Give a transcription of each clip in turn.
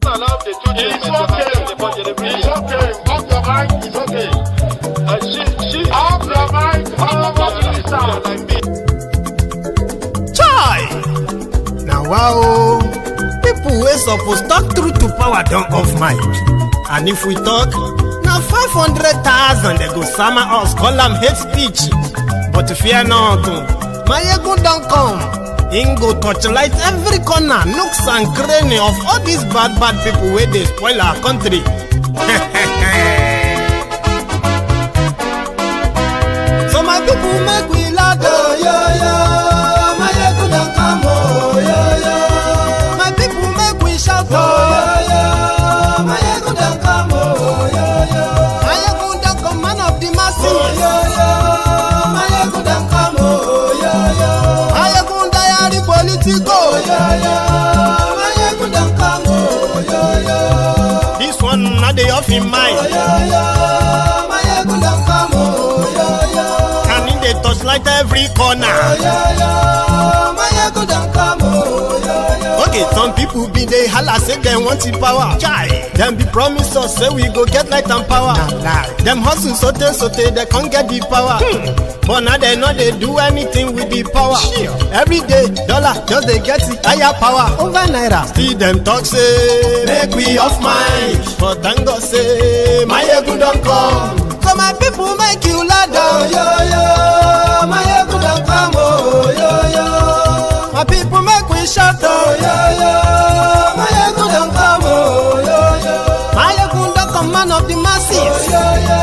allow the two children to have the budget every year. It's okay. Off your mind. It's okay. She off your mind. like me. Chai! Now wow, people wey suppose talk truth to power don't off mic. And if we talk, now 500,000 they go summer us, call them hate speech. But fear not, Maiyegun don't come. Him go torchlight every corner, nooks and cranny of all these bad people where they spoil our country. So my people make we laugh, oh yo yo. Maiyegun don't come, oh yo yo. My people make we shout, oh yo yo. Maiyegun don't come, oh yo yo. Maiyegun don't come, man of the masses, oh yo yo. Maiyegun don't come, oh yo yo. Maiyegun diary Politico, oh yo yo. Maiyegun don't come, oh yo yo. This one not the off in mind, oh yo yo. Maiyegun don't come, oh yo yo. And in the touchlight every corner, oh yo yo. Maiyegun don't come, oh yo yo. Okay, some people be they holla say they want the power. Chai, them be promise us say we go get light and power. Nah. Them hustle sote they can't get the power. But now they know they do anything with the power. Every day, dollar just they get the higher power over naira. See them talk say make we off mind, but thank God say Maiyegun don't come. So my people make you loud, oh yo yo. Maiyegun don't come, oh yo yo. My people make we shout, oh yo yo. Maiyegun don't come, oh yo yo. Maiyegun don't come, man of the masses, oh yo yo.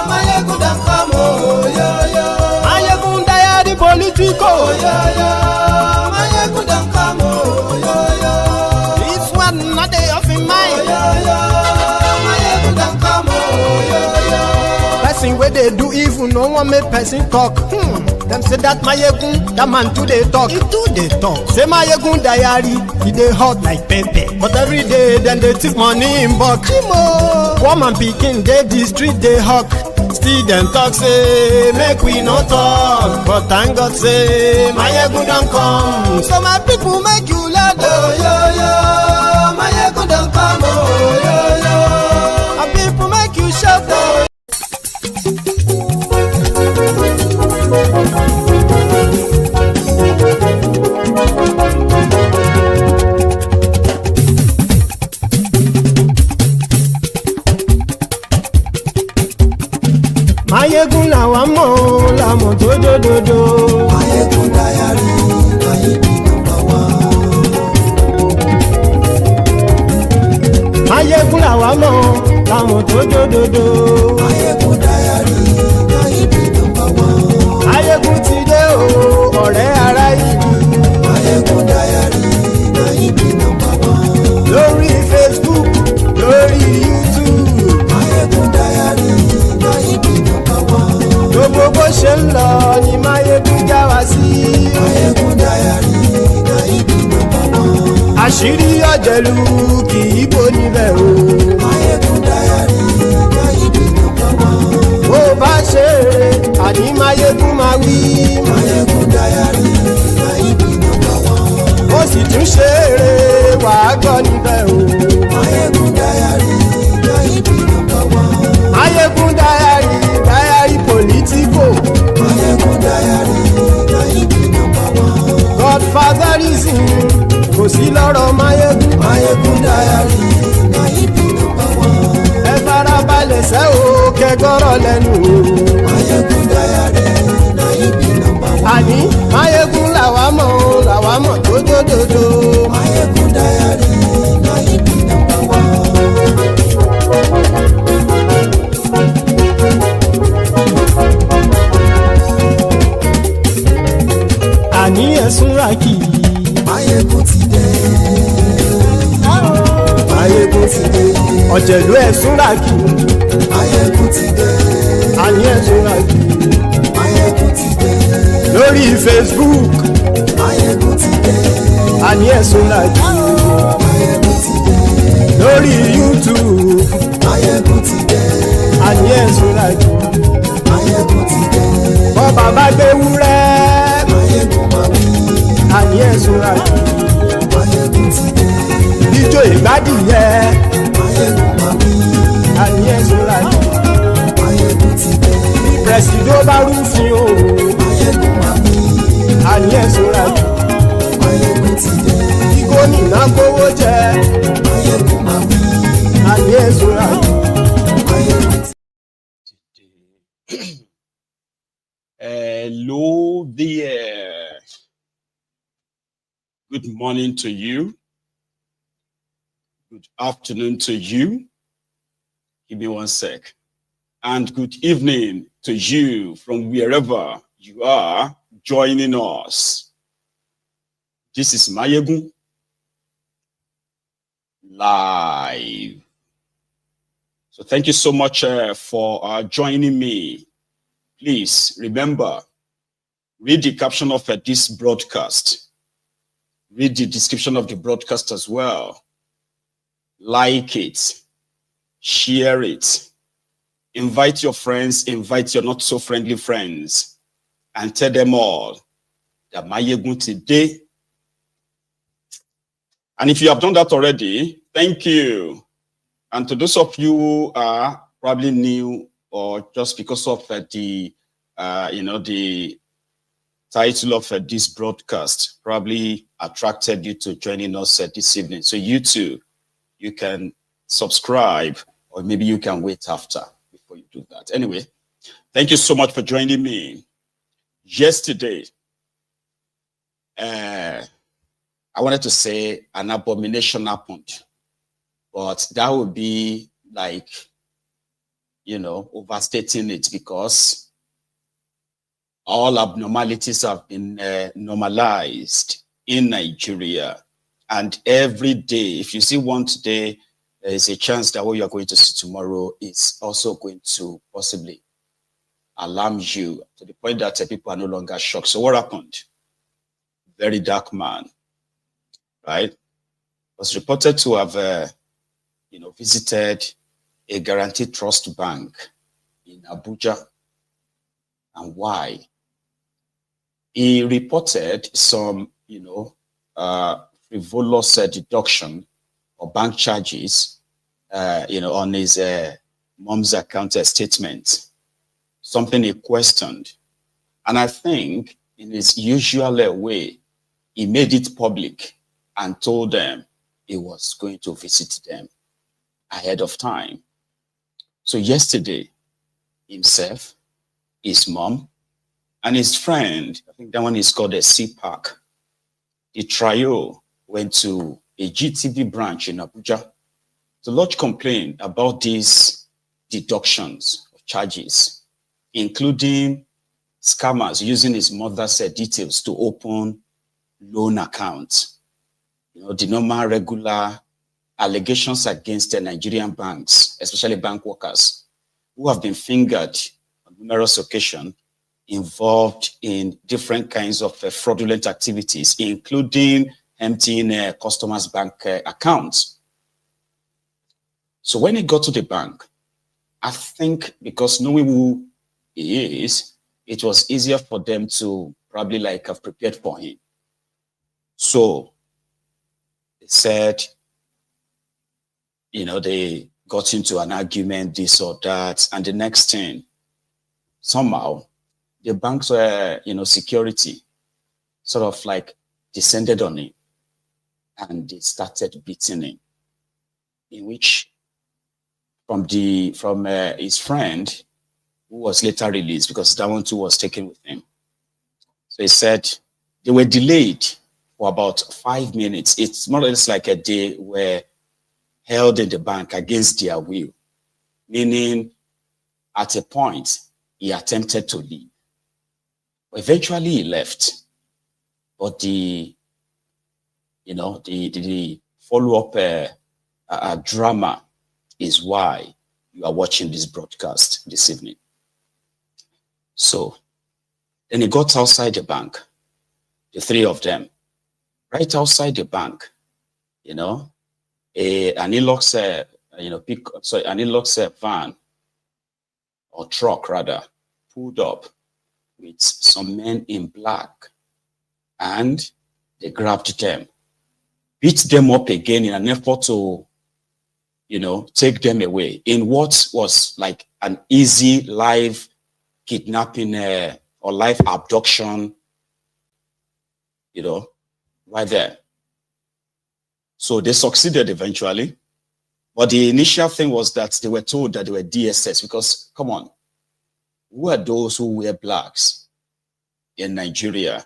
Maiyegun don't come, oh yo yo. Maiyegun diary Politico, oh yo yo. Maiyegun don't come, oh yo yo. This one not they off in mind, oh yo yo. Maiyegun don't come, oh yo yo. Person where they do evil, no one make person talk. Them say that Maiyegun, that man too they talk. He too they talk. Say Maiyegun diary, he they hot like pepper. But every day then they take money in bulk. Woman picking, they the street they hawk. Still them talk say make we no talk. But thank God say Maiyegun don't come. So my people make you loud, oh yo yo. Maiyegun don't come, oh yo yo. My people make you shout, oh. Maiyegun làwa mọ̀ làmọ̀ tó dòdòdò. Maiyegun diary, Maiyegun number one. Maiyegun làwa mọ̀ làmọ̀ tó dòdòdò. Maiyegun diary, Maiyegun number one. Maiyegun ti dé o, ọ̀rẹ́ ara ìlú. Maiyegun diary, Maiyegun number one. Lórí Facebook, lórí YouTube. Maiyegun diary, Maiyegun number one. Gbogbo bó ṣe ń lọ ni Maiyegun já wa sí. Maiyegun diary, Maiyegun number one. Àṣírí ọ̀jẹ̀lú kì í bò níbẹ̀ o. Maiyegun diary, Maiyegun number one. Bó bá ṣe eré, àní Maiyegun máa wí. Maiyegun diary, Maiyegun number one. Ó sì tún ṣe eré, wàá gbọ́ níbẹ̀ o. Maiyegun diary, Maiyegun number one. Maiyegun diary Politico. Maiyegun diary, Maiyegun number one. Godfatherism kò sí lọ́rọ̀ Maiyegun. Maiyegun diary, Maiyegun number one. Ẹ farabalẹ̀ sẹ́ o kẹgọ́rọ̀ lẹ́nu o. Maiyegun diary, Maiyegun number one. Àní Maiyegun làwa mọ̀ tó dòdòdò. Maiyegun diary, Maiyegun number one. Àní ẹ̀sùn ràkì. Maiyegun ti dé. Maiyegun ti dé. Ọ̀jẹ̀lú ẹ̀sùn ràkì. Maiyegun ti dé. Àní ẹ̀sùn ràkì. Maiyegun ti dé. Lórí Facebook. Maiyegun ti dé. Àní ẹ̀sùn ràkì. Maiyegun ti dé. Lórí YouTube. Maiyegun ti dé. Àní ẹ̀sùn ràkì. Maiyegun ti dé. Bọ́ bàbá gbé wúrẹ́. Maiyegun máa wí. Àní ẹ̀sùn ràkì. Maiyegun ti dé. Bí jó ìgbádìyẹ. Maiyegun máa wí. Àníyàn sọ́ra jù. Maiyegun ti dé. Bí pẹ̀sìdó bá rúfin o. Maiyegun máa wí. Àníyàn sọ́ra jù. Maiyegun ti dé. Bí gómìnà kówó jẹ. Maiyegun máa wí. Àníyàn sọ́ra jù. Maiyegun ti Hello there. Good morning to you. Good afternoon to you. Give me one sec. And good evening to you from wherever you are joining us. This is Maiyegun live. So thank you so much for joining me. Please remember, read the caption of this broadcast. Read the description of the broadcast as well. Like it. Share it. Invite your friends, invite your not so friendly friends, and tell them all that Maiyegun today. And if you have done that already, thank you. And to those of you who are probably new or just because of the title of this broadcast probably attracted you to joining us this evening. So you too, you can subscribe, or maybe you can wait after before you do that. Anyway, thank you so much for joining me. Yesterday, I wanted to say an abomination happened, but that would be like, overstating it, because all abnormalities have been normalized in Nigeria. And every day, if you see one today, there is a chance that what you are going to see tomorrow is also going to possibly alarm you to the point that people are no longer shocked. So what happened? VeryDarkMan, right, was reported to have, visited a guaranteed trust bank in Abuja. And why? He reported some, frivolous deduction or bank charges, on his mom's account statement, something he questioned. And I think in his usual way, he made it public and told them he was going to visit them ahead of time. So yesterday, himself, his mom, and his friend, I think that one is called a CPAC, the trio went to a GTB branch in Abuja to lodge complaint about these deductions of charges, including scammers using his mother's details to open loan accounts. The normal regular allegations against the Nigerian banks, especially bank workers, who have been fingered on numerous occasions, involved in different kinds of fraudulent activities, including emptying customers' bank accounts. So when he got to the bank, I think because knowing who he is, it was easier for them to probably have prepared for him. So they said, they got into an argument, this or that, and the next thing, somehow, the bank's, security sort of descended on him, and they started beating him, in which from his friend, who was later released because that one too was taken with him. So he said they were delayed for about 5 minutes. It's more or less like a day were held in the bank against their will, meaning at a point he attempted to leave. Eventually he left, but the follow-up drama is why you are watching this broadcast this evening. So then he got outside the bank, the three of them, right outside the bank, an Hilux, an Hilux van or truck rather pulled up with some men in black, and they grabbed them beat them up again in an effort to, take them away in what was like an easy live kidnapping or live abduction, right there. So they succeeded eventually. But the initial thing was that they were told that they were DSS because, come on, who are those who wear blacks in Nigeria?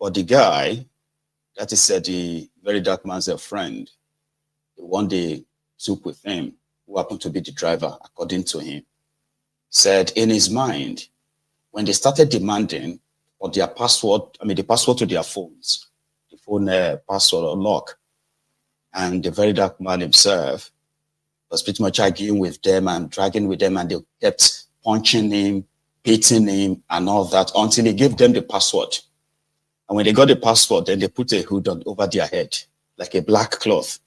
But the guy, that is the very dark man's friend, the one they took with him, who happened to be the driver, according to him, said in his mind, when they started demanding for their password, the password to their phones, the phone password or lock, and the very dark man himself was pretty much arguing with them and dragging with them, and they kept punching him, beating him, and all that until he gave them the password. And when they got the password, then they put a hood over their head, like a black cloth,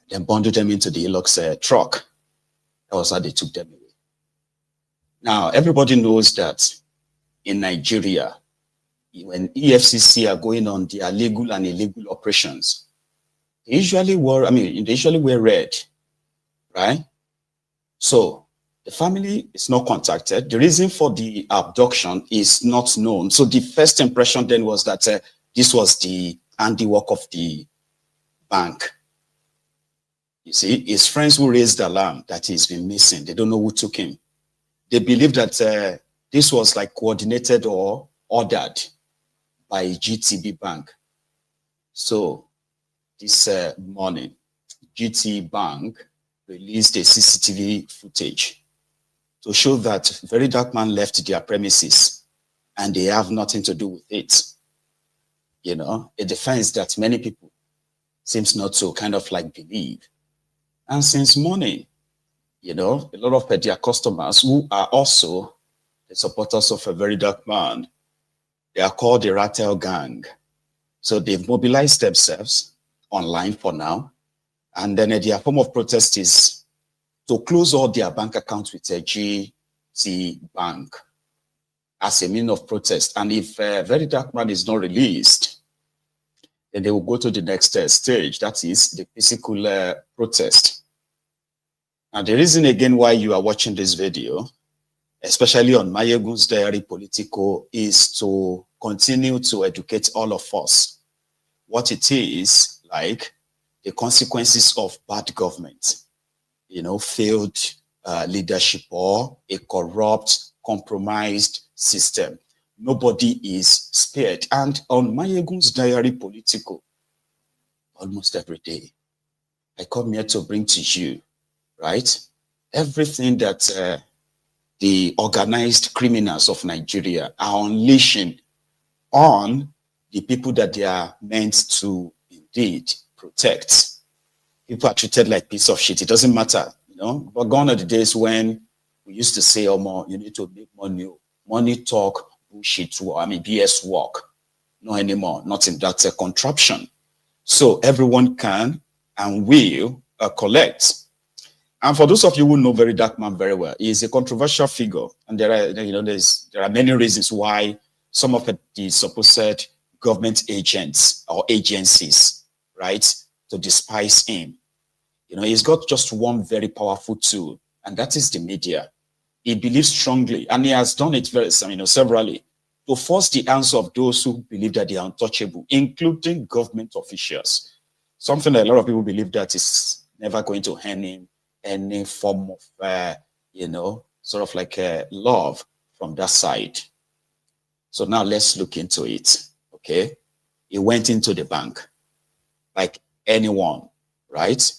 then bundled them into the Hilux truck. That was how they took them away. Now, everybody knows that in Nigeria, when EFCC are going on their legal and illegal operations, they usually wear red, right? So the family is not contacted. The reason for the abduction is not known. So the first impression then was that this was the handiwork of the bank. You see, his friends who raised the alarm that he's been missing, they don't know who took him. They believe that this was like coordinated or ordered by GTBank. So this morning, GTBank released a CCTV footage to show that VeryDarkMan left their premises and they have nothing to do with it. A defense that many people seems not to kind of like believe. And since morning, a lot of their customers who are also the supporters of a VeryDarkMan, they are called the Ratel gang. So they've mobilized themselves online for now. And then their form of protest is to close all their bank accounts with a GTBank as a means of protest. And if VeryDarkMan is not released, then they will go to the next stage. That is the physical protest. And the reason again why you are watching this video, especially on Maiyegun's diary Politico, is to continue to educate all of us what it is like, the consequences of bad government, failed leadership or a corrupt, compromised system. Nobody is spared. And on Maiyegun's diary Politico, almost every day, I come here to bring to you, right, everything that the organized criminals of Nigeria are unleashing on the people that they are meant to indeed protect. People are treated like piece of shit. It doesn't matter, But gone are the days when we used to say, "Oh, you need to make money, money talk, bullshit, BS work." No anymore, not in that contraption. So everyone can and will collect. And for those of you who know VeryDarkMan very well, he is a controversial figure, and there are many reasons why some of the supposed government agents or agencies, right, to despise him. He's got just one very powerful tool, and that is the media. He believes strongly, and he has done it severally, to force the hands of those who believe that they are untouchable, including government officials. Something that a lot of people believe that is never going to earn him any form of, sort of like love from that side. So now let's look into it, okay? He went into the bank like anyone, right?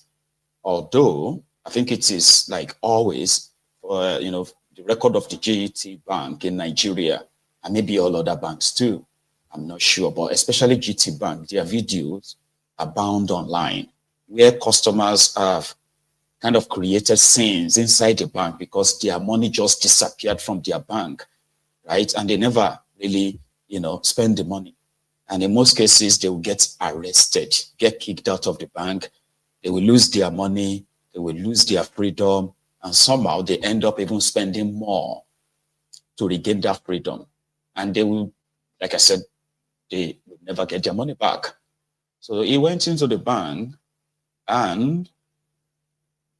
Although I think it is like always, the record of the GTBank in Nigeria, and maybe all other banks too, I'm not sure, but especially GTBank, their videos abound online where customers have kind of created scenes inside the bank because their money just disappeared from their bank, right? And they never really, spend the money. And in most cases, they will get arrested, get kicked out of the bank. They will lose their money. They will lose their freedom. And somehow they end up even spending more to regain that freedom. And they will, like I said, they will never get their money back. So he went into the bank, and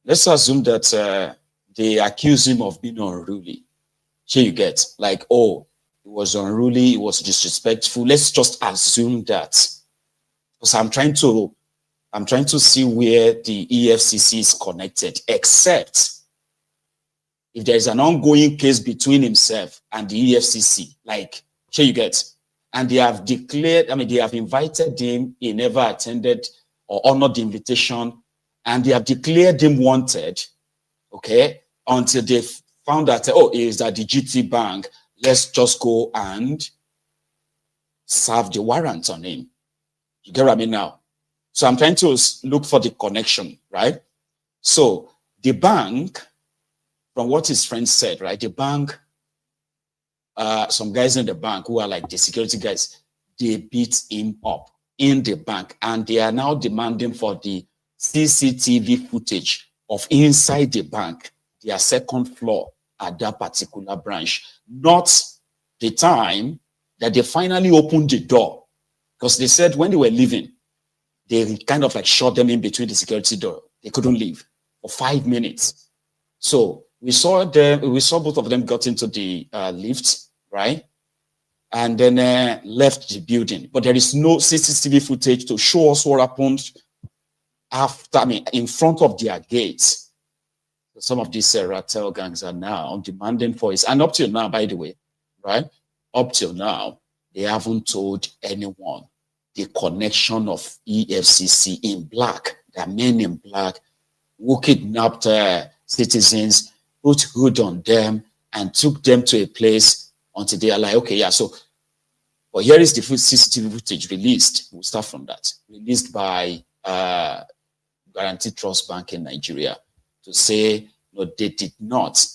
let's assume that they accuse him of being unruly. Here you get, like, oh, he was unruly, he was disrespectful. Let's just assume that. Because I'm trying to see where the EFCC is connected, except if there is an ongoing case between himself and the EFCC, like, here you get, and they have declared, I mean, they have invited him, he never attended or honored the invitation, and they have declared him wanted, okay, until they found that, oh, is that the GTBank, let's just go and serve the warrant on him. You get what I mean now? So I'm trying to look for the connection, right? So the bank, from what his friend said, right, the bank, some guys in the bank who are like the security guys, they beat him up in the bank, and they are now demanding for the CCTV footage of inside the bank, their second floor at that particular branch, not the time that they finally opened the door. Because they said when they were leaving, they kind of like shot them in between the security door. They couldn't leave for 5 minutes. So we saw both of them got into the lift, right? And then left the building. But there is no CCTV footage to show us what happened after, I mean, in front of their gates. Some of these Ratel gangs are now demanding for it. And up till now, by the way, right? Up till now, they haven't told anyone the connection of EFCC in black, the men in black who kidnapped citizens, put hood on them, and took them to a place until they are like, okay, yeah, so, but here is the CCTV footage released. We'll start from that. Released by Guaranteed Trust Bank in Nigeria to say, no, they did not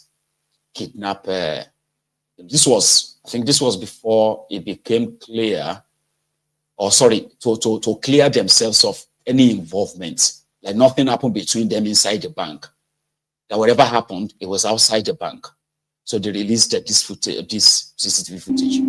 kidnap. This was, I think this was before it became clear, or sorry, to clear themselves of any involvement. Like nothing happened between them inside the bank. That whatever happened, it was outside the bank. So they released this footage, this CCTV footage.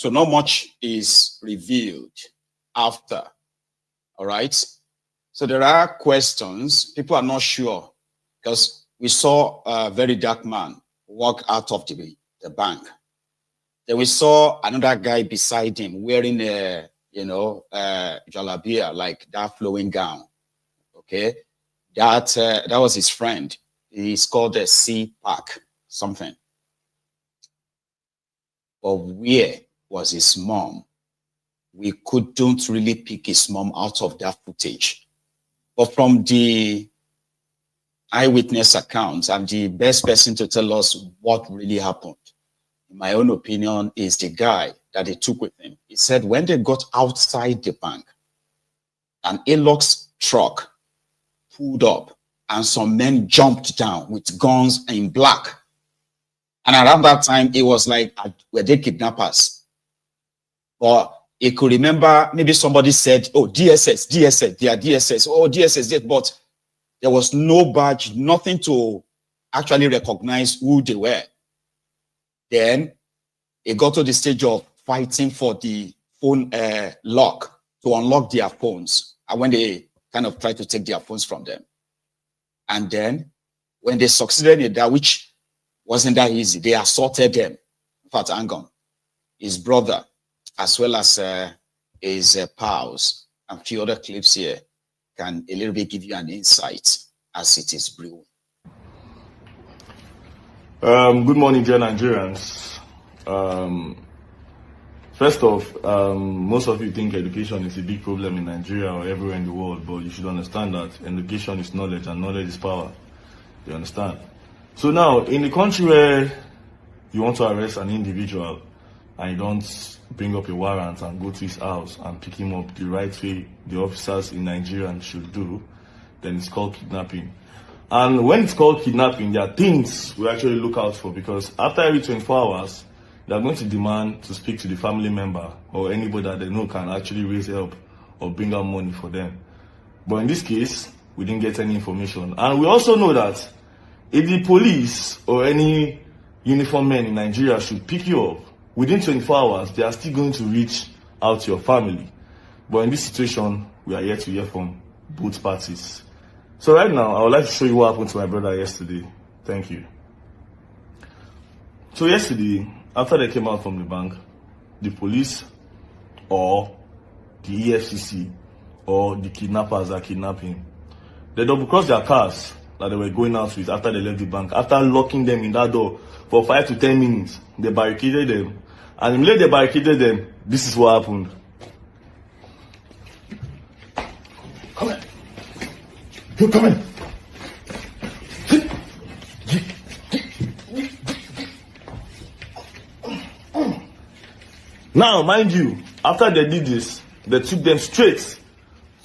So not much is revealed after. All right. So there are questions. People are not sure because we saw a very dark man walk out of the bank. Then we saw another guy beside him wearing a, jalabia, like that flowing gown. Okay. That was his friend. He's called a C Park, something. But where was his mom? We couldn't really pick his mom out of that footage. But from the eyewitness accounts, I'm the best person to tell us what really happened. In my own opinion, is the guy that they took with him. He said when they got outside the bank, an Hilux truck pulled up and some men jumped down with guns in black. And around that time, it was like, were they kidnappers? But he could remember, maybe somebody said, oh, DSS, they are DSS, oh, DSS, but there was no badge, nothing to actually recognize who they were. Then it got to the stage of fighting for the phone lock to unlock their phones. And when they kind of tried to take their phones from them. And then when they succeeded in that, which wasn't that easy, they assaulted them. In fact, Angon, his brother, as well as his pals, and a few other clips here can a little bit give you an insight as it is brewing. Good morning, dear Nigerians. First off, most of you think education is a big problem in Nigeria or everywhere in the world, but you should understand that education is knowledge and knowledge is power. You understand? So now, in the country where you want to arrest an individual and you don't bring up a warrant and go to his house and pick him up the right way the officers in Nigeria should do, then it's called kidnapping. And when it's called kidnapping, there are things we actually look out for, because after every 24 hours, they are going to demand to speak to the family member or anybody that they know can actually raise help or bring out money for them. But in this case, we didn't get any information. And we also know that if the police or any uniformed men in Nigeria should pick you up, within 24 hours, they are still going to reach out to your family. But in this situation, we are yet to hear from both parties. So right now, I would like to show you what happened to my brother yesterday. Thank you. So yesterday, after they came out from the bank, the police or the EFCC or the kidnappers that kidnapped him, they double-crossed their cars that they were going out with after they left the bank. After locking them in that door for 5 to 10 minutes, they barricaded them. And immediately they barricaded them, this is what happened. Come here. You come in. Now, mind you, after they did this, they took them straight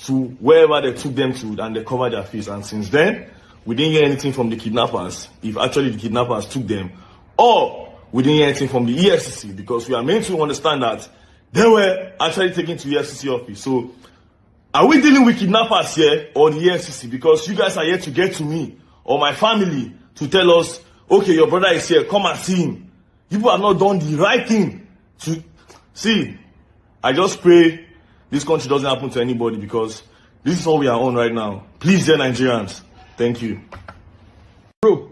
to wherever they took them to, and they covered their face. And since then, we didn't hear anything from the kidnappers, if actually the kidnappers took them, or we didn't hear anything from the EFCC, because we are meant to understand that they were actually taken to the EFCC office. So, are we dealing with kidnappers here or the EFCC? Because you guys are here to get to me or my family to tell us, okay, your brother is here, come and see him. People have not done the right thing to see. I just pray this country doesn't happen to anybody, because this is all we are on right now. Please, dear Nigerians, thank you. Bro,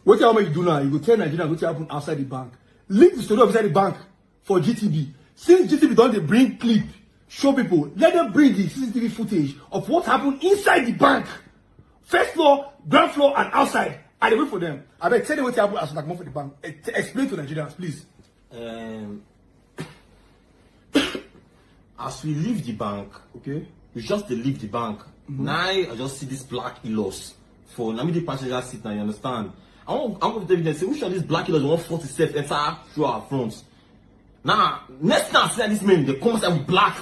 what you do now? You go tell Nigerians what happen outside the bank. Link the story outside the bank for GTB. Since GTB don't bring clip, show people, let them bring the CCTV footage of what happened inside the bank. First floor, ground floor, and outside. I wait for them. I beg, tell them what happened as for the bank. Explain to Nigerians, please. As we leave the bank, Okay. we just leave the bank. Now I just see this black Hilux for the passenger seat. Now you understand? I'm going to tell them, say, which of these black Hilux 147 enter through our front? Now, next time I see this man, they come outside with black,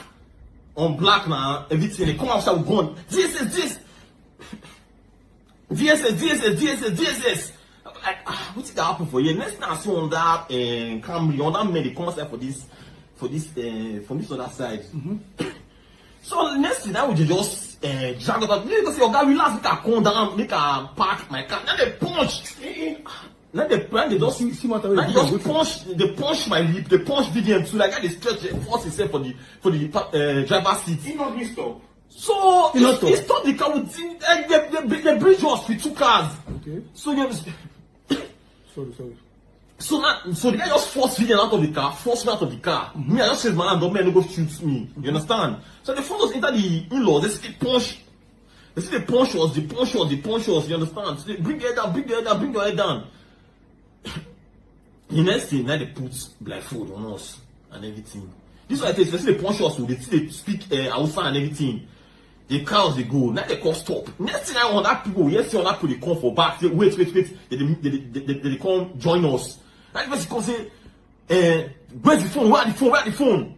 on black now, everything. They come outside with gun. DSS. Like, what did that happen for you? Next time I see on that Camry, on that man, they come outside from this other side. So next thing, now we just drag out. Because your guy relax, make her come down, make her park my car. Then they punch. Now they just see what now they punch my lip, they punch VDM too. Like they stretch, they force himself for the driver's seat. He not been stopped. So he stopped the car with they bridge us with 2 cars. Okay. So you Sorry. So the guy just forced VDM out of the car, forced me out of the car. Me, I just said, man, don't man, no go shoot me. You understand? So they forced us into the in-laws. They see the punch. They see the punch us. You understand? So they bring your head down, bring your head down. The next thing, now they put blindfold on us and everything. This is why I say, they punch us, they speak Hausa and everything. The cars they go, now they call stop. Next thing I want that people, yes, on that people they come for back. Say, wait. They come join us. That person come say, where's the phone? Where are the phone?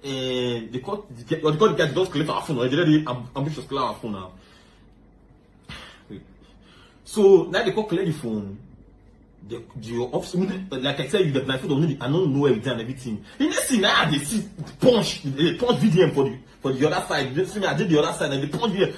They call the guys just collect our phone. They already ambitious collect our phone now. So now they call collect the phone. The officer, like I said, the blindfold, I don't know everything and everything. The next thing now they see punch VDM for the other side. They see me, I did the other side and they punch VDM.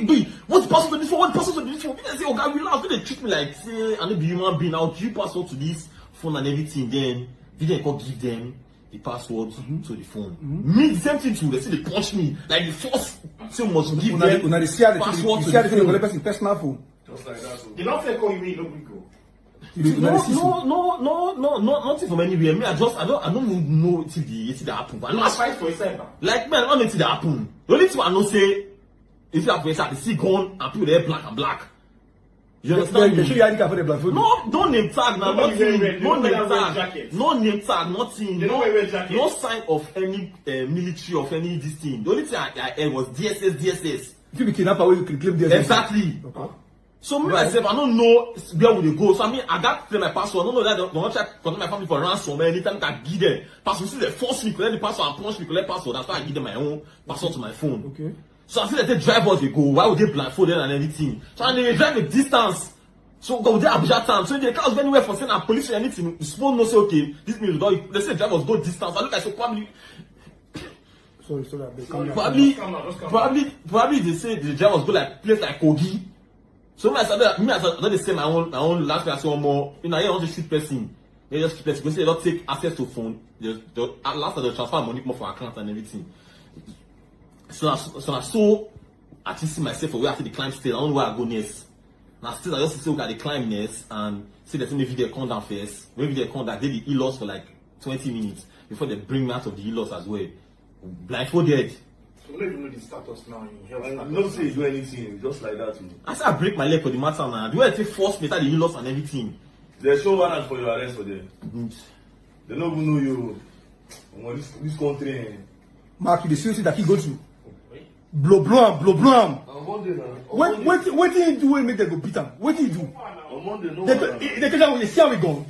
Big. What's the password to this phone? What's the password to this phone? They say, oh God, relax. They treat me like, say, I know be human being. I'll give you password to this phone and everything. Then VDM can give them the password to the phone. Me, the same thing too. They say they punch me. Like the first thing must give them password to the personal phone. Just like that. You don't say call me, no go. No, nothing from anywhere. Me, I don't know it's the happen. But I fight for yourself. Like man, I don't know it's the happen. The only thing I know say if you have to see gun and people there black. You understand? They show you ID card for the blindfold. No, don't name tag now. No name tag, nothing. No sign of any military of any this thing. The only thing I heard was DSS. If you be kidnapper, you can claim DSS. Exactly. Okay. So me myself, I don't know where would they go. So I mean, I got to tell my passport. I don't know that they want to contact my family for ransom. Anytime I give them passport, see they force me collect the passport and punch me collect passport. That's why I give them my own passport to my phone. Okay. So I see that they drive us, they go. Why would they blindfold them and everything? So and they drive a distance. So go there Abuja town. So they can't go anywhere for saying a police or anything. You supposed to say okay, this means they say drive us go distance. I look at so probably. Sorry. Probably they say the drive us go like place like Kogi. So I don't say my own last class one more. You know, I want to shoot person. They just shoot person because they don't take access to phone. At last they transfer money more for account and everything. So I just see myself for where I see the climb still. I don't know where I go next. Now still I just see okay, the climb next and see that maybe they come down first. Maybe they come down, they did the e-loss for like 20 minutes before they bring me out of the e-loss as well. Blindfolded. So we don't even know the status now in health. You don't say you do anything, just like that. I say I break my leg for the matter now. The way I take force me, the e-loss and everything. They show warrant for your arrest for them. They don't even know you. This country. Mark, you the seriously that he go to. Blow him. On Monday now. What did he do when make them go beat him? What did he do? On Monday, no. They tell them, they see how we gone.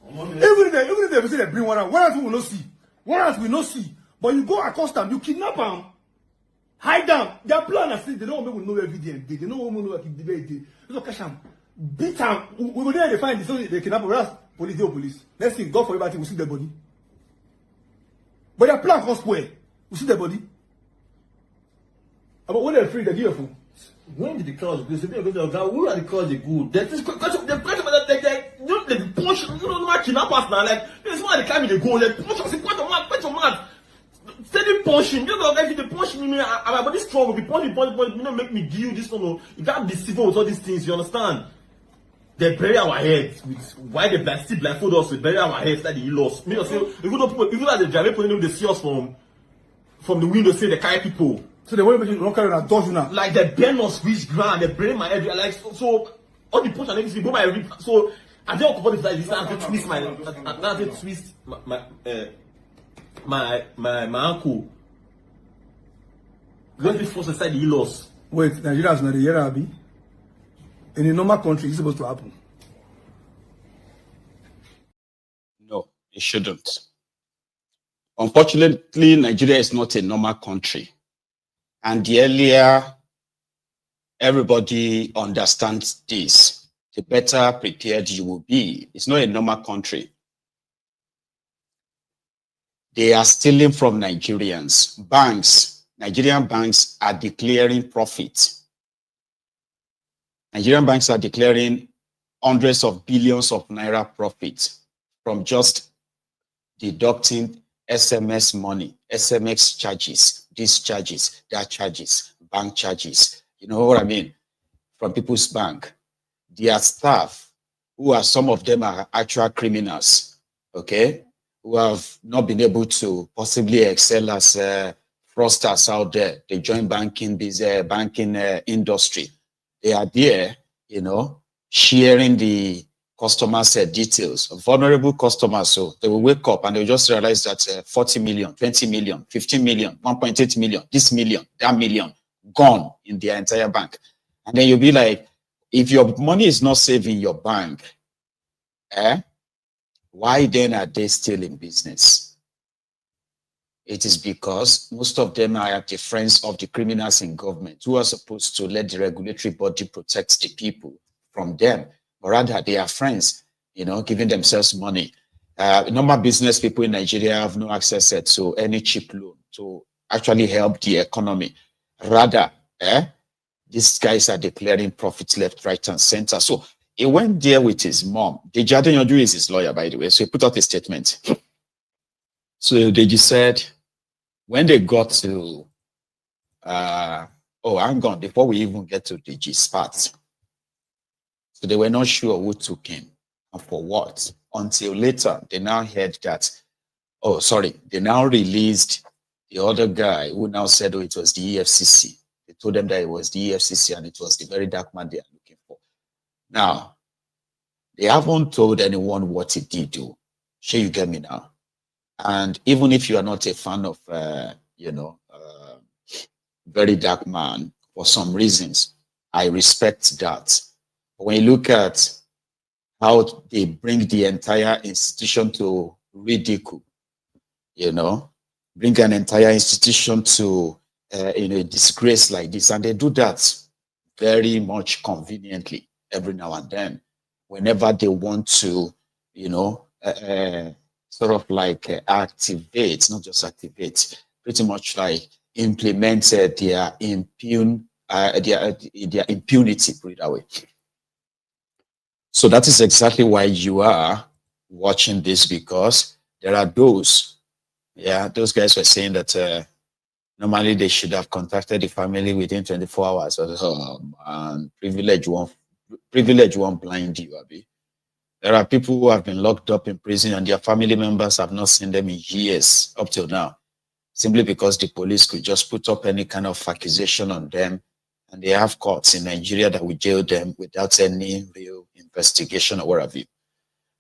Every day they say they bring warrant we will not see. Warrant we not see. But you go accost them, you kidnap them, hide them. Their plan is they don't want to know everything. They don't want to know what they do. So catch them, beat them. We go there, they find they kidnap them. Police. Let's see, God for everybody, we see their body. But their plan can't spoil. We see their body. But when they're free, they give a phone. When did the crowds go? Who are the crowds they go? They punch, you know, my kidnappers now. Like, this one they climb they go. Like, punch us, punch your man. Steady punching. You know, if they punch me, my body strong. If you punch, you know, make me give you this one. You can't be civil with all these things. You understand? They bury our heads with why they still blindfold us. They bury our heads like the lost. Me, I say, even like the driver people, they see us from the window, say they carry people. So they want to don't carry a dodge now. Like they burn us reach ground, they burn my head. Like so all the punch and everything go my rib. So I don't cover this like this. I have to twist my ankle. Let me force inside the loss. Wait, Nigerians not the year Abi. In a normal country, it's supposed to happen. No, it shouldn't. Unfortunately, Nigeria is not a normal country. And the earlier everybody understands this, the better prepared you will be. It's not a normal country. They are stealing from Nigerians. Nigerian banks are declaring profit. Nigerian banks are declaring hundreds of billions of naira profit from just deducting SMS money, SMS charges, these charges, that charges, bank charges. You know what I mean? From people's bank. Their staff, who are some of them are actual criminals, okay, who have not been able to possibly excel as fraudsters out there. They join banking industry. They are there, you know, sharing the customers' details, vulnerable customers. So they will wake up and they'll just realize that 40 million, 20 million, 15 million, 1.8 million, this million, that million, gone in their entire bank. And then you'll be like, if your money is not safe in your bank, why then are they still in business? It is because most of them are the friends of the criminals in government who are supposed to let the regulatory body protect the people from them. But rather, they are friends, you know, giving themselves money. Normal business people in Nigeria have no access to any cheap loan to actually help the economy. Rather, these guys are declaring profits left, right, and center. So he went there with his mom. Deji Adeyanju is his lawyer, by the way. So he put out a statement. So Deji said, when they got to, hang on, before we even get to Deji's part. So they were not sure who took him and for what. Until later, they now heard that, they now released the other guy who now said, it was the EFCC. They told them that it was the EFCC and it was the VeryDarkMan they are looking for. Now, they haven't told anyone what he did do. Sure, you get me now? And even if you are not a fan of, VeryDarkMan, for some reasons, I respect that. But when you look at how they bring the entire institution to ridicule, you know, bring an entire institution to, a disgrace like this. And they do that very much conveniently every now and then, whenever they want to, sort of like activate, not just activate, pretty much like implement their impunity, put it that way. So that is exactly why you are watching this, because there are those guys were saying that normally they should have contacted the family within 24 hours. And privilege won't blind you, Abi. There are people who have been locked up in prison and their family members have not seen them in years up till now, simply because the police could just put up any kind of accusation on them, and they have courts in Nigeria that will jail them without any real investigation or what have you.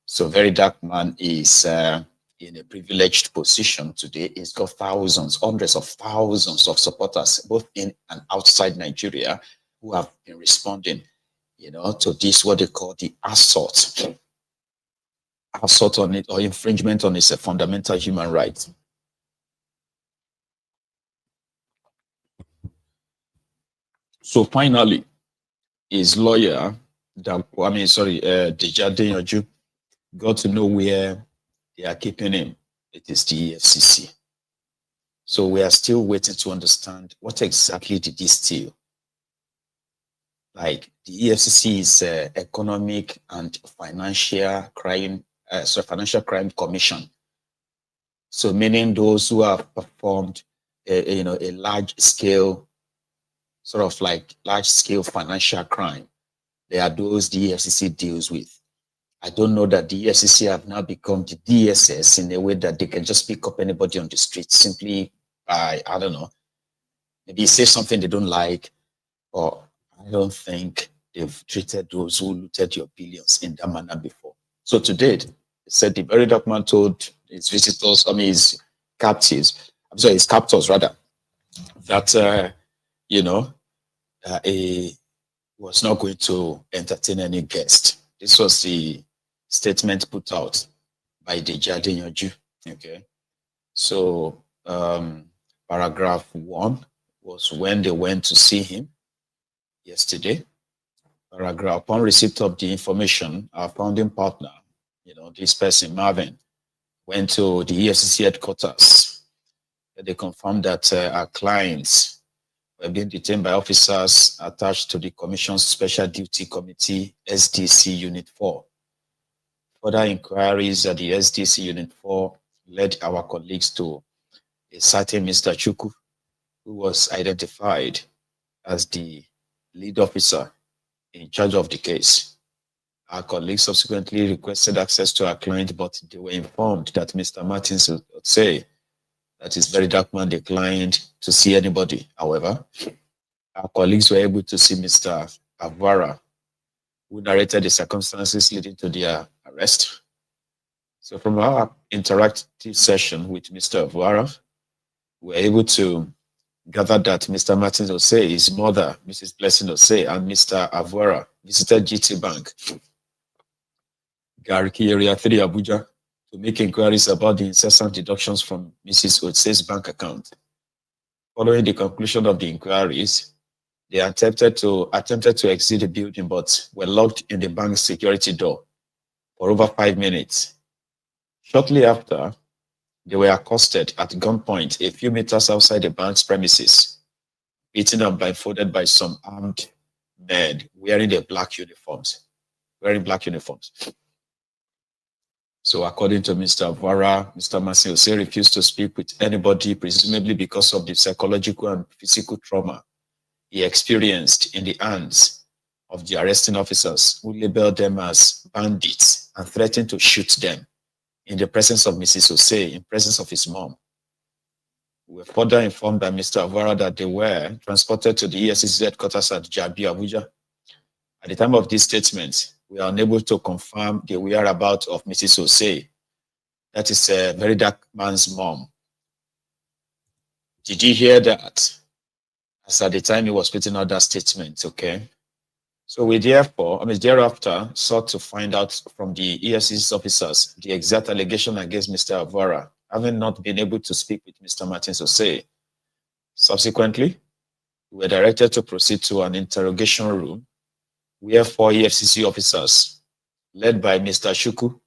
So VeryDarkMan is in a privileged position today. He's got thousands, hundreds of thousands of supporters, both in and outside Nigeria, who have been responding, to this, what they call the assault on it, or infringement on his fundamental human rights. So finally, his lawyer, Deji Adeyanju, got to know where they are keeping him. It is the EFCC. So we are still waiting to understand what exactly did he steal. Like, the EFCC is Economic and Financial Crime Commission. So meaning those who have performed a large scale financial crime. They are those the EFCC deals with. I don't know that the EFCC have now become the DSS in a way that they can just pick up anybody on the street simply by, I don't know, maybe say something they don't like, or I don't think they've treated those who looted your billions in that manner before. So to date, it said the VeryDarkMan told his visitors, his captors rather, that, he was not going to entertain any guest. This was the statement put out by Deji Adeyanju. Okay. So paragraph 1 was when they went to see him yesterday. Paragraph, upon receipt of the information, our founding partner, this person, Marvin, went to the EFCC headquarters. They confirmed that our clients were being detained by officers attached to the Commission's Special Duty Committee, SDC Unit 4. Further inquiries at the SDC Unit 4 led our colleagues to a certain Mr. Chuku, who was identified as the lead officer in charge of the case. Our colleagues subsequently requested access to our client, but they were informed that Mr. Martins would say that his VeryDarkMan declined to see anybody. However, our colleagues were able to see Mr. Avara, who narrated the circumstances leading to their arrest. So from our interactive session with Mr. Avara, we were able to gather that Mr. Martins Osei, his mother, Mrs. Blessing Osei, and Mr. Avara visited GTBank, Gariki Area 3, Abuja, to make inquiries about the incessant deductions from Mrs. Osei's bank account. Following the conclusion of the inquiries, they attempted to exit the building, but were locked in the bank's security door for over 5 minutes. Shortly after, they were accosted at gunpoint a few meters outside the bank's premises, beaten and blindfolded by some armed men wearing black uniforms. So according to Mr. Avara, Mr. Martins refused to speak with anybody, presumably because of the psychological and physical trauma he experienced in the hands of the arresting officers, who labeled them as bandits and threatened to shoot them in the presence of Mrs. Osei, in presence of his mom. We were further informed by Mr. Avara that they were transported to the EFCC headquarters at Abuja. At the time of this statement, we are unable to confirm the whereabouts of Mrs. Osei. That is VeryDarkMan's mom. Did you hear that? As at the time he was putting out that statement, okay? So we thereafter sought to find out from the EFCC officers the exact allegation against Mr. Avara, having not been able to speak with Mr. Martins Osei. Subsequently, we were directed to proceed to an interrogation room where 4 EFCC officers, led by Mr. Shuku,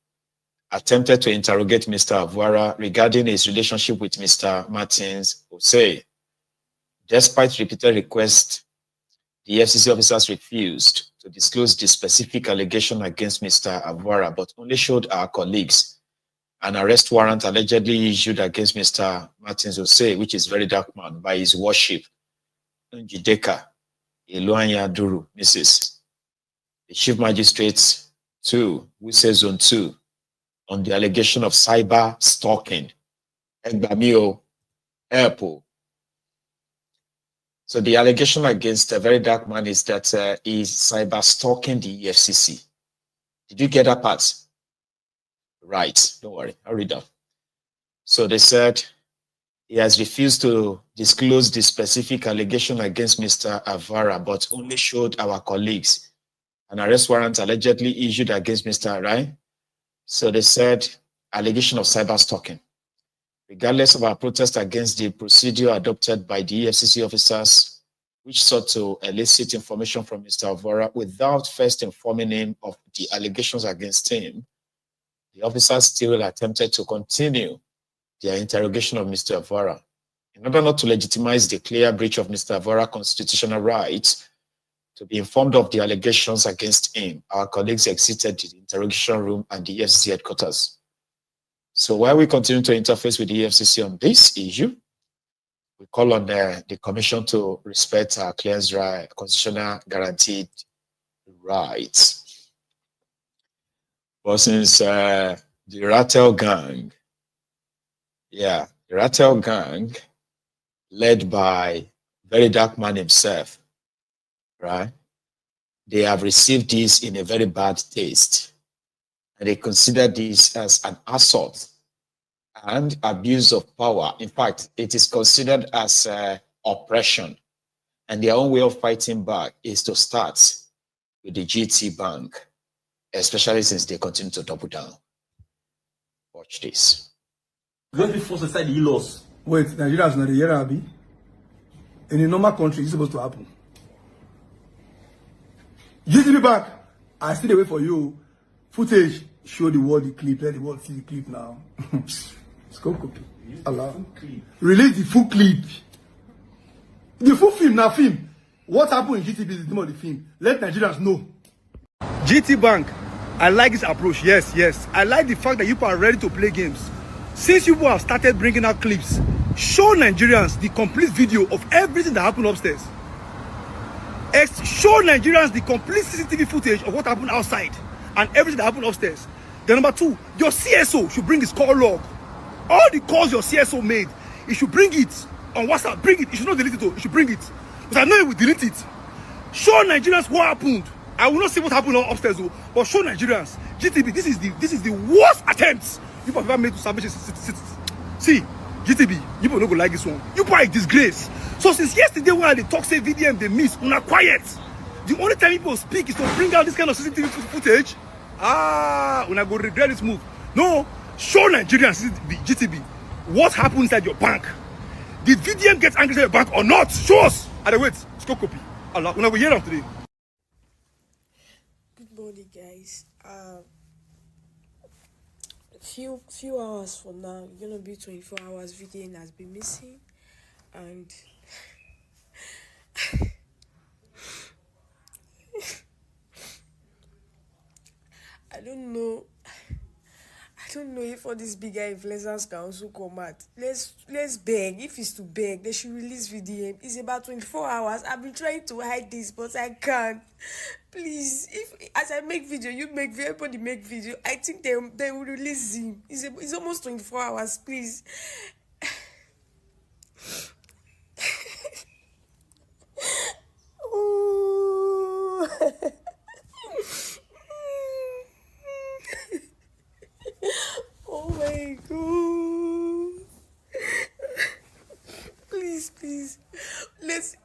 attempted to interrogate Mr. Avara regarding his relationship with Mr. Martins Osei. Despite repeated requests, the EFCC officers refused to disclose the specific allegation against Mr. Avara, but only showed our colleagues an arrest warrant allegedly issued against Mr. Martins Osei, which is VeryDarkMan, by his worship, Njideka Iluanya Duru, Mrs. the Chief Magistrate 2, Wuse Zone 2, on the allegation of cyber stalking. Egbamio Airport. So the allegation against a VeryDarkMan is that he's cyber stalking the EFCC. Did you get that part? Right, don't worry, I'll read that. So they said he has refused to disclose the specific allegation against Mr. Avara, but only showed our colleagues an arrest warrant allegedly issued against Mr. Arai. So they said allegation of cyber stalking. Regardless of our protest against the procedure adopted by the EFCC officers, which sought to elicit information from Mr. Avara without first informing him of the allegations against him, the officers still attempted to continue their interrogation of Mr. Avara. In order not to legitimize the clear breach of Mr. Avara's constitutional right to be informed of the allegations against him, our colleagues exited the interrogation room and the EFCC headquarters. So while we continue to interface with the EFCC on this issue, we call on the Commission to respect our client's right, constitutional guaranteed rights. But since the Ratel gang, the Ratel gang, led by VeryDarkMan himself, right? They have received this in a very bad taste. And they consider this as an assault and abuse of power. In fact, it is considered as oppression. And their own way of fighting back is to start with the GTBank, especially since they continue to double down. Watch this. Just be forced inside the laws. Wait, Nigeria is not a year, Abi. In a normal country, it's supposed to happen. GTBank, I still wait for you. Footage, show the world the clip, let the world see the clip now. It's called copy. Allah. Release the full clip. The full film now film. What happened in GTB is the name of the film. Let Nigerians know. GTBank, I like this approach. Yes. I like the fact that you are ready to play games. Since you have started bringing out clips, show Nigerians the complete video of everything that happened upstairs. Show Nigerians the complete CCTV footage of what happened outside and everything that happened upstairs. Then number 2, your CSO should bring his call log. All the calls your CSO made, he should bring it on WhatsApp. Bring it. You should not delete it. He should bring it. Because I know he will delete it. Show Nigerians what happened. I will not say what happened upstairs, but show Nigerians. GTB, this is the worst attempt you have ever made to salvage citizens. See, GTB, you don't go like this one. You are a disgrace. So since yesterday when they talk say VDM, they miss, una quiet. The only time people speak is to bring out this kind of CCTV footage. Una go regret this move. No, show Nigerians, GTB, what happened inside your bank. Did VDM get angry at your bank or not? Show us. And wait, scope copy. Allah, una go hear them today. Good morning, guys. Few hours from now, it's gonna be 24 hours. VDN has been missing, and I don't know if all these bigger influencers can also come out. Let's beg. If it's to beg, they should release VDM. It's about 24 hours. I've been trying to hide this, but I can't. Please, if as I make video, you make video, everybody make video. I think they will release him. It's almost 24 hours. Please. Oh. Oh my God. Please. Let's.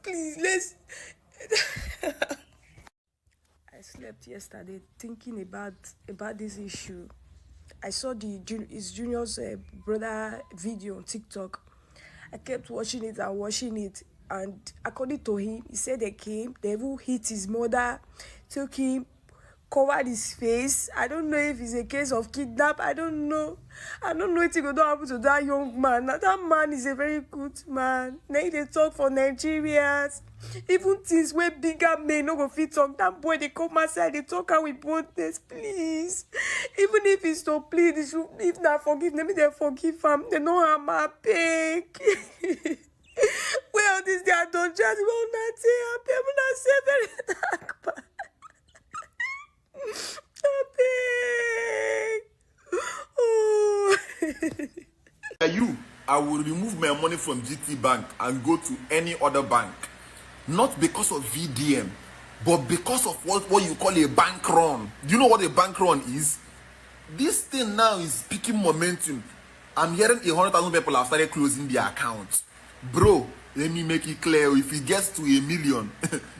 I slept yesterday thinking about this issue. I saw his junior's brother video on TikTok. I kept watching it, and according to him, he said they came, they even hit his mother, took him, covered his face. I don't know if it's a case of kidnap. I don't know if it will happen to that young man. Now, that man is a very good man. Now they talk for Nigerians. Even things where bigger men no go fit talk. That boy they come outside, they talk out with boldness, please. Even if it's to plead, if not forgive them, they forgive him. They know how my beg. Well, this day I don't just want to say happy. I'm not say very dark. I will remove my money from GTBank and go to any other bank, not because of VDM, but because of what you call a bank run. Do you know what a bank run is? This thing now is picking momentum. I'm hearing 100,000 people have started closing their accounts. Bro, let me make it clear. If it gets to 1 million,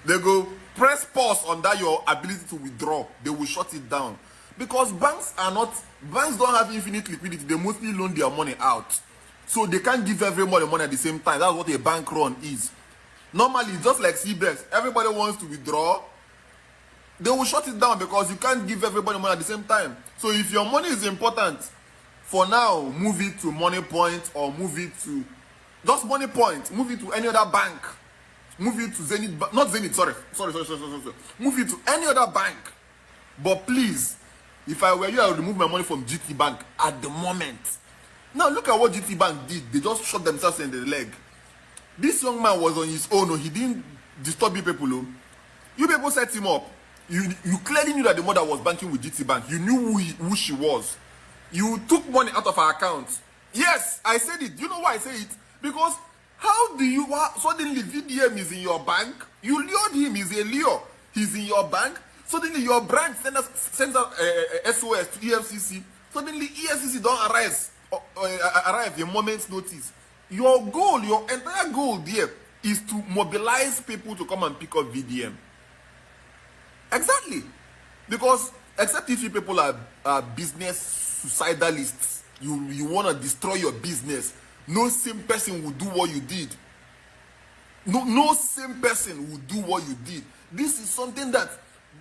they go press pause on that your ability to withdraw. They will shut it down. Because banks don't have infinite liquidity. They mostly loan their money out. So they can't give everybody money at the same time. That's what a bank run is. Normally, just like CBEX, everybody wants to withdraw. They will shut it down because you can't give everybody money at the same time. So if your money is important, for now, move it to Money Point or move it to just Money Point. Move it to any other bank. Move it to Zenith, not Zenith, sorry. Move it to any other bank. But please, if I were you, I would remove my money from GTBank at the moment. Now look at what GTBank did. They just shot themselves in the leg. This young man was on his own. He didn't disturb you people. You people set him up. You clearly knew that the mother was banking with GTBank. You knew who she was. You took money out of her account. Yes, I said it. You know why I say it? Because how do you suddenly VDM is in your bank? You lured him. He's a lure. He's in your bank. Suddenly your branch sends out SOS to EFCC. Suddenly EFCC don't arrive a moment's notice. Your goal, your entire goal there is to mobilize people to come and pick up VDM. Exactly. Because except if you people are business suicidalists, you want to destroy your business, no same person will do what you did. No same person will do what you did. This is something that,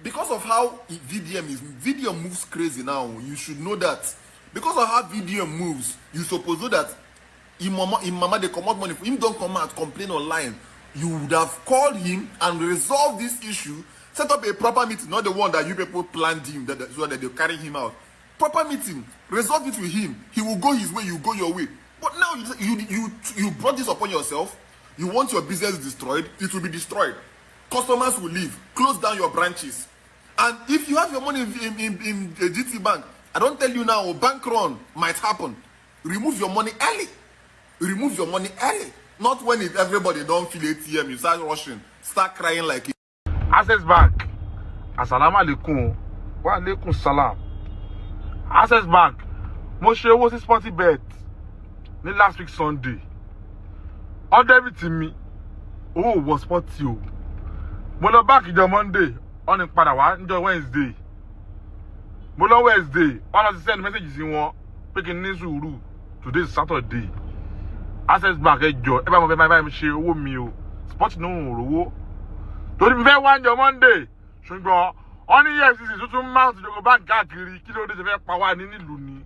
because of how VDM moves crazy now, you should know that. Because of how VDM moves, you suppose know that in mama they come out money for him, don't come out complain online. you would have called him and resolved this issue, set up a proper meeting, not the one that you people planned him, so that they carry him out. Proper meeting, resolve it with him. He will go his way, you go your way. But now you brought this upon yourself. You want your business destroyed, it will be destroyed. Customers will leave. Close down your branches. And if you have your money in the GTBank, I don't tell you now, bank run might happen. Remove your money early. Remove your money early. Not when everybody don't feel ATM, you start rushing, start crying like it. Access Bank. Assalamu alaikum. Wa alaikum salam. Access Bank. Mo ṣe owó sí sporty bet ní last week Sunday. All debit mi. Oh, was sporty o. Mo lọ back ìjọ Monday, on padà wá níjọ́ Wednesday. Mo lọ Wednesday, wọ́n lọ send message sí wọn pé kí n ní sùúrù. Today is Saturday. Access Bank ẹ jọ̀ọ́, ẹ bá mo fẹ́ máa mi ṣe owó mi o. Sport no rówó. Torí mi fẹ́ wá níjọ́ Monday. Ṣùgbọ́n wọ́n ní EFCC tuntun mount ìjọba bank káàkiri kí ló dé ṣe fẹ́ pa wá ní nílùú ni.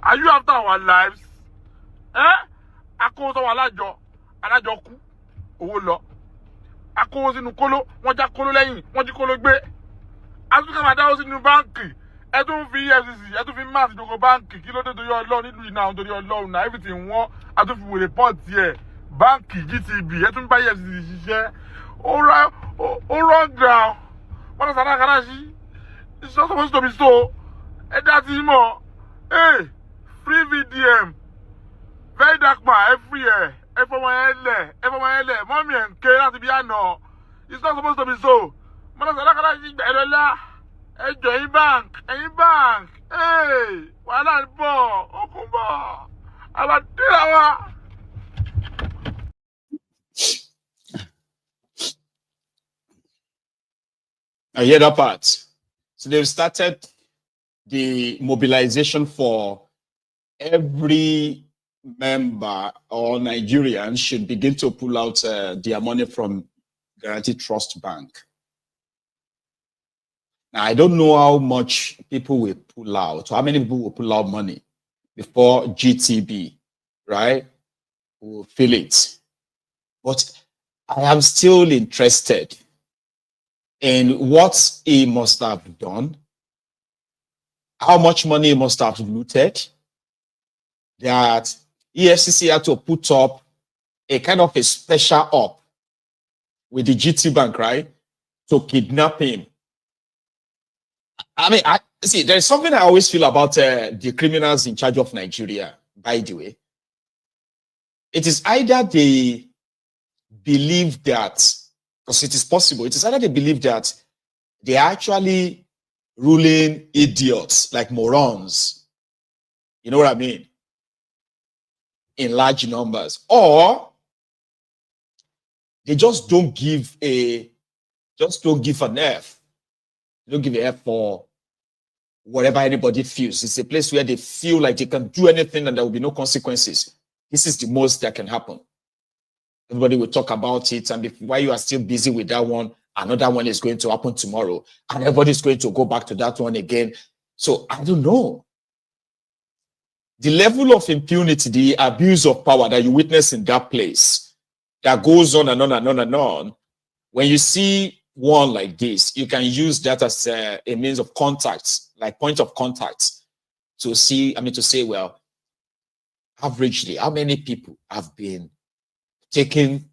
Are you after our lives? Akówó sọ́wọ́ alájọ kú, owó lọ. Akówó sínú kóló, wọ́n já kóló lẹ́yìn, wọ́n jí kóló gbé. Asúkà máa dáwó sínú báńkì, ẹ tún fi EFCC, ẹ tún fi mount ìjọba báńkì kí ló dé torí Ọlọ́run nílùú iná torí Ọlọ́run náà everything wọ́n, a tún fi wò report yẹ. Báńkì GTB, ẹ tún bá EFCC ṣiṣẹ́. Ó run down. What is that? It's not supposed to be so. And that's more. Hey, free VDM. VeryDarkMan every year. FML. Mommy and K, that's the no. It's not supposed to be so. Hey, bank. Hey, why not? Okumba. I'm I hear that part. So they've started the mobilization for every member or Nigerian should begin to pull out their money from Guaranteed Trust Bank. Now, I don't know how much people will pull out, or how many people will pull out money before GTB, right, will feel it. But I am still interested in what he must have done, how much money he must have looted, that EFCC had to put up a kind of a special op with the GTBank, right, to kidnap him. I mean, see, there's something I always feel about the criminals in charge of Nigeria, by the way. It is either they believe that, because it is possible, it is either they believe that they are actually ruling idiots, like morons. You know what I mean? In large numbers. Or they just don't give an F. They don't give an F for whatever anybody feels. It's a place where they feel like they can do anything and there will be no consequences. This is the most that can happen. Everybody will talk about it, and while you are still busy with that one, another one is going to happen tomorrow, and everybody's going to go back to that one again. So I don't know. The level of impunity, the abuse of power that you witness in that place, that goes on and on and on and on. When you see one like this, you can use that as a means of contact, like point of contact, to see, to say, well, averagely, how many people have been taken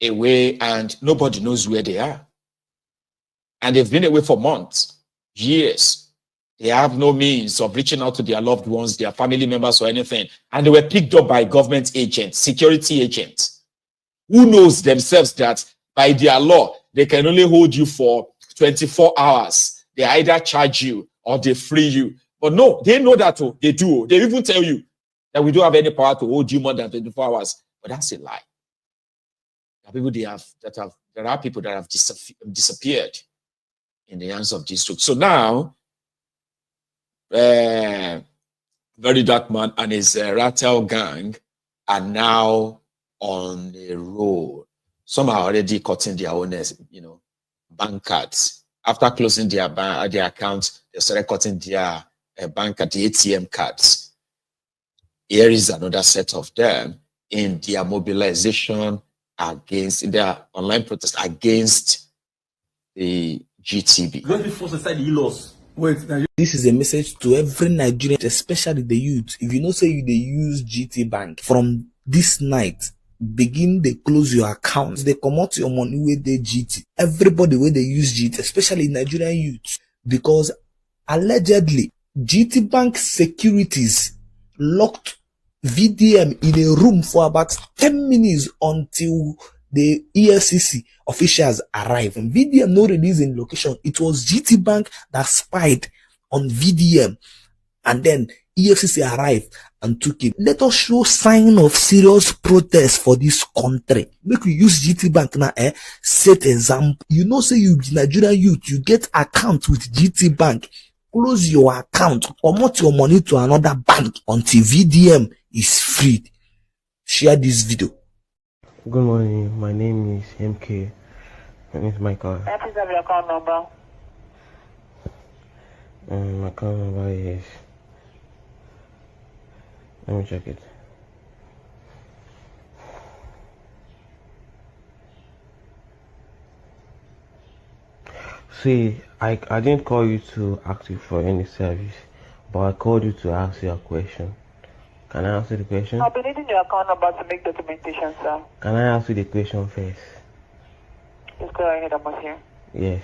away and nobody knows where they are? And they've been away for months, years. They have no means of reaching out to their loved ones, their family members or anything. And they were picked up by government agents, security agents, who knows themselves that by their law, they can only hold you for 24 hours. They either charge you or they free you. But no, they know that too. They do. They even tell you that we don't have any power to hold you more than 24 hours. But that's a lie. There are people that have disappeared in the hands of these folks. So now, VeryDarkMan and his Ratel gang are now on the road. Some are already cutting their own, bank cards. After closing their accounts, they started cutting their bank card, the ATM cards. Here is another set of them in their mobilization against their online protest against the GTB. Going to be forced inside the laws. Wait, this is a message to every Nigerian, especially the youth. If you know say you they use GTBank, from this night, begin they close your accounts. They come out your money with the GT. Everybody where they use GT, especially Nigerian youth, because allegedly GTBank securities locked VDM in a room for about 10 minutes until the EFCC officials arrived. And VDM no release in location. It was GTBank that spied on VDM, and then EFCC arrived and took it. Let us show sign of serious protest for this country. Make we use GTBank now, set example. You know, say you Nigerian youth, you get account with GTBank. Close your account, promote your money to another bank until VDM is freed. Share this video. Good morning, my name is MK. My name is Michael. Please have your account number. My account number is... Let me check it. See, I didn't call you to ask you for any service, but I called you to ask you a question. Can I ask you the question? I'll be needing your account number to make documentation, sir. Can I ask you the question first? Just go ahead, I'm here. Yes.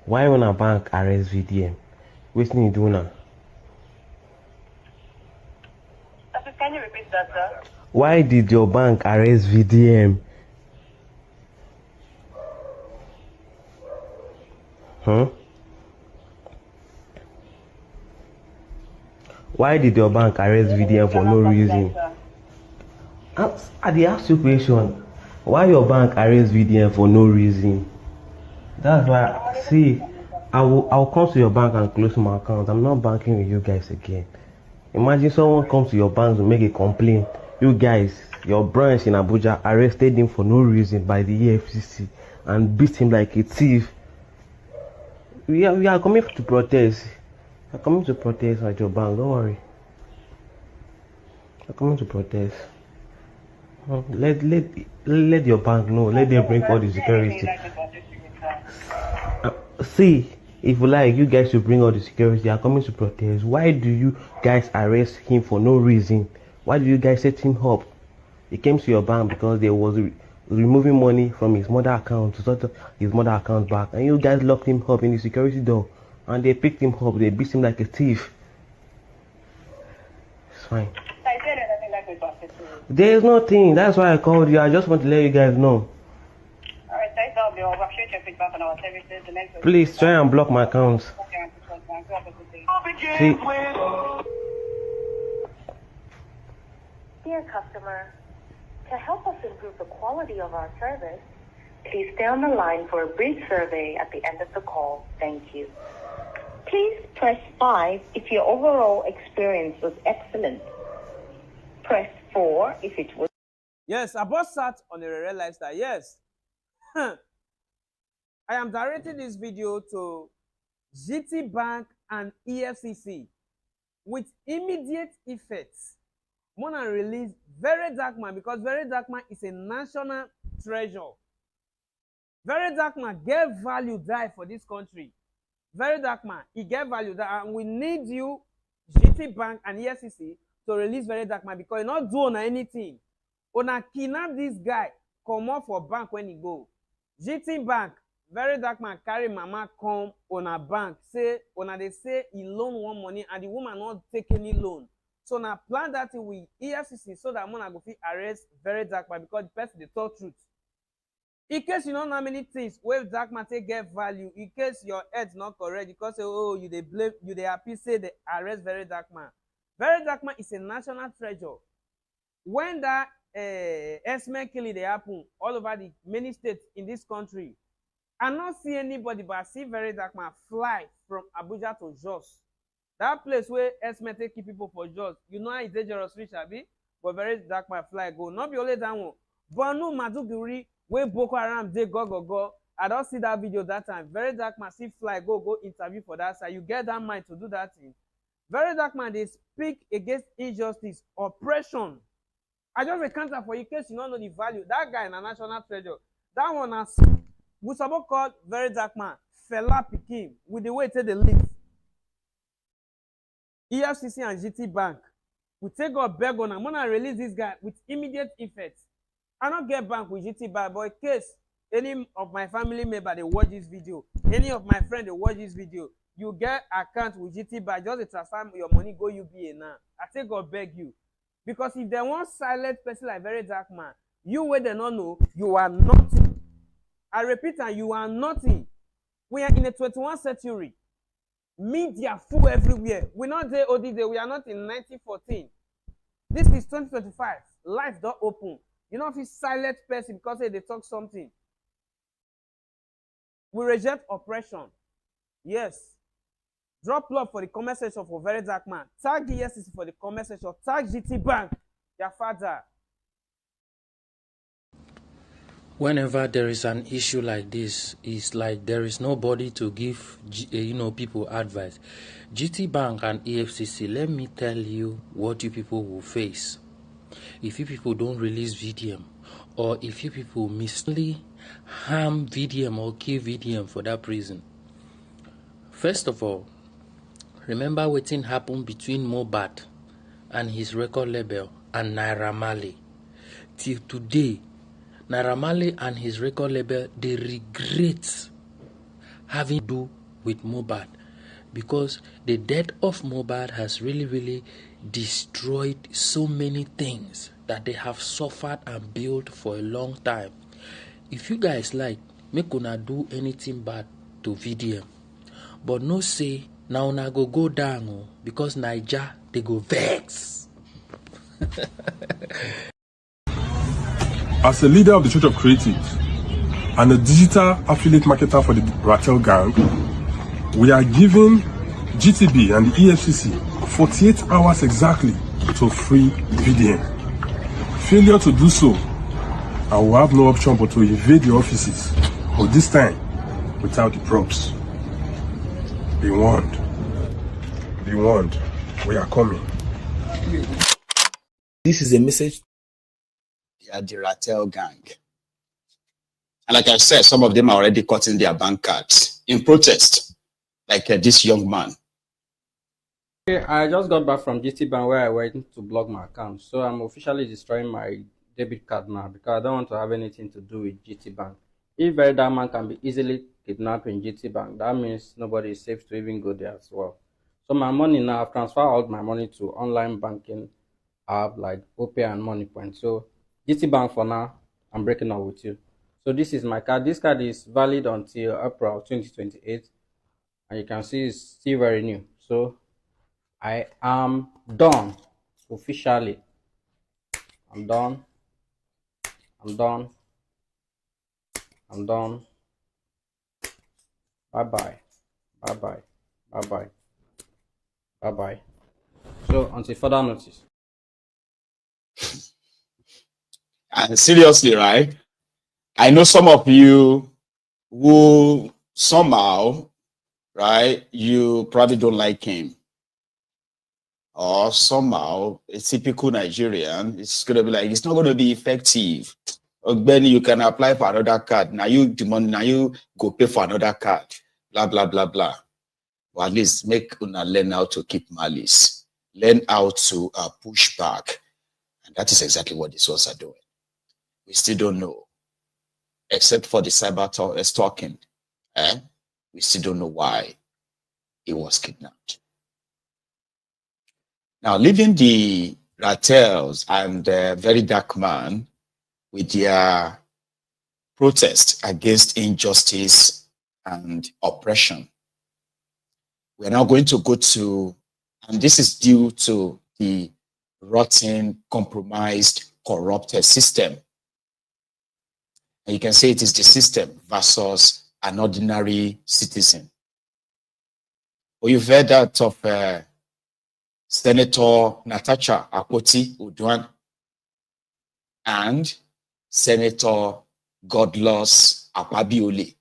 Why when a bank arrest VDM? What need do now? Can you repeat that, sir? Why did your bank arrest VDM? Huh? Why did your bank arrest VDM for no reason? I did ask you a question. Why your bank arrest VDM for no reason? That's why. See, I'll come to your bank and close my account. I'm not banking with you guys again. Imagine someone comes to your bank to make a complaint. You guys, your branch in Abuja arrested him for no reason by the EFCC and beat him like a thief. We are coming to protest. We are coming to protest at your bank. Don't worry. We are coming to protest. Let your bank know. Let them bring all the security. See, if you like, you guys should bring all the security. You are coming to protest. Why do you guys arrest him for no reason? Why do you guys set him up? He came to your bank because there was removing money from his mother account to sort of his mother account back, and you guys locked him up in the security door, and they picked him up. They beat him like a thief. It's fine. There is nothing. That's why I called you. I just want to let you guys know. Please try and block my accounts. See. Dear customer, to help us improve the quality of our service, please stay on the line for a brief survey at the end of the call. Thank you. Please press 5 if your overall experience was excellent. Press 4 if it was... Yes, I bought sat on a real lifestyle. Yes. I am directing this video to GTBank and EFCC with immediate effects. Wanna release VeryDarkMan because VeryDarkMan is a national treasure. VeryDarkMan get value die for this country. VeryDarkMan, he get value die, and we need you, GTBank and EFCC, to release VeryDarkMan because he not do on anything. Una kidnap this guy, come off for bank when he go. GTBank, VeryDarkMan carry mama come on a bank, say una they say he loan one money and the woman not take any loan. So now plan that with EFCC so that Mona go fit arrest VeryDarkMan because the person they tell truth. In case you don't know how many things where Darkman take get value, in case your head's not correct, because oh you they blame you they happy say they arrest VeryDarkMan. VeryDarkMan is a national treasure. When that Esme killing they happen all over the many states in this country, I not see anybody but I see VeryDarkMan fly from Abuja to Jos. That place where Esme take keep people for Jos, you know how it's dangerous reach abi, but VeryDarkMan fly go. Not be only that one. But no Maduguri where Boko Haram they go. I don't see that video that time. VeryDarkMan see fly go interview for that side. You get that mind to do that thing. VeryDarkMan they speak against injustice, oppression. I just account for you in case you don't know the value. That guy in a national treasure. That one has we suppose call VeryDarkMan Fela Pikin with the way they live. EFCC and GTBank. We take up beg on. I'm gonna release this guy with immediate effect. I don't get bank with GTBank, but in case any of my family member they watch this video, any of my friends they watch this video, you get account with GTBank, just transfer your money go UBA now. I take God beg you. Because if they want silent person like VeryDarkMan, you where they don't know, you are nothing. I repeat, and you are nothing. We are in the 21st century. Media full everywhere. We're not there all this day. We are not in 1914. This is 2025. Life don't open. You know if it's silent person because they talk something. We reject oppression. Yes. Drop love for the comment section for VeryDarkMan. Tag EFCC for the comment section. Tag GTBank, your father. Whenever there is an issue like this, it's like there is nobody to give people advice. GTBank and EFCC, let me tell you what you people will face if you people don't release VDM, or if you people misleadingly harm VDM or kill VDM for that reason. First of all, remember what happened between Mohbad and his record label and Naira Marley. Till today, Naira Marley and his record label, they regret having to do with Mohbad, because the death of Mohbad has really destroyed so many things that they have suffered and built for a long time. If you guys like, make una do anything bad to VDM, but no say now una go down because Naija they go vex. As a leader of the Church of Creatives and a digital affiliate marketer for the Ratel gang, we are giving GTB and the EFCC 48 hours exactly to free VDM. Failure to do so, I will have no option but to invade the offices, but this time without the props. Be warned. Be warned. We are coming. This is a message. They are the Ratel gang. And like I said, some of them are already cutting their bank cards in protest, like this young man. Okay, I just got back from GTBank where I went to block my account. So I'm officially destroying my debit card now because I don't want to have anything to do with GTBank. If VeryDarkMan can be easily kidnapped in GTBank, that means nobody is safe to even go there as well. So my money now, I've transferred all my money to online banking app like OPay and MoneyPoint. So GTBank for now, I'm breaking up with you. So this is my card. This card is valid until April 2028. And you can see it's still very new. So I am done officially. I'm done. I'm done. I'm done. Bye-bye. Bye-bye. Bye-bye. Bye-bye. So until further notice. And seriously, right? I know some of you who somehow, right, you probably don't like him. Or somehow, a typical Nigerian, it's going to be like, it's not going to be effective. Benny, you can apply for another card. Now you demand, now you go pay for another card. Blah, blah, blah, blah. Or at least make una learn how to keep malice. Learn how to push back. And that is exactly what these ones are doing. We still don't know. Except for the cyber stalking. We still don't know why he was kidnapped. Now, leaving the Ratels and VeryDarkMan with their protest against injustice and oppression, we are now going to go to, and this is due to the rotten, compromised, corrupted system. And you can say it is the system versus an ordinary citizen. Well, you've heard that of Senator Natasha and Senator Godless Akpabiole,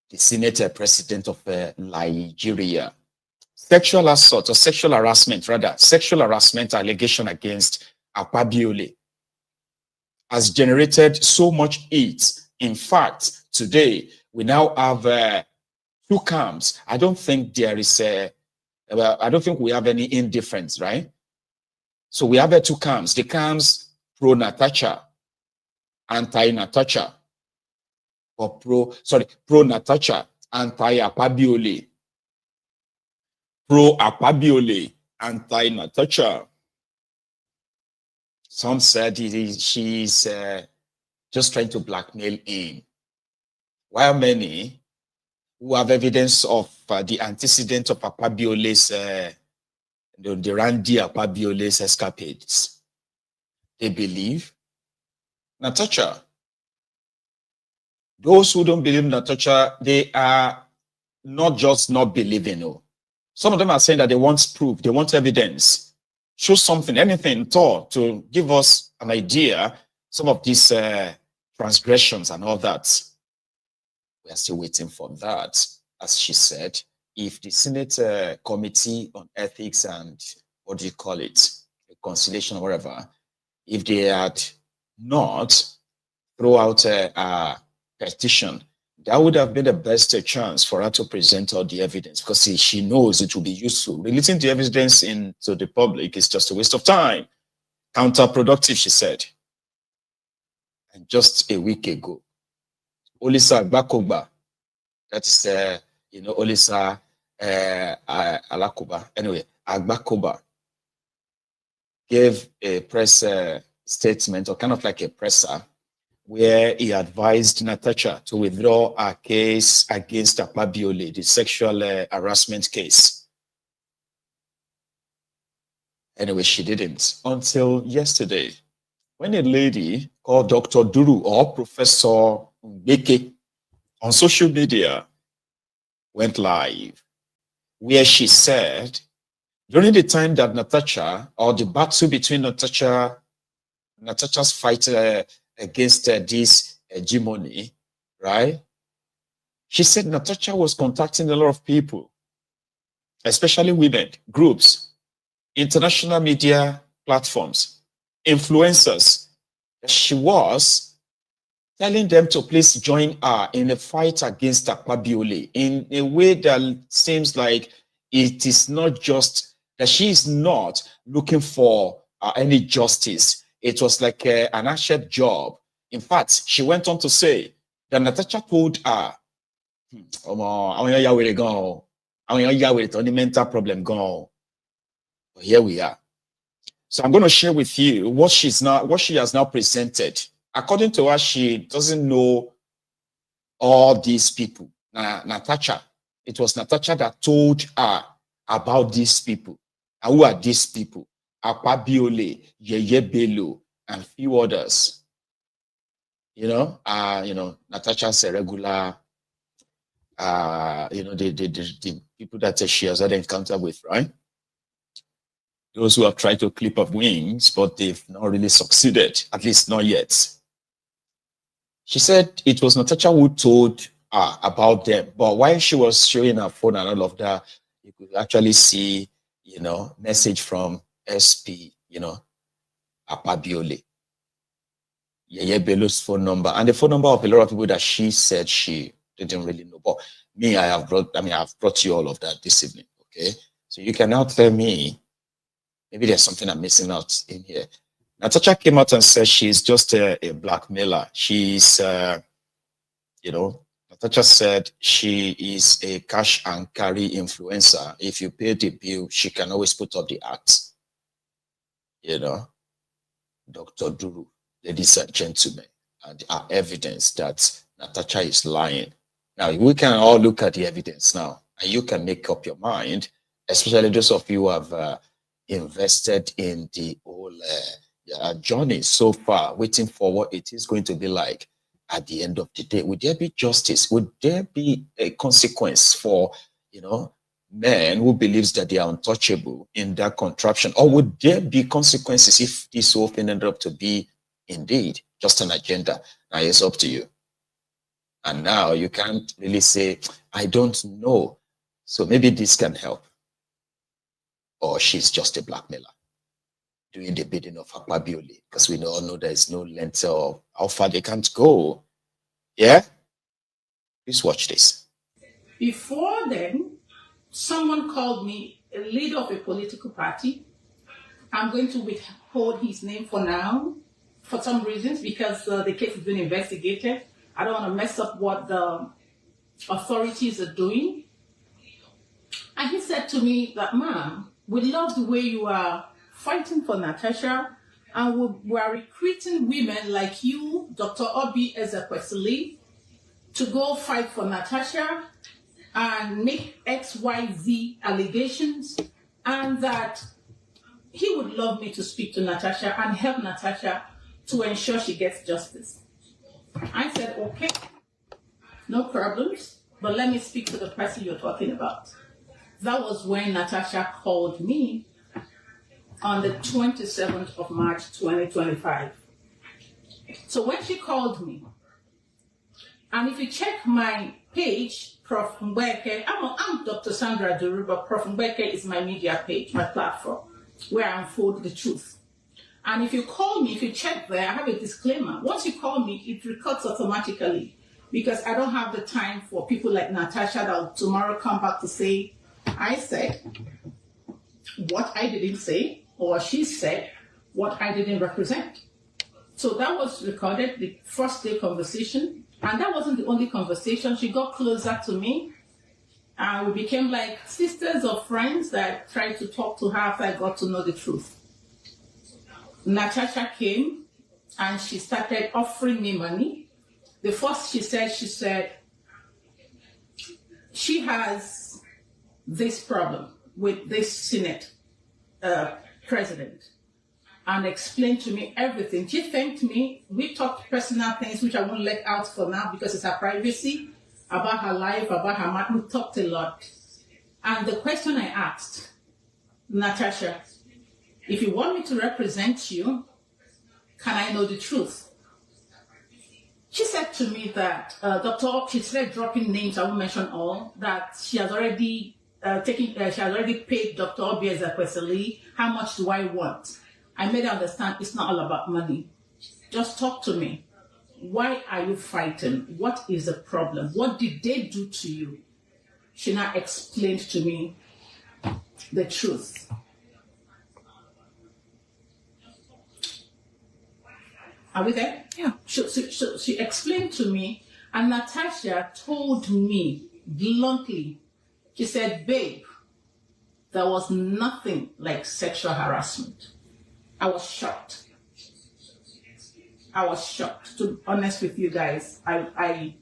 the Senate President of Nigeria. Sexual assault or sexual harassment, rather, sexual harassment allegation against Akpabiole has generated so much heat. In fact, today we now have two camps. I don't think there is I don't think we have any indifference, right? So we have two camps. The camps pro Natasha, anti Natasha, or pro Natasha, anti Akpabiole, pro Akpabiole, anti Natasha. Some said she's just trying to blackmail him, while many who have evidence of the antecedent of Akpabiole's, the Randy Akpabiole's escapades, they believe Natasha. Those who don't believe Natasha, they are not just not believing. No. Some of them are saying that they want proof, they want evidence. Show something, anything at all to give us an idea, some of these transgressions and all that. We are still waiting for that. As she said, if the Senate Committee on Ethics and what do you call it, reconciliation or whatever, if they had not throw out a petition, that would have been the best chance for her to present all the evidence, because she knows it will be useful. Releasing the evidence into the public is just a waste of time. Counterproductive, she said. And just a week ago, Olisa Agbakoba, that is, Olisa Alakoba, anyway, Agbakoba, gave a press statement, or kind of like a presser, where he advised Natasha to withdraw her case against Akpabiole, the sexual harassment case. Anyway, she didn't until yesterday, when a lady called Dr. Duru or Professor Mbeke on social media went live, where she said, during the time that Natasha, or the battle between Natasha's fight against this hegemony, right? She said Natasha was contacting a lot of people, especially women, groups, international media platforms, influencers. She was telling them to please join her in a fight against Akpabiole in a way that seems like it is not just that she is not looking for any justice. It was like an asset job. In fact, she went on to say that Natasha told her, mental problem gone. But here we are. So I'm going to share with you what she has now presented. According to her, she doesn't know all these people. Natasha, it was Natasha that told her about these people. And who are these people? Akpabiole, Yeye Bello, and few others. Natasha's a regular, the people that she has had encounter with, right? Those who have tried to clip up wings, but they've not really succeeded, at least not yet. She said it was Natasha who told her about them, but while she was showing her phone and all of that, you could actually see, message from SP, Akpabiole, Yeye Bello's phone number, and the phone number of a lot of people that she said she didn't really know. But me, I've brought you all of that this evening, okay? So you can now tell me, maybe there's something I'm missing out in here. Natasha came out and said she's just a blackmailer. She's, Natasha said she is a cash and carry influencer. If you pay the bill, she can always put up the act. Dr. Duru, ladies and gentlemen, and our evidence that Natasha is lying. Now, we can all look at the evidence now, and you can make up your mind, especially those of you who have invested in the whole journey so far, waiting for what it is going to be like at the end of the day. Would there be justice? Would there be a consequence for, men who believes that they are untouchable in that contraption? Or would there be consequences if this whole thing ended up to be indeed just an agenda? Now it's up to you. And now you can't really say, I don't know. So maybe this can help. Or she's just a blackmailer. doing the bidding of Akpabiole, because we all know there is no length of how far they can't go. Yeah? Please watch this. Before then, someone called me, a leader of a political party. I'm going to withhold his name for now, for some reasons, because the case is being investigated. I don't want to mess up what the authorities are doing. And he said to me that, ma'am, we love the way you are fighting for Natasha, and we are recruiting women like you, Dr. Obi Ezekwesili, to go fight for Natasha and make XYZ allegations, and that he would love me to speak to Natasha and help Natasha to ensure she gets justice. I said, okay, no problems, but let me speak to the person you're talking about. That was when Natasha called me on the 27th of March, 2025. So when she called me, and if you check my page, Prof. Mbeke, I'm Dr. Sandra Duru, but Prof. Mbeke is my media page, my platform, where I unfold the truth. And if you call me, if you check there, I have a disclaimer. Once you call me, it records automatically, because I don't have the time for people like Natasha that will tomorrow come back to say, I said what I didn't say, or she said what I didn't represent. So that was recorded, the first day conversation. And that wasn't the only conversation. She got closer to me. And we became like sisters or friends that tried to talk to her after I got to know the truth. Natasha came and she started offering me money. The first she said she has this problem with this Senate president, and explained to me everything. She thanked me. We talked personal things, which I won't let out for now because it's her privacy, about her life, about her mom. We talked a lot. And the question I asked, Natasha, if you want me to represent you, can I know the truth? She said to me that she started dropping names, I won't mention all, that she has already she has already paid Dr. Obi Ezekwesili. How much do I want? I made her understand it's not all about money. Just talk to me. Why are you fighting? What is the problem? What did they do to you? She now explained to me the truth. Are we there? Yeah. She explained to me, and Natasha told me bluntly, she said, babe, there was nothing like sexual harassment. I was shocked. I was shocked. To be honest with you guys, I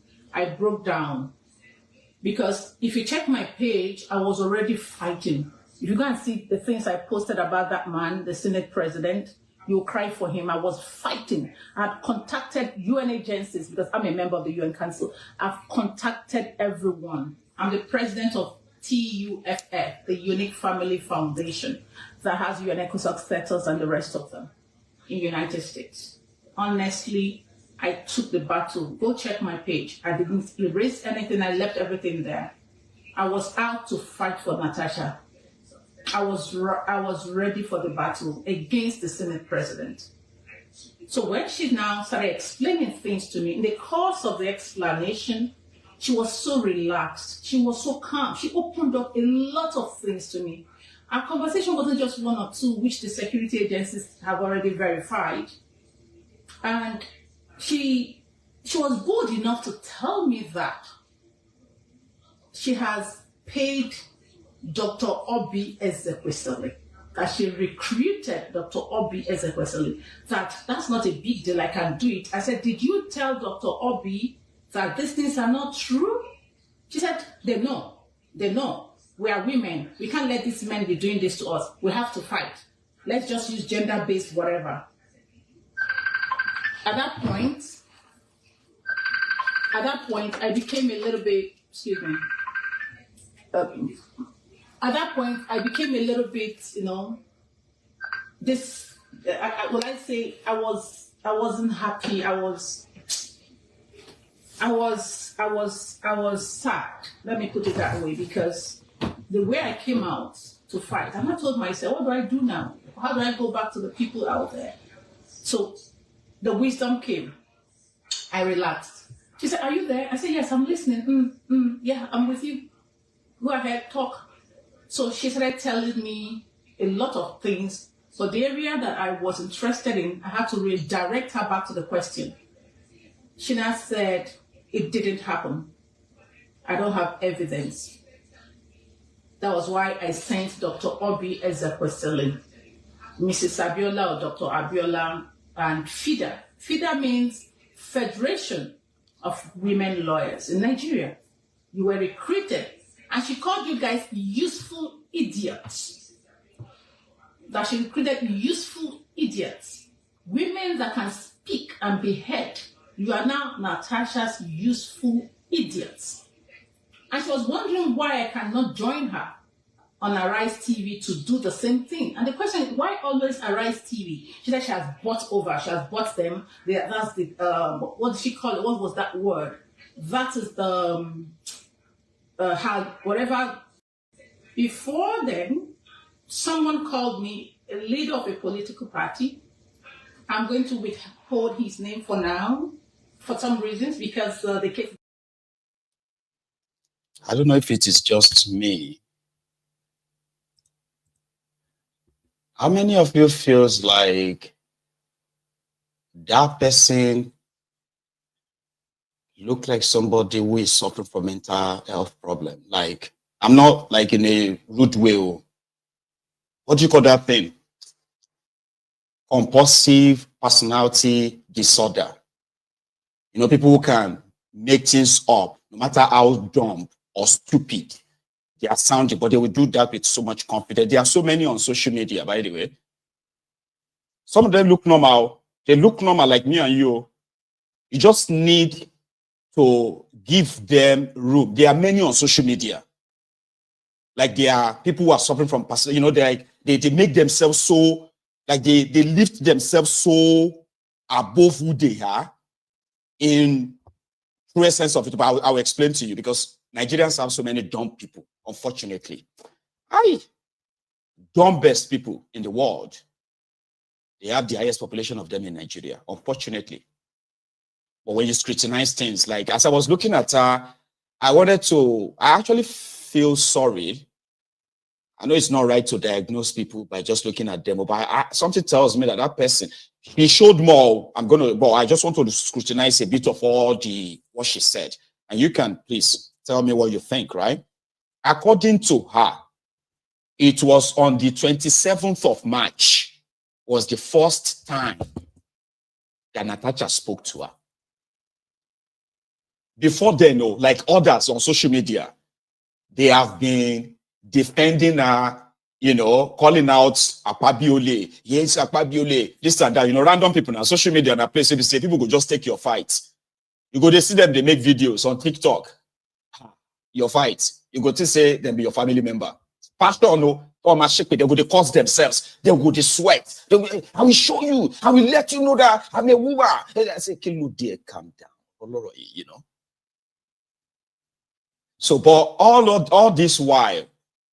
broke down. Because if you check my page, I was already fighting. If you go and see the things I posted about that man, the Senate president, you'll cry for him. I was fighting. I had contacted UN agencies because I'm a member of the UN Council. I've contacted everyone. I'm the president of TUFF, the Unique Family Foundation, that has UN successors and the rest of them in the United States. Honestly, I took the battle. Go check my page. I didn't erase anything. I left everything there. I was out to fight for Natasha. I was ready for the battle against the Senate president. So when she now started explaining things to me, in the course of the explanation, she was so relaxed. She was so calm. She opened up a lot of things to me. Our conversation wasn't just one or two, which the security agencies have already verified. And she was bold enough to tell me that she has paid Dr. Obi Ezekwesili, that she recruited Dr. Obi Ezekwesili, that's not a big deal, I can do it. I said, did you tell Dr. Obi that these things are not true? She said, they know. We are women. We can't let these men be doing this to us. We have to fight. Let's just use gender-based whatever. At that point, I became a little bit, at that point, I became a little bit, I wasn't happy. I was sad. Let me put it that way, because the way I came out to fight, and I told myself, what do I do now? How do I go back to the people out there? So the wisdom came. I relaxed. She said, are you there? I said, yes, I'm listening. Yeah, I'm with you. Go ahead, talk. So she started telling me a lot of things. So the area that I was interested in, I had to redirect her back to the question. She now said, it didn't happen. I don't have evidence. That was why I sent Dr. Obi Ezekwesili, Mrs. Abiola or Dr. Abiola, and FIDA. FIDA means Federation of Women Lawyers in Nigeria. You were recruited, and she called you guys useful idiots. That she recruited useful idiots. Women that can speak and be heard. You are now Natasha's useful idiots. And she was wondering why I cannot join her on Arise TV to do the same thing. And the question is, why always Arise TV? She said she has bought over, she has bought them. That's the, what did she call it? What was that word? That is the, how, whatever. Before then, someone called me a leader of a political party. I'm going to withhold his name for now, for some reasons, because the case. I don't know if it is just me. How many of you feels like that person look like somebody who is suffering from mental health problem? Like, I'm not like in a rude way. What do you call that thing? Compulsive personality disorder. You know, people who can make things up, no matter how dumb or stupid they are sounding, but they will do that with so much confidence. There are so many on social media, by the way. Some of them look normal. They look normal like me and you. You just need to give them room. There are many on social media. Like there are people who are suffering from, you know, they make themselves so, like they lift themselves so above who they are in true sense of it. But I'll explain to you, because Nigerians have so many dumb people, unfortunately. Dumbest people in the world. They have the highest population of them in Nigeria, unfortunately. But when you scrutinize things, like as I was looking at her, I actually feel sorry. I know it's not right to diagnose people by just looking at them, but something tells me that that person, he showed more. But I just want to scrutinize a bit of what she said. And you can please tell me what you think, right? According to her, it was on the 27th of March was the first time that Natasha spoke to her. Before then, like others on social media, they have been defending her, you know, calling out Akpabiole. Yes, Akpabiole, this and that. You know, random people on social media and a place, they say people go just take your fight. You go, they see them, they make videos on TikTok. Your fight. You go to say them be your family member. Pastor, no, or my shepherd, they would cause themselves. They would sweat. I will show you. I will let you know that I'm a woman. I say, Kill dear, calm down. You know. So, but all this while,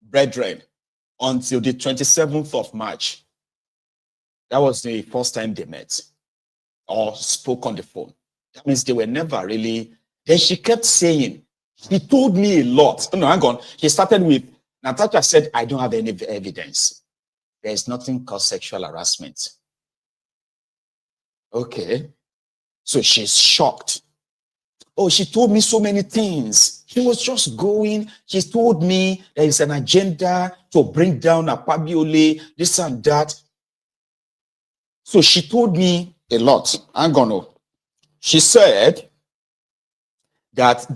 brethren, until the 27th of March, that was the first time they met or spoke on the phone. That means they were never really. Then she kept saying, he told me a lot. No, hang on. He started with, Natasha said, I don't have any evidence. There is nothing called sexual harassment. Okay. So she's shocked. Oh, she told me so many things. She was just going. She told me there is an agenda to bring down Akpabiole, this and that. So she told me a lot. I'm gonna. She said that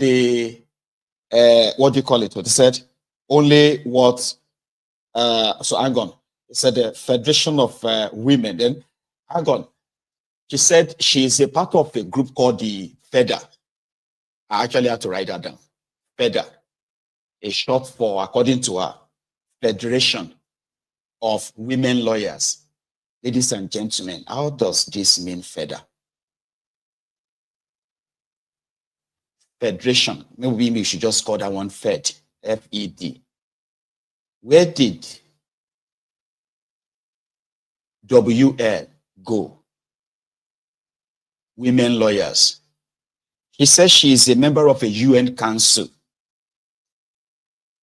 what do you call it? What they said only what. So hang on. It said the Federation of Women. Then hang on. She said she is a part of a group called the FEDA. I actually had to write that down. FEDA, a short for, according to her, Federation of Women Lawyers. Ladies and gentlemen, how does this mean FEDA? Federation. Maybe we should just call that one FED, F-E-D. Where did WL, go. Women lawyers. He says she is a member of a UN council.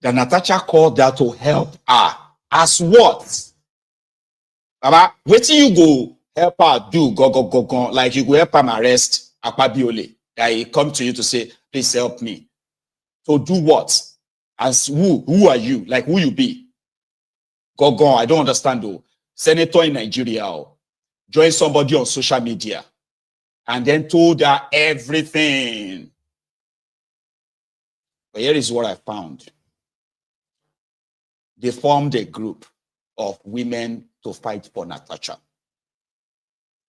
That Natasha called her to help her. As what? Baba, what do you go help her do? Go. Like you go help him arrest Akpabiole. That he come to you to say, please help me. So do what? As who? Who are you? Like who you be? Go. I don't understand though. Senator in Nigeria. Join somebody on social media. And then told her everything. But here is what I found. They formed a group of women to fight for Natasha.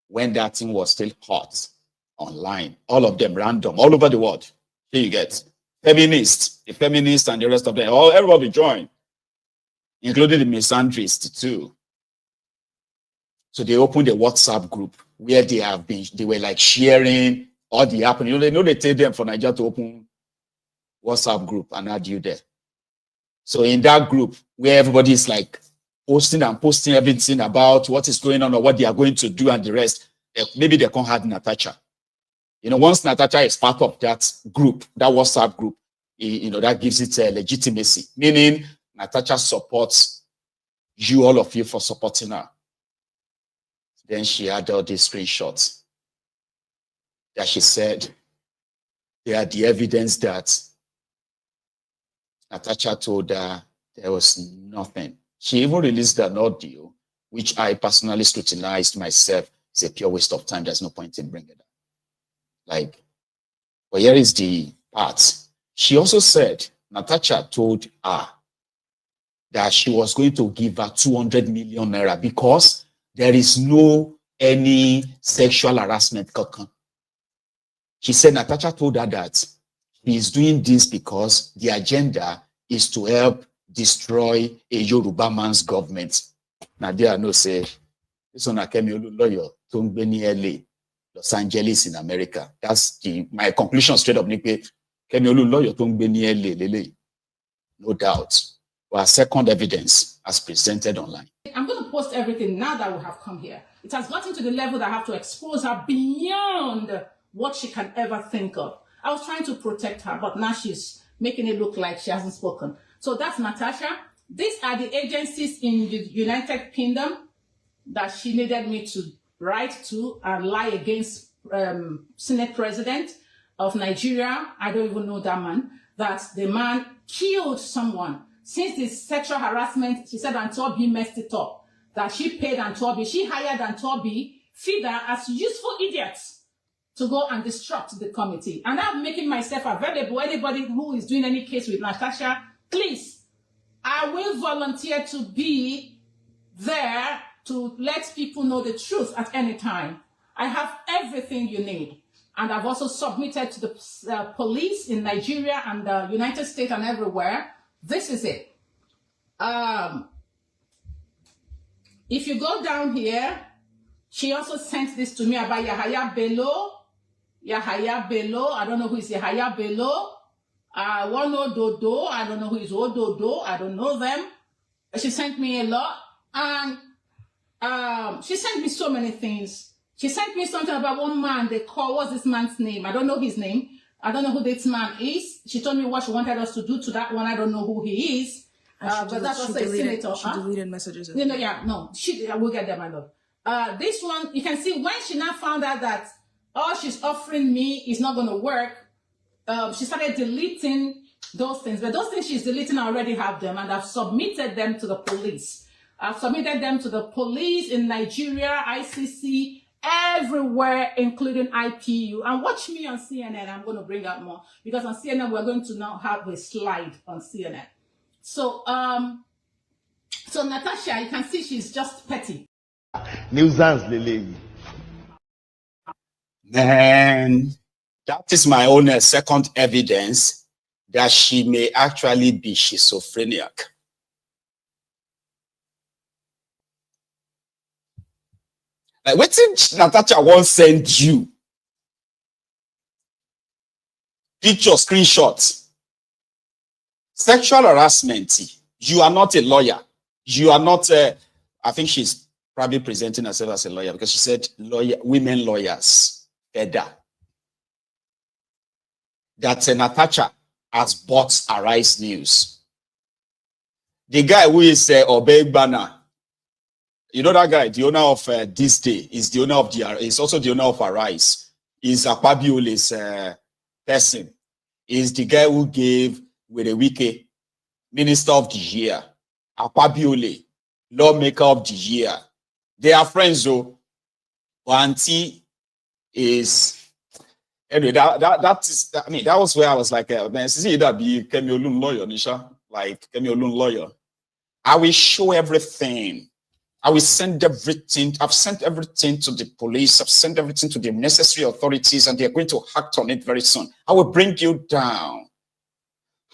When that thing was still hot online, all of them random, all over the world. Here you get feminists, the feminists and the rest of them, everybody joined, including the misandrists too. So they opened a WhatsApp group where they were like sharing all the happening. They tell them for Nigeria to open WhatsApp group and add you there. So in that group where everybody is like posting everything about what is going on or what they are going to do and the rest, maybe they can't have Natasha. Once Natasha is part of that group, that WhatsApp group, that gives it legitimacy. Meaning Natasha supports you, all of you, for supporting her. Then she had all these screenshots that she said they are the evidence that Natasha told her there was nothing. She even released an audio, which I personally scrutinized myself. It's a pure waste of time. There's no point in bringing it up. But here is the part. She also said Natasha told her that she was going to give her 200 million naira because there is no any sexual harassment. She said Natasha told her that he is doing this because the agenda is to help destroy a Yoruba man's government. Now there are no say this one Akpabiole lawyer LA, Los Angeles in America. That's my conclusion straight up. Akpabiole lawyer LA, no doubt. But second evidence as presented online. I'm going to post everything now that we have come here. It has gotten to the level that I have to expose her beyond what she can ever think of. I was trying to protect her, but now she's making it look like she hasn't spoken. So that's Natasha. These are the agencies in the United Kingdom that she needed me to write to and lie against Senate President of Nigeria. I don't even know that man. That the man killed someone. Since the sexual harassment, she said Antobi messed it up. That she paid Antobi. She hired Antobi, feed her as useful idiots to go and disrupt the committee. And I'm making myself available. Anybody who is doing any case with Natasha, please, I will volunteer to be there to let people know the truth at any time. I have everything you need. And I've also submitted to the police in Nigeria and the United States and everywhere. This is it. If you go down here, she also sent this to me about Yahaya Bello. Yahaya Bello. I don't know who is Yahaya Bello. One Dodo. I don't know who is Ododo. I don't know them. She sent me a lot. And she sent me so many things. She sent me something about one man they call, what's this man's name? I don't know his name. I don't know who this man is. She told me what she wanted us to do to that one. I don't know who he is. But that's also a senator. She deleted messages. We'll get them, my love. This one, you can see when she now found out that all she's offering me is not going to work, she started deleting those things. But those things she's deleting, I already have them, and I've submitted them to the police. I've submitted them to the police in Nigeria, ICC, everywhere, including IPU. And watch me on CNN. I'm going to bring out more. Because on CNN, we're going to now have a slide on CNN. So, so Natasha, you can see she's just petty. Nuisance, Lily. And that is my own second evidence that she may actually be schizophrenic. Like, what did Natasha once send you? Picture, screenshots. Sexual harassment. You are not a lawyer. You are not I think she's probably presenting herself as a lawyer because she said women lawyers better. That Natasha has bought Arise News. The guy who is Obey Banner, you know that guy, the owner of This Day, is the owner of is also the owner of Arise. Is Akpabiole's person. Is the guy who gave Werewike Minister of the Year. Akpabiole, Lawmaker of the Year. They are friends though. Auntie is anyway. That is. I mean, that was where I was like, man, see that be Kemi Olun lawyer, Nisha, like Kemi Olun lawyer. I will show everything. I will send everything. I've sent everything to the police. I've sent everything to the necessary authorities, and they're going to act on it very soon. I will bring you down.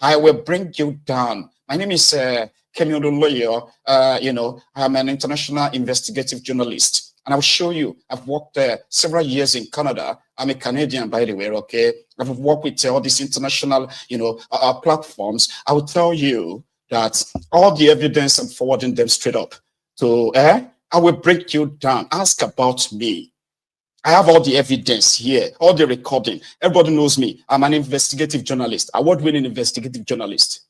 I will bring you down. My name is Kemi Olun lawyer. You know, I'm an international investigative journalist. And I'll show you, I've worked several years in Canada. I'm a Canadian, by the way, okay? I've worked with all these international, you know, platforms. I will tell you that all the evidence, I'm forwarding them straight up. So, I will break you down. Ask about me. I have all the evidence here, all the recording. Everybody knows me. I'm an investigative journalist, award-winning investigative journalist.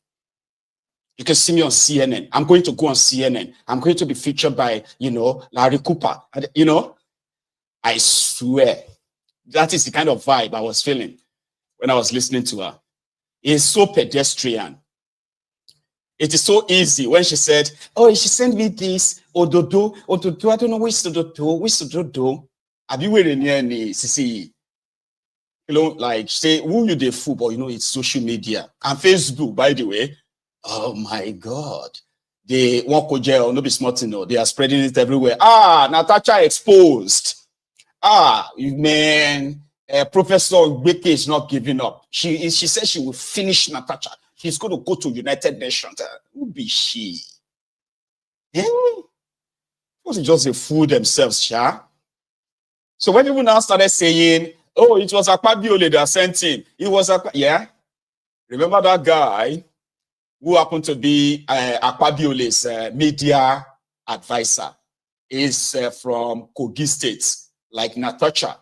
You can see me on CNN. I'm going to go on CNN. I'm going to be featured by, you know, Larry Cooper. You know, I swear, that is the kind of vibe I was feeling when I was listening to her. It's so pedestrian. It is so easy when she said, oh, she sent me this, Ododo, I don't know which Ododo. Have you wearing any, Sisi? You know, like, say, who you the fool, but you know, it's social media. And Facebook, by the way, oh my God. They won't go jail, no be smart, you know. They are spreading it everywhere. Ah, Natasha exposed. Ah, man, Professor Gbeke is not giving up. She said she will finish Natasha. She's going to go to United Nations. Who be she? Eh? Was it just a fool themselves, Sha? So when people now started saying, oh, it was Akpabiole that sent him. It was yeah. Remember that guy who happened to be Akpabiole's media advisor? Is from Kogi State, like Natasha,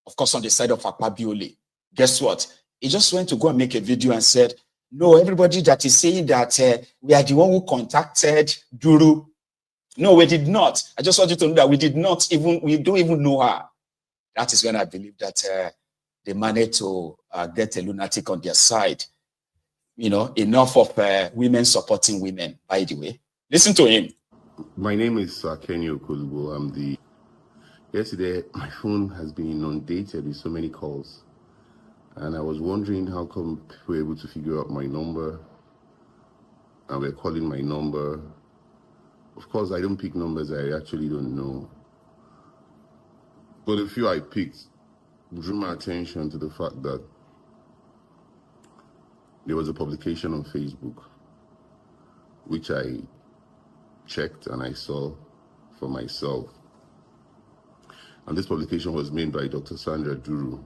of course, on the side of Akpabiole. Guess what? He just went to go and make a video and said, no, everybody that is saying that we are the one who contacted Duru. No, we did not. I just want you to know that we don't even know her. That is when I believe that they managed to get a lunatic on their side. You know, enough of women supporting women, by the way. Listen to him. My name is Koolu. Yesterday, my phone has been inundated with so many calls. And I was wondering how come people were able to figure out my number. And we're calling my number. Of course, I don't pick numbers I actually don't know. But the few I picked drew my attention to the fact that there was a publication on Facebook, which I checked and I saw for myself. And this publication was made by Dr. Sandra Duru.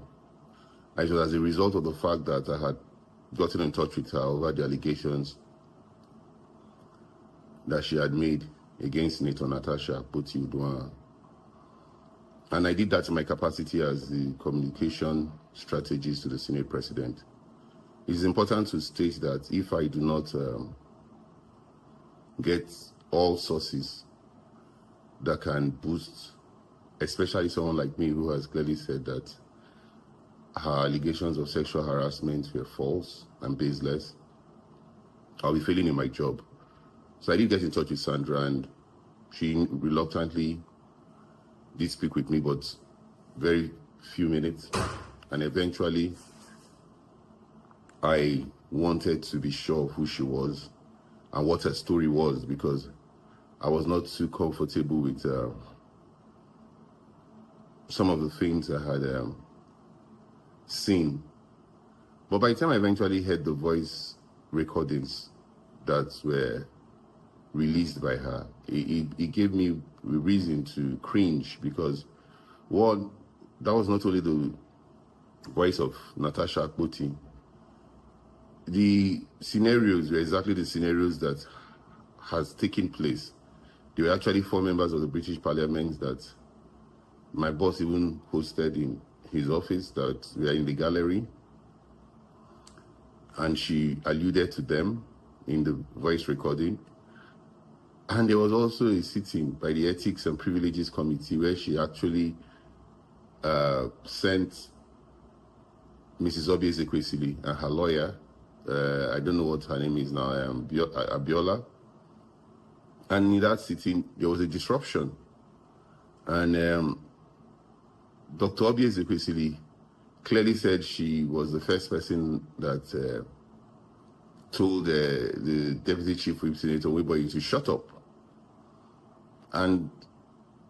It was as a result of the fact that I had gotten in touch with her over the allegations that she had made against Senator Natasha Akpoti-Uduaghan. And I did that in my capacity as the communication strategist to the Senate President. It is important to state that if I do not get all sources that can boost, especially someone like me who has clearly said that her allegations of sexual harassment were false and baseless, I'll be failing in my job. So I did get in touch with Sandra, and she reluctantly did speak with me, but very few minutes. And eventually, I wanted to be sure of who she was and what her story was, because I was not too comfortable with some of the things I had seen. But by the time I eventually heard the voice recordings that were released by her, it gave me a reason to cringe, because one, that was not only the voice of Natasha Akpoti. The scenarios were exactly the scenarios that has taken place. There were actually 4 members of the British Parliament that my boss even hosted in his office that were in the gallery. And she alluded to them in the voice recording. And there was also a sitting by the Ethics and Privileges Committee where she actually sent Mrs. Obi Ezekwesili and her lawyer, I don't know what her name is now, Akpabiole. And in that sitting, there was a disruption. And Dr. Obi Ezekwesili clearly said she was the first person that told the Deputy Chief Whip, Senator Weboyi, to shut up. And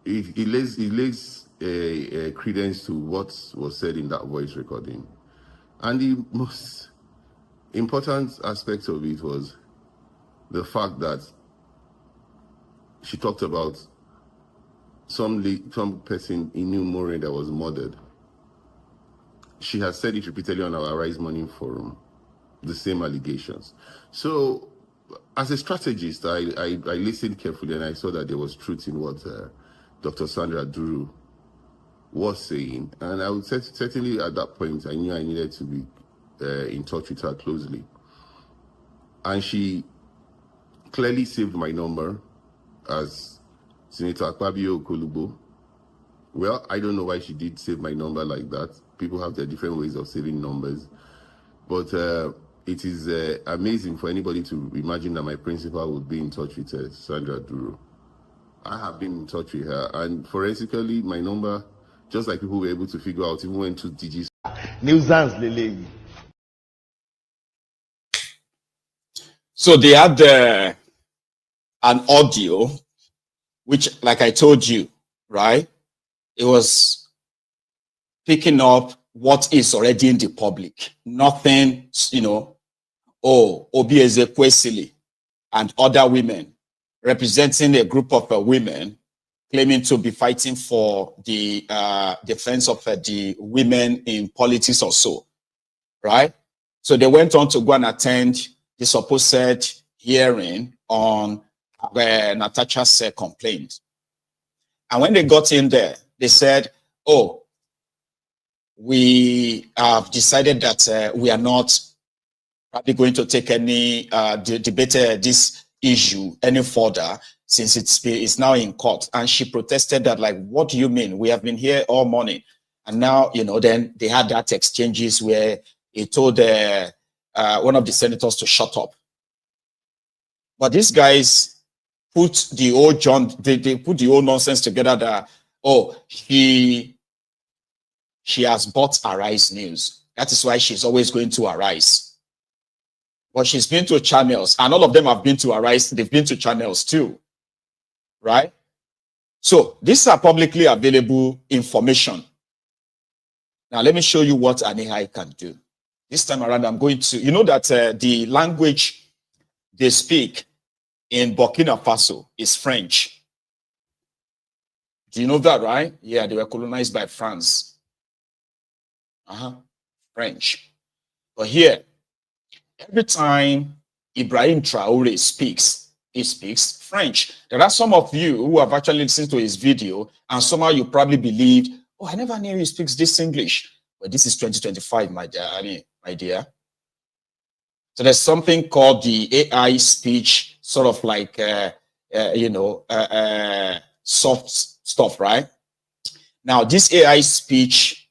he lays credence to what was said in that voice recording. And the most important aspect of it was the fact that she talked about some person in New More that was murdered. She has said it repeatedly on our Rise Morning Forum, the same allegations. So, as a strategist, I listened carefully and I saw that there was truth in what Dr. Sandra Duru was saying. And I would say, certainly at that point, I knew I needed to be in touch with her closely. And she clearly saved my number as Senator Akpabiole Koolu. Well, I don't know why she did save my number like that. People have their different ways of saving numbers. But it is amazing for anybody to imagine that my principal would be in touch with Sandra Duru. I have been in touch with her, and forensically, my number, just like people were able to figure out, even went to DGs. Nuisance, Lele. So they had an audio, which, like I told you, right? It was picking up what is already in the public. Nothing, you know, Obi Ezekwesili and other women representing a group of women claiming to be fighting for the defense of the women in politics or so, right? So they went on to go and attend the supposed hearing on Natasha's complaint. And when they got in there, they said, oh, we have decided that we are not probably going to take any debate this issue any further since it's now in court. And she protested that, like, what do you mean? We have been here all morning. And now, you know, then they had that exchanges where he told one of the senators to shut up. But these guys put the old they put the old nonsense together that, oh, she has bought Arise News. That is why she's always going to Arise. But she's been to channels, and all of them have been to Arise. They've been to channels too, right? So these are publicly available information. Now let me show you what an AI can do. This time around, I'm going to, you know that the language they speak in Burkina Faso is French. Do you know that, right? Yeah, they were colonized by France. French. But here, every time Ibrahim Traore speaks, he speaks French. There are some of you who have actually listened to his video, and somehow you probably believed, oh, I never knew he speaks this English. But this is 2025, my dear. So there's something called the AI speech, sort of like, soft stuff, right? Now, this AI speech,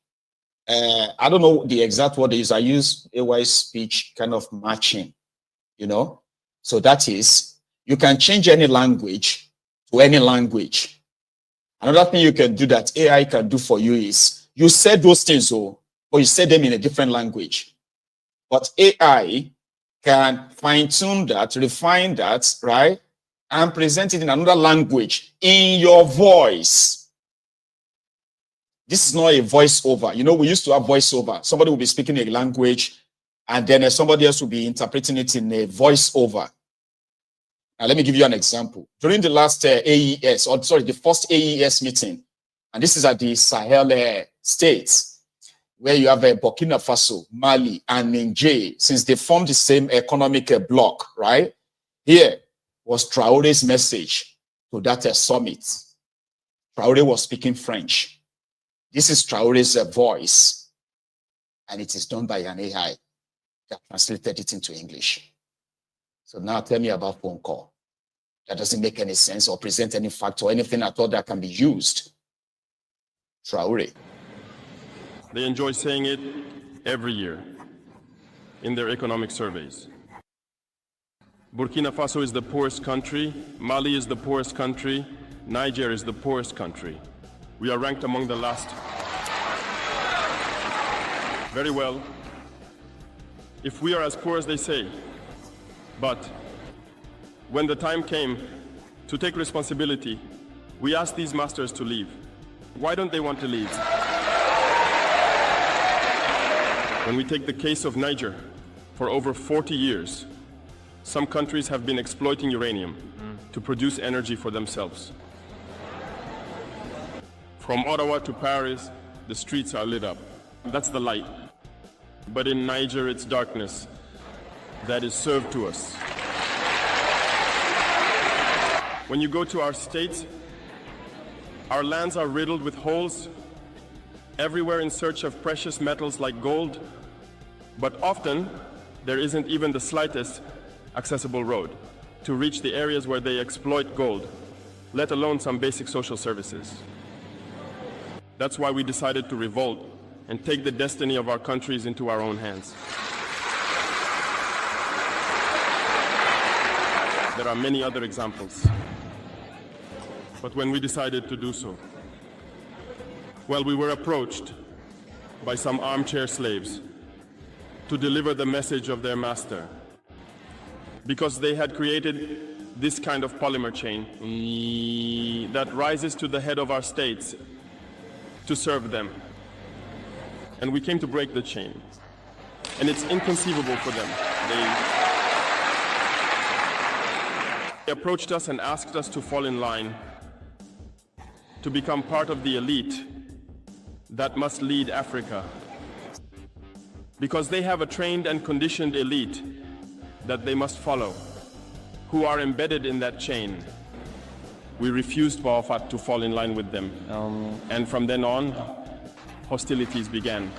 I don't know the exact word they use. I use AI speech kind of matching, you know? So that is, you can change any language to any language. Another thing you can do that AI can do for you is, you said those things, but you said them in a different language. But AI can fine-tune that, refine that, right? And present it in another language in your voice. This is not a voiceover. You know, we used to have voiceover. Somebody will be speaking a language, and then somebody else will be interpreting it in a voiceover. Now, let me give you an example. During the last the first AES meeting, and this is at the Sahel states, where you have Burkina Faso, Mali, and Niger, since they form the same economic bloc, right? Here was Traore's message. to that summit, Traore was speaking French. This is Traore's voice, and it is done by an AI that translated it into English. So now tell me about phone call. That doesn't make any sense or present any fact or anything at all that can be used. Traore. They enjoy saying it every year in their economic surveys. Burkina Faso is the poorest country, Mali is the poorest country, Niger is the poorest country. We are ranked among the last. Very well, if we are as poor as they say, but when the time came to take responsibility, we asked these masters to leave. Why don't they want to leave? When we take the case of Niger, for over 40 years, some countries have been exploiting uranium to produce energy for themselves. From Ottawa to Paris, the streets are lit up. That's the light. But in Niger, it's darkness that is served to us. When you go to our states, our lands are riddled with holes, everywhere in search of precious metals like gold, but often there isn't even the slightest accessible road to reach the areas where they exploit gold, let alone some basic social services. That's why we decided to revolt and take the destiny of our countries into our own hands. There are many other examples. But when we decided to do so, well, we were approached by some armchair slaves to deliver the message of their master, because they had created this kind of polymer chain that rises to the head of our states to serve them. And we came to break the chain. And it's inconceivable for them. They approached us and asked us to fall in line, to become part of the elite that must lead Africa. Because they have a trained and conditioned elite that they must follow, who are embedded in that chain. We refused Baofat to fall in line with them. And from then on, hostilities began.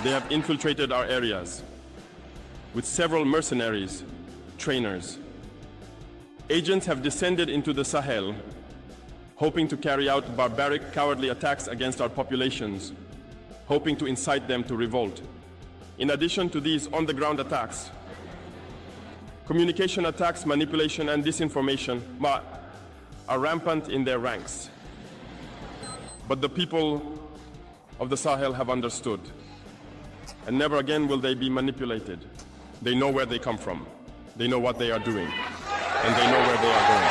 They have infiltrated our areas with several mercenaries, trainers. Agents have descended into the Sahel, hoping to carry out barbaric, cowardly attacks against our populations, hoping to incite them to revolt. In addition to these on-the-ground attacks, communication attacks, manipulation, and disinformation are rampant in their ranks. But the people of the Sahel have understood, and never again will they be manipulated. They know where they come from, they know what they are doing, and they know where they are going.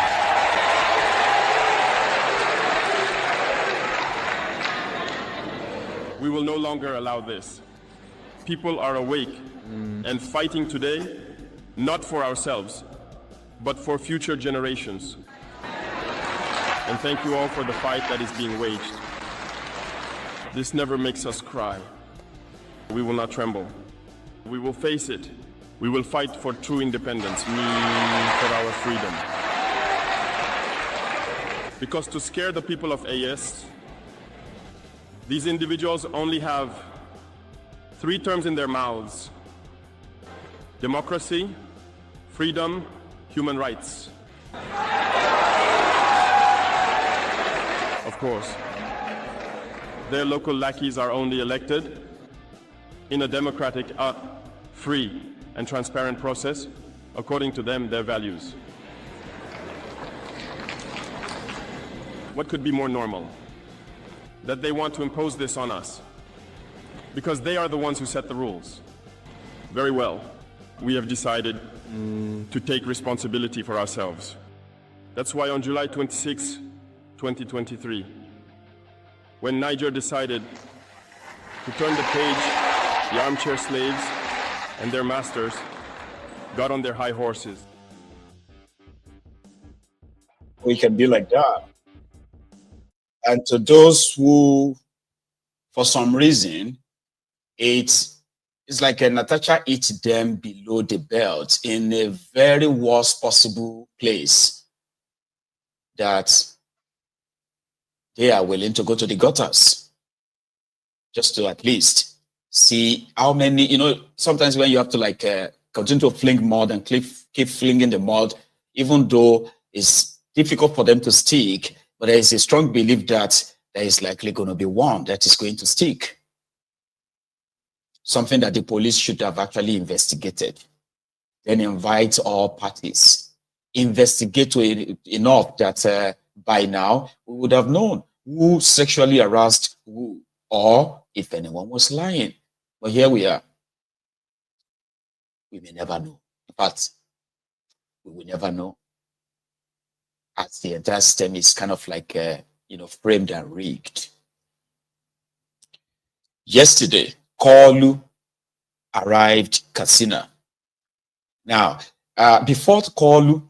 We will no longer allow this. People are awake and fighting today, not for ourselves, but for future generations. And thank you all for the fight that is being waged. This never makes us cry. We will not tremble. We will face it. We will fight for true independence, for our freedom. Because to scare the people of AS, these individuals only have 3 terms in their mouths: democracy, freedom, human rights. Of course, their local lackeys are only elected in a democratic, free, and transparent process, according to them, their values. What could be more normal? That they want to impose this on us, because they are the ones who set the rules. Very well, we have decided to take responsibility for ourselves. That's why on July 26, 2023, when Niger decided to turn the page, the armchair slaves and their masters got on their high horses. We can be like that. And to those who, for some reason, it's It's like Natasha eats them below the belt in a very worst possible place that they are willing to go to the gutters just to at least see how many, sometimes when you have to like continue to fling mud and keep flinging the mud, even though it's difficult for them to stick, but there is a strong belief that there is likely going to be one that is going to stick. Something that the police should have actually investigated. Then invite all parties. Investigate enough that by now we would have known who sexually harassed who, or if anyone was lying. But here we are. We may never know. In fact, we will never know. As the entire system is kind of like, framed and rigged. Yesterday, Koolu arrived Katsina. Now, before Koolu,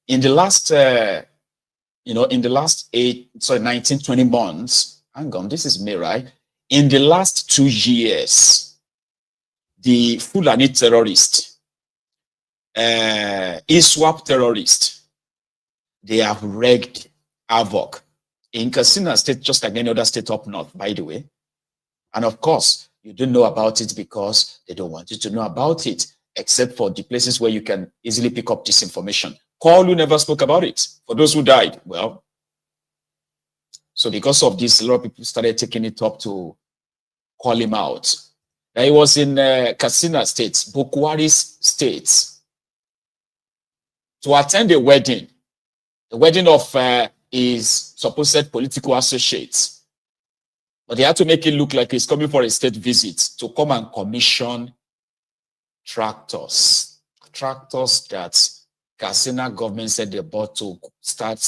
in the last, 19, 20 months, hang on, this is me, right? In the last 2 years, the Fulani terrorist, ISWAP terrorist, they have wreaked havoc in Katsina State, just like any other state up north, by the way. And of course, you don't know about it because they don't want you to know about it, except for the places where you can easily pick up this information. Koolu never spoke about it. For those who died, well, so because of this, a lot of people started taking it up to call him out. Now, he was in Katsina State, Bukwari's state, to attend a wedding. The wedding of his supposed political associates. But they had to make it look like he's coming for a state visit to come and commission tractors. Tractors that Katsina government said they bought to start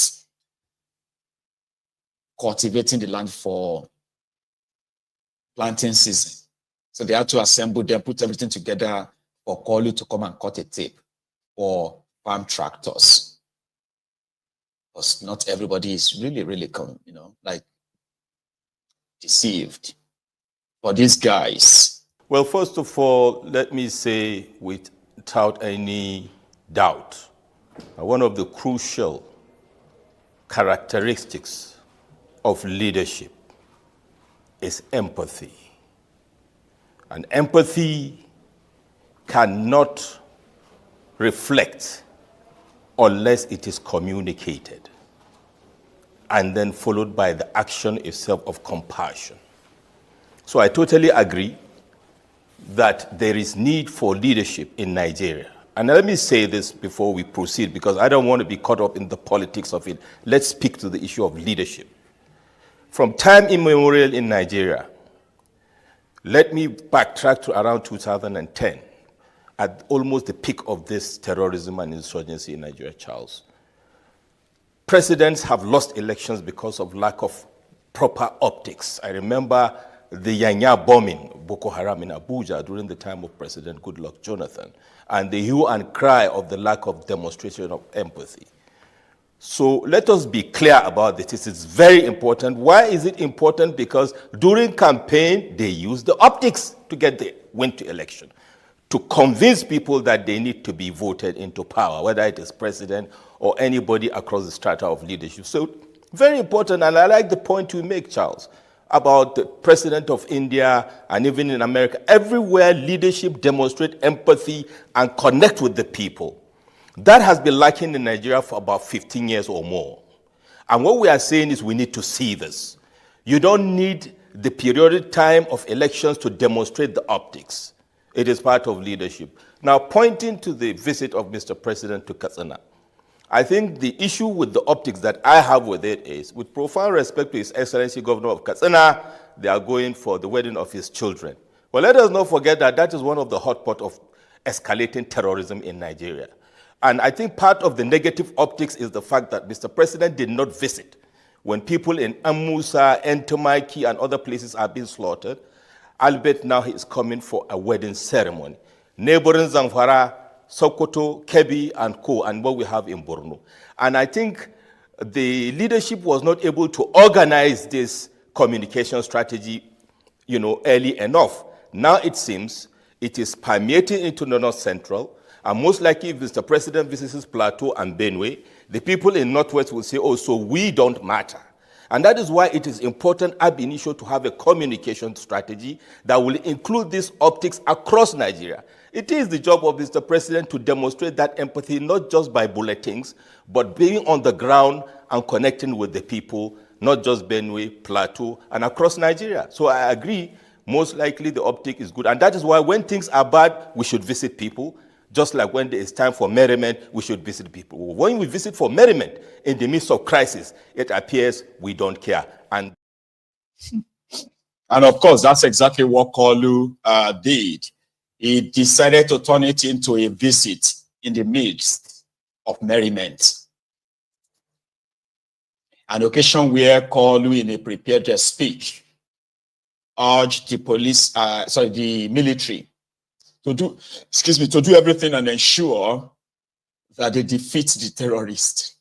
cultivating the land for planting season. So they had to assemble them, put everything together for Koolu to come and cut a tape for farm tractors. Because not everybody is really, deceived. For these guys. Well, first of all, let me say without any doubt, one of the crucial characteristics of leadership is empathy. And empathy cannot reflect unless it is communicated and then followed by the action itself of compassion. So I totally agree that there is need for leadership in Nigeria. And let me say this before we proceed, because I don't want to be caught up in the politics of it. Let's speak to the issue of leadership. From time immemorial in Nigeria, let me backtrack to around 2010, at almost the peak of this terrorism and insurgency in Nigeria, Charles. Presidents have lost elections because of lack of proper optics. I remember the Yanya bombing, Boko Haram in Abuja during the time of President Goodluck Jonathan, and the hue and cry of the lack of demonstration of empathy. So let us be clear about this. This is very important. Why is it important? Because during campaign, they use the optics to get the win to election, to convince people that they need to be voted into power, whether it is president or anybody across the strata of leadership. So very important, and I like the point you make, Charles, about the president of India and even in America. Everywhere leadership demonstrate empathy and connect with the people. That has been lacking in Nigeria for about 15 years or more. And what we are saying is we need to see this. You don't need the periodic time of elections to demonstrate the optics. It is part of leadership. Now, pointing to the visit of Mr. President to Katsina, I think the issue with the optics that I have with it is, with profound respect to His Excellency Governor of Katsina, they are going for the wedding of his children. Well, let us not forget that that is one of the hot pot of escalating terrorism in Nigeria. And I think part of the negative optics is the fact that Mr. President did not visit when people in Amusa, Entomaki, and other places are being slaughtered. Albeit now he is coming for a wedding ceremony. Neighboring Zamfara, Sokoto, Kebbi, and Co, and what we have in Borno. And I think the leadership was not able to organize this communication strategy, early enough. Now it seems It is permeating into the North Central, and most likely if Mr. President visits Plateau and Benue, the people in Northwest will say, oh, so we don't matter. And that is why it is important ab initio to have a communication strategy that will include these optics across Nigeria. It is the job of Mr. President to demonstrate that empathy, not just by bulletins, but being on the ground and connecting with the people, not just Benue, Plateau, and across Nigeria. So I agree, most likely the optic is good. And that is why when things are bad, we should visit people. Just like when there is time for merriment, we should visit people. When we visit for merriment in the midst of crisis, it appears we don't care. And of course, that's exactly what Koolu did. He decided to turn it into a visit in the midst of merriment. An occasion where Koolu, in a prepared speech, urged the military to do everything and ensure that they defeat the terrorists,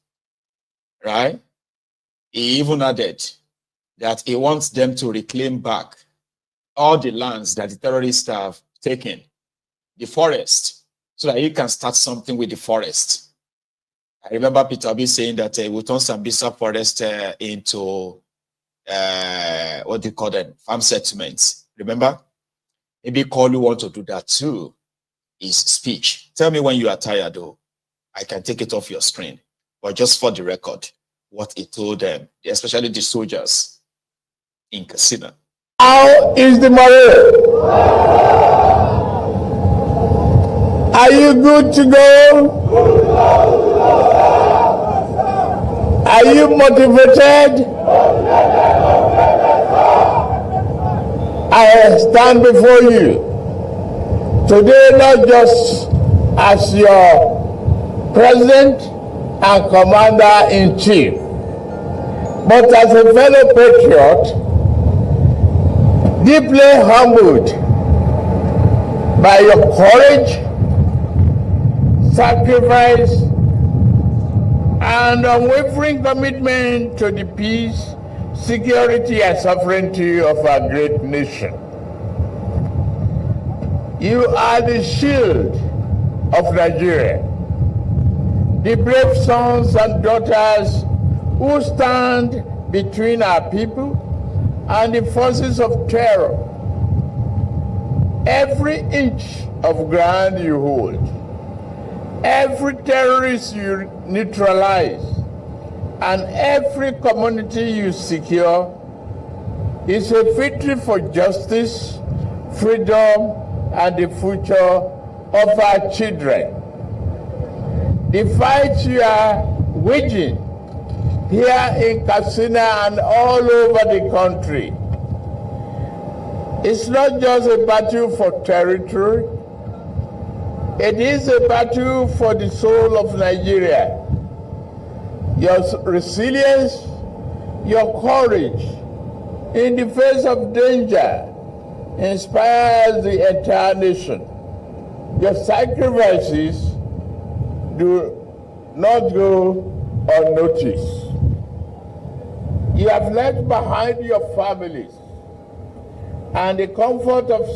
right? He even added that he wants them to reclaim back all the lands that the terrorists have taken, the forest, so that he can start something with the forest. I remember Peter Obi saying that we'll turn Sambisa forest into, what do you call them, farm settlements. Remember? Maybe Koolu want to do that too. His speech. Tell me when you are tired, though. I can take it off your screen. But just for the record, what he told them, especially the soldiers in Kaduna. How is the morale? Are you good to go? Are you motivated? I stand before you today not just as your president and commander-in-chief, but as a fellow patriot, deeply humbled by your courage, sacrifice, and unwavering commitment to the peace, security, and sovereignty of our great nation. You are the shield of Nigeria, the brave sons and daughters who stand between our people and the forces of terror. Every inch of ground you hold, every terrorist you neutralize, and every community you secure is a victory for justice, freedom, and the future of our children. The fight you are waging here in Kaduna and all over the country is not just a battle for territory, it is a battle for the soul of Nigeria. Your resilience, your courage in the face of danger inspires the entire nation. Your sacrifices do not go unnoticed. You have left behind your families and the comfort of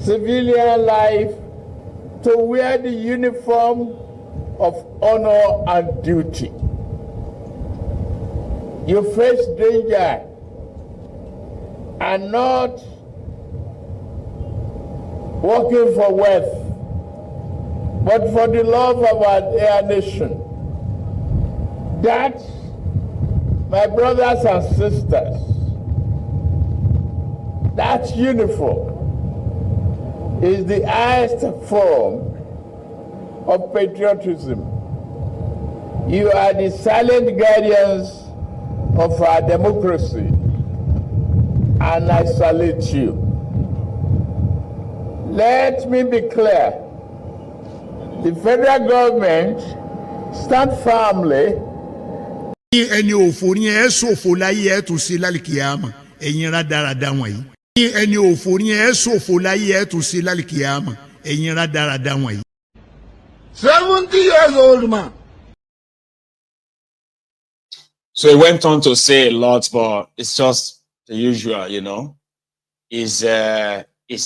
civilian life to wear the uniform of honor and duty. You face danger and not working for wealth, but for the love of our dear nation. That, my brothers and sisters, that uniform is the highest form of patriotism. You are the silent guardians of our democracy, and I salute you. Let me be clear. The federal government stand firmly. Ẹni òfò ni ẹ ṣòfò láyé ẹ tún ṣe lálìkìyàmà ẹ̀yin rádaràda wọ̀nyí. Ẹni òfò ni ẹ ṣòfò láyé ẹ tún ṣe lálìkìyàmà ẹ̀yin rádaràda wọ̀nyí. 70 years old man. So he went on to say a lot, but it's just the usual, you know. His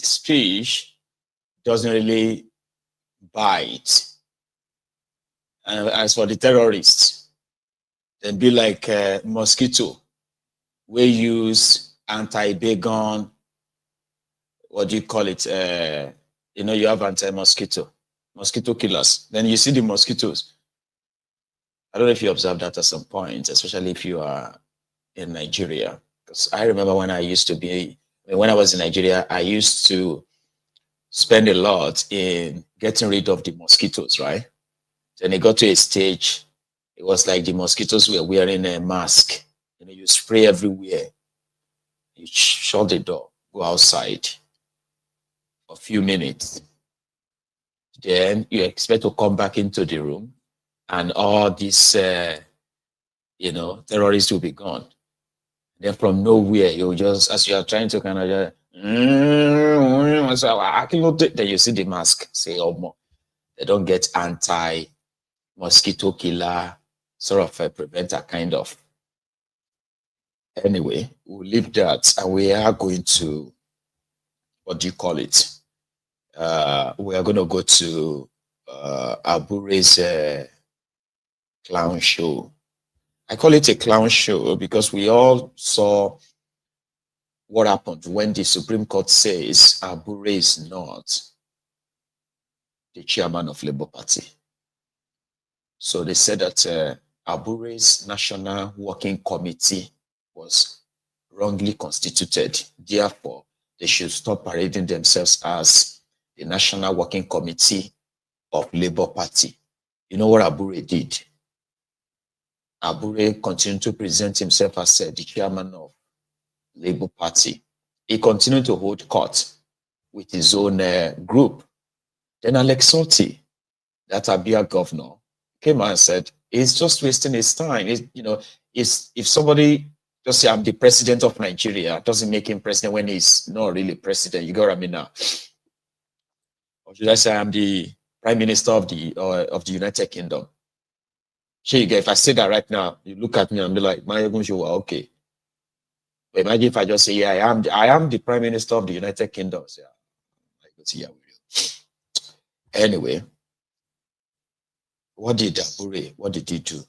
speech doesn't really bite. And as for the terrorists, they be like mosquito. We use anti-Baygon, what do you call it? You know, you have anti-mosquito killers. Then you see the mosquitoes. I don't know if you observed that at some point, especially if you are in Nigeria. Because I remember when I was in Nigeria, I used to spend a lot in getting rid of the mosquitoes, right? Then it got to a stage, it was like the mosquitoes were wearing a mask. You know, you spray everywhere. You shut the door, go outside for a few minutes. Then you expect to come back into the room and all these, you know, terrorists will be gone. Then from nowhere, you just, as you are trying to kind of just, then you see the mask, say, oh, more. They don't get anti-mosquito killer, sort of a preventer kind of. Anyway, we'll leave that and we are going to, what do you call it? We are going to go to Abure's clown show. I call it a clown show because we all saw what happened when the Supreme Court says Abure is not the chairman of Labour Party. So they said that Abure's National Working Committee was wrongly constituted. Therefore, they should stop parading themselves as the National Working Committee of Labour Party. You know what Abure did? Abure continued to present himself as the chairman of Labour Party. He continued to hold court with his own group. Then Alex Otti, that Abia governor, came and said, he's just wasting his time. If somebody just say, I'm the president of Nigeria, doesn't make him president when he's not really president. You got what I mean now? Or should I say, I'm the prime minister of the United Kingdom? If I say that right now, you look at me and be like, Maiyegun, you are okay. But imagine if I just say, yeah, I am the prime minister of the United Kingdom. So, yeah, anyway, what did Abure, what did he do?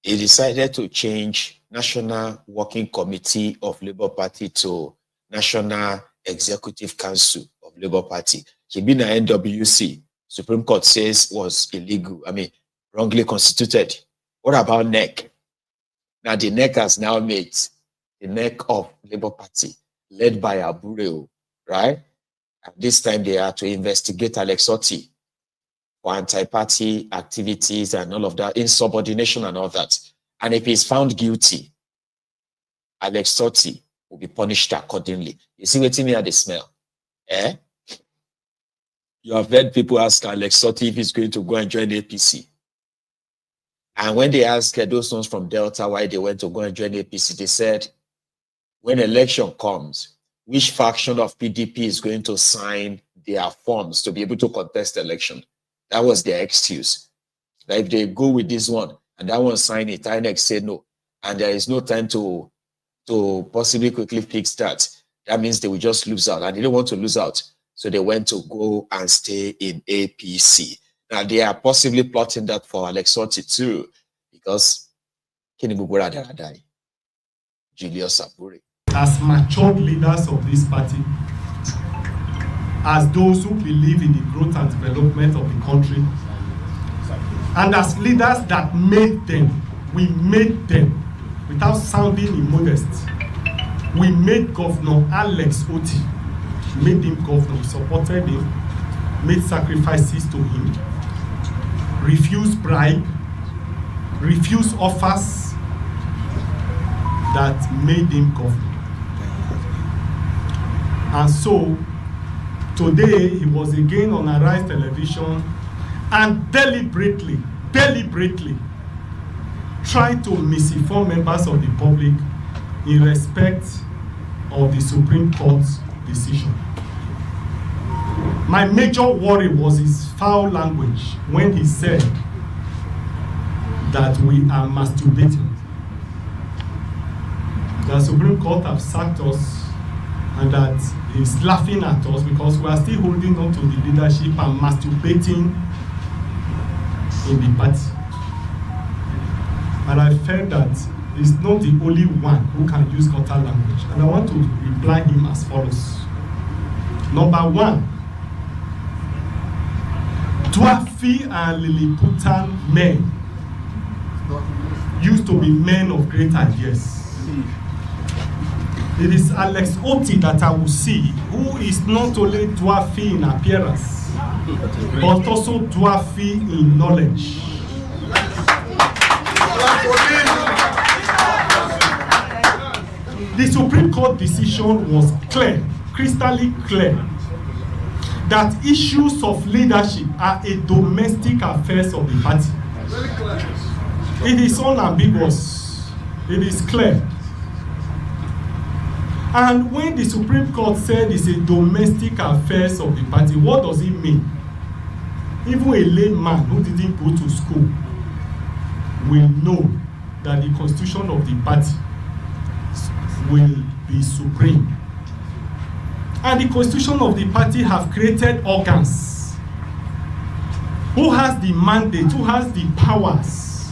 He decided to change National Working Committee of Labour Party to National Executive Council of Labour Party. He been an NWC. Supreme Court says was illegal. I mean, wrongly constituted. What about NEC? Now the NEC has now made the NEC of Labour Party, led by Abure, right? And this time they are to investigate Alex Otti for anti-party activities and all of that, insubordination and all that. And if he's found guilty, Alex Otti will be punished accordingly. You see what me at the smell? Eh? You have heard people ask Alex Otti if he's going to go and join APC. And when they asked those ones from Delta why they went to go and join APC, they said, when election comes, which faction of PDP is going to sign their forms to be able to contest the election? That was their excuse. That if they go with this one and that one sign it, INEC say no, and there is no time to possibly quickly fix that, that means they will just lose out, and they don't want to lose out. So they went to go and stay in APC. Now they are possibly plotting that for Alex Otti too, because Julius Abure. As matured leaders of this party, as those who believe in the growth and development of the country, and as leaders that made them, we made them, without sounding immodest, we made Governor Alex Otti, made him governor, supported him, made sacrifices to him, refused bribe, refused offers that made him governor. And so, today he was again on Arise Television and deliberately tried to misinform members of the public in respect of the Supreme Court's decision. My major worry was his foul language when he said that we are masturbating. The Supreme Court have sacked us and that he's laughing at us because we are still holding on to the leadership and masturbating in the party. And I felt that he's not the only one who can use gutter language. And I want to reply him as follows. Number one, Dwafi and Lilliputian men used to be men of great ideas. It is Alex Oti that I will see, who is not only Dwafi in appearance, but also Dwafi in knowledge. The Supreme Court decision was clear, crystal clear, that issues of leadership are a domestic affairs of the party. It is unambiguous. It is clear. And when the Supreme Court said it's a domestic affairs of the party, what does it mean? Even a layman who didn't go to school will know that the constitution of the party will be supreme. And the constitution of the party have created organs who has the mandate, who has the powers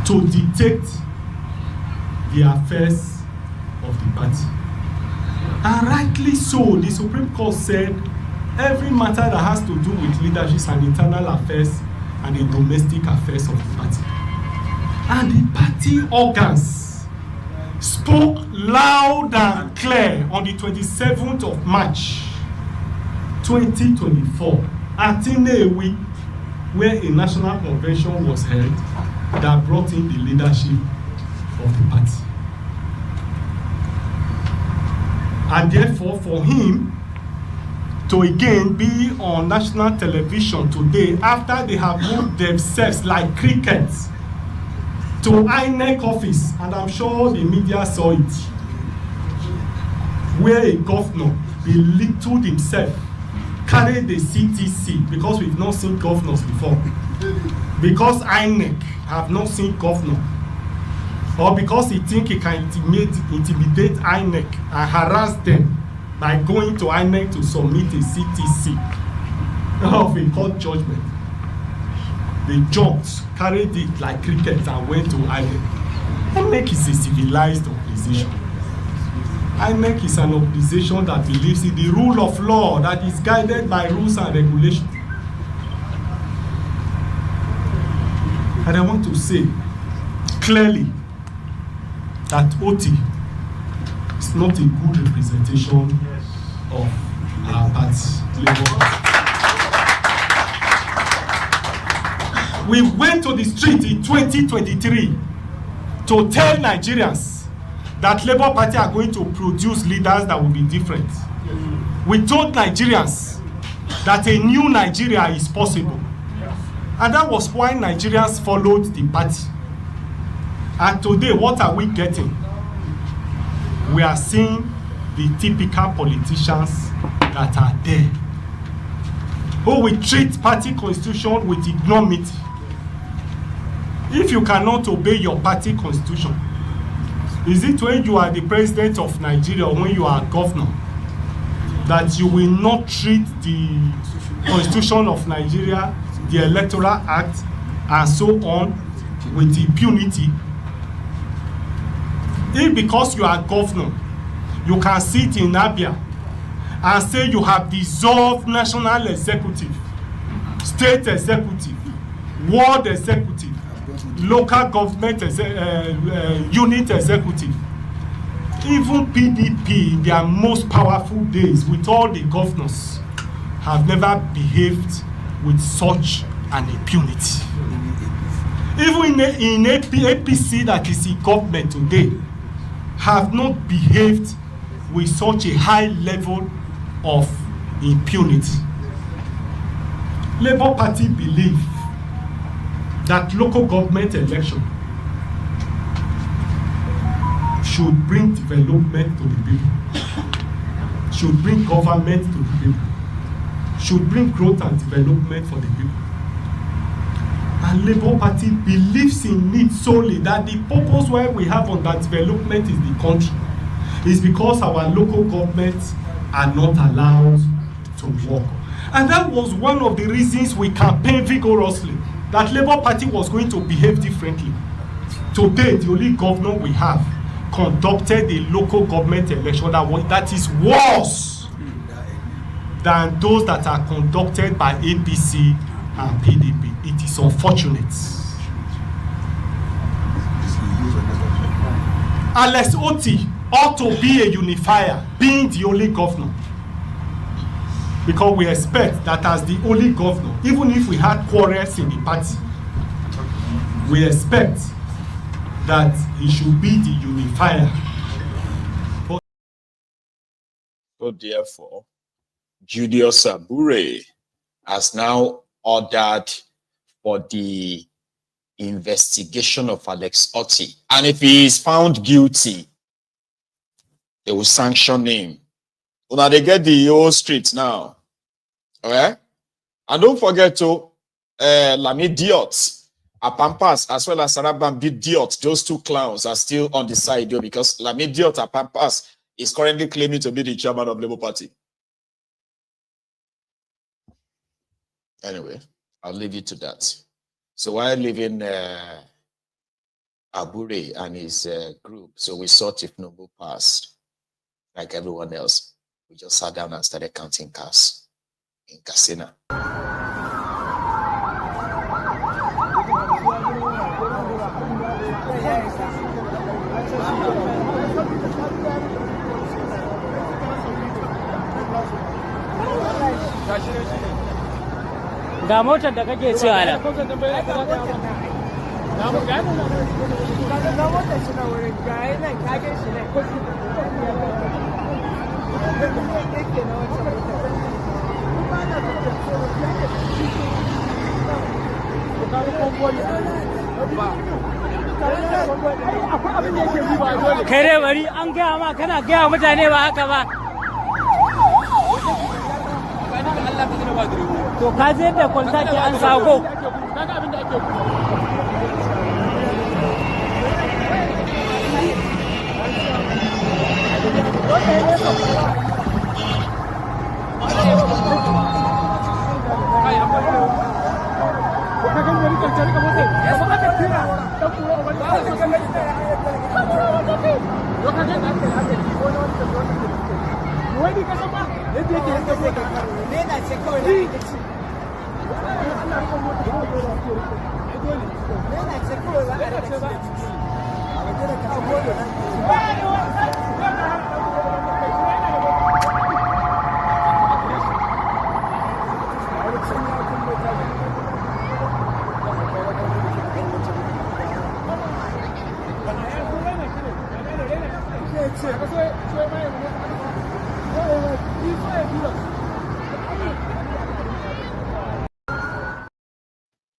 to dictate the affairs of the party. And rightly so, the Supreme Court said every matter that has to do with leadership and internal affairs and the domestic affairs of the party. And the party organs spoke loud and clear on the 27th of March 2024 at Inewi, where a national convention was held that brought in the leadership of the party. And therefore, for him to again be on national television today after they have moved themselves like crickets to INEC office, and I'm sure the media saw it, where a governor belittled himself, carried the CTC, because we've not seen governors before, because INEC have not seen governor, or because he think he can intimidate INEC and harass them by going to INEC to submit a CTC of a court judgment. They jumped, carried it like cricket and went to INEC. INEC is a civilized organization. INEC is an organization that believes in the rule of law, that is guided by rules and regulations. And I want to say clearly that OT is not a good representation of our party, Labour Party. We went to the street in 2023 to tell Nigerians that Labour Party are going to produce leaders that will be different. We told Nigerians that a new Nigeria is possible. And that was why Nigerians followed the party. And today, what are we getting? We are seeing the typical politicians that are there, who will treat party constitution with ignominy. If you cannot obey your party constitution, is it when you are the president of Nigeria or when you are a governor that you will not treat the constitution of Nigeria, the Electoral Act, and so on with impunity? If because you are governor, you can sit in Abia and say you have dissolved national executive, state executive, ward executive, local government unit executive. Even PDP in their most powerful days with all the governors have never behaved with such an impunity. Even in APC that is in government today have not behaved with such a high level of impunity. Labour Party believe that local government election should bring development to the people, should bring government to the people, should bring growth and development for the people. And Labour Party believes in it solely, that the purpose why we have on that development is the country. is because our local governments are not allowed to work. And that was one of the reasons we campaigned vigorously that Labour Party was going to behave differently. Today, the only governor we have conducted a local government election that is worse than those that are conducted by APC and PDP. It is unfortunate. Alex Oti ought to be a unifier, being the only governor. Because we expect that as the only governor, even if we had quarrels in the party, we expect that he should be the unifier. So therefore, Julius Abure has now ordered for the investigation of Alex Oti. And if he is found guilty, they will sanction him. Now they get the whole street now. Okay? And don't forget to Lami Diot, Apampas, as well as Sarabam Diot. Those two clowns are still on the side though, because Lami Diot Apampas is currently claiming to be the chairman of Labour Party. Anyway, I'll leave you to that. So while leaving Abure and his group, so we saw Tifnubu pass, like everyone else. We just sat down and started counting cars in Kasina. Ga motar da kake cewa nan. Kai dai bari an gaya ma kana gaya mutane ba haka ba. To ka je da kwalta ke an sago.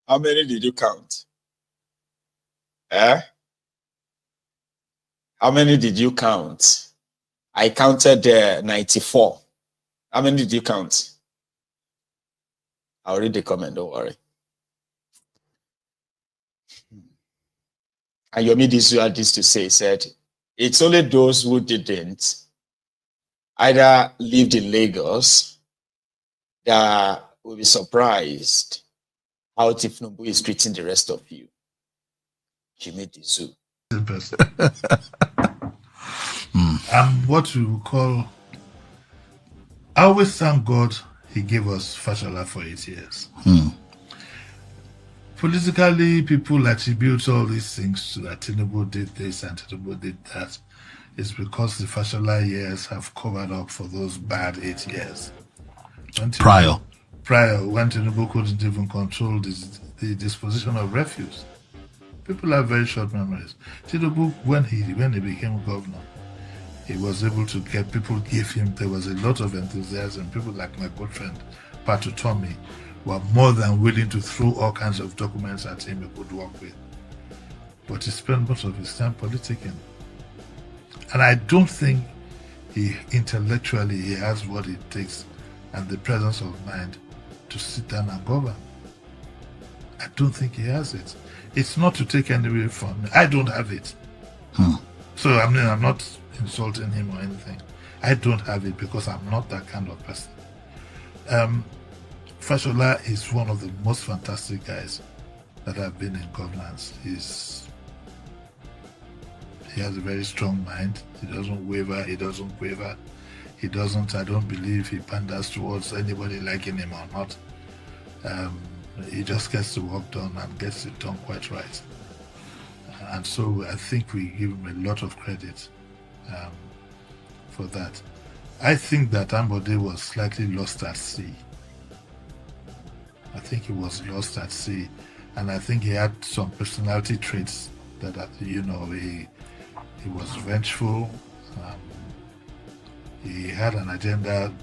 How many did you count? Eh? How many did you count? I counted 94. How many did you count? I'll read the comment, don't worry. And Yomi Disu had this to say, said, it's only those who didn't either lived in Lagos that will be surprised how Tifnubu is treating the rest of you. Jimmy Disu. I'm what we call, I always thank God he gave us Fashola for 8 years. Politically, people attribute all these things to that Tinubu did this and Tinubu did that. It's because the Fashola years have covered up for those bad 8 years. Prior, when Tinubu couldn't even control the disposition of refuse. People have very short memories. Tinubu, when he became governor, he was able to get people give him, there was a lot of enthusiasm. People like my good friend, Patu Tommy, were more than willing to throw all kinds of documents at him he could work with. But he spent most of his time politicking. And I don't think intellectually he has what it takes and the presence of mind to sit down and govern. I don't think he has it. It's not to take any away from me. I don't have it. So I mean, I'm not insulting him or anything. I don't have it because I'm not that kind of person. Fashola is one of the most fantastic guys that have been in governance. He has a very strong mind. He doesn't waver, he doesn't quaver. I don't believe he panders towards anybody liking him or not. He just gets the work done and gets it done quite right. And so I think we give him a lot of credit for that. I think that Ambode was slightly lost at sea. I think he was lost at sea, and I think he had some personality traits that he was vengeful. He had an agenda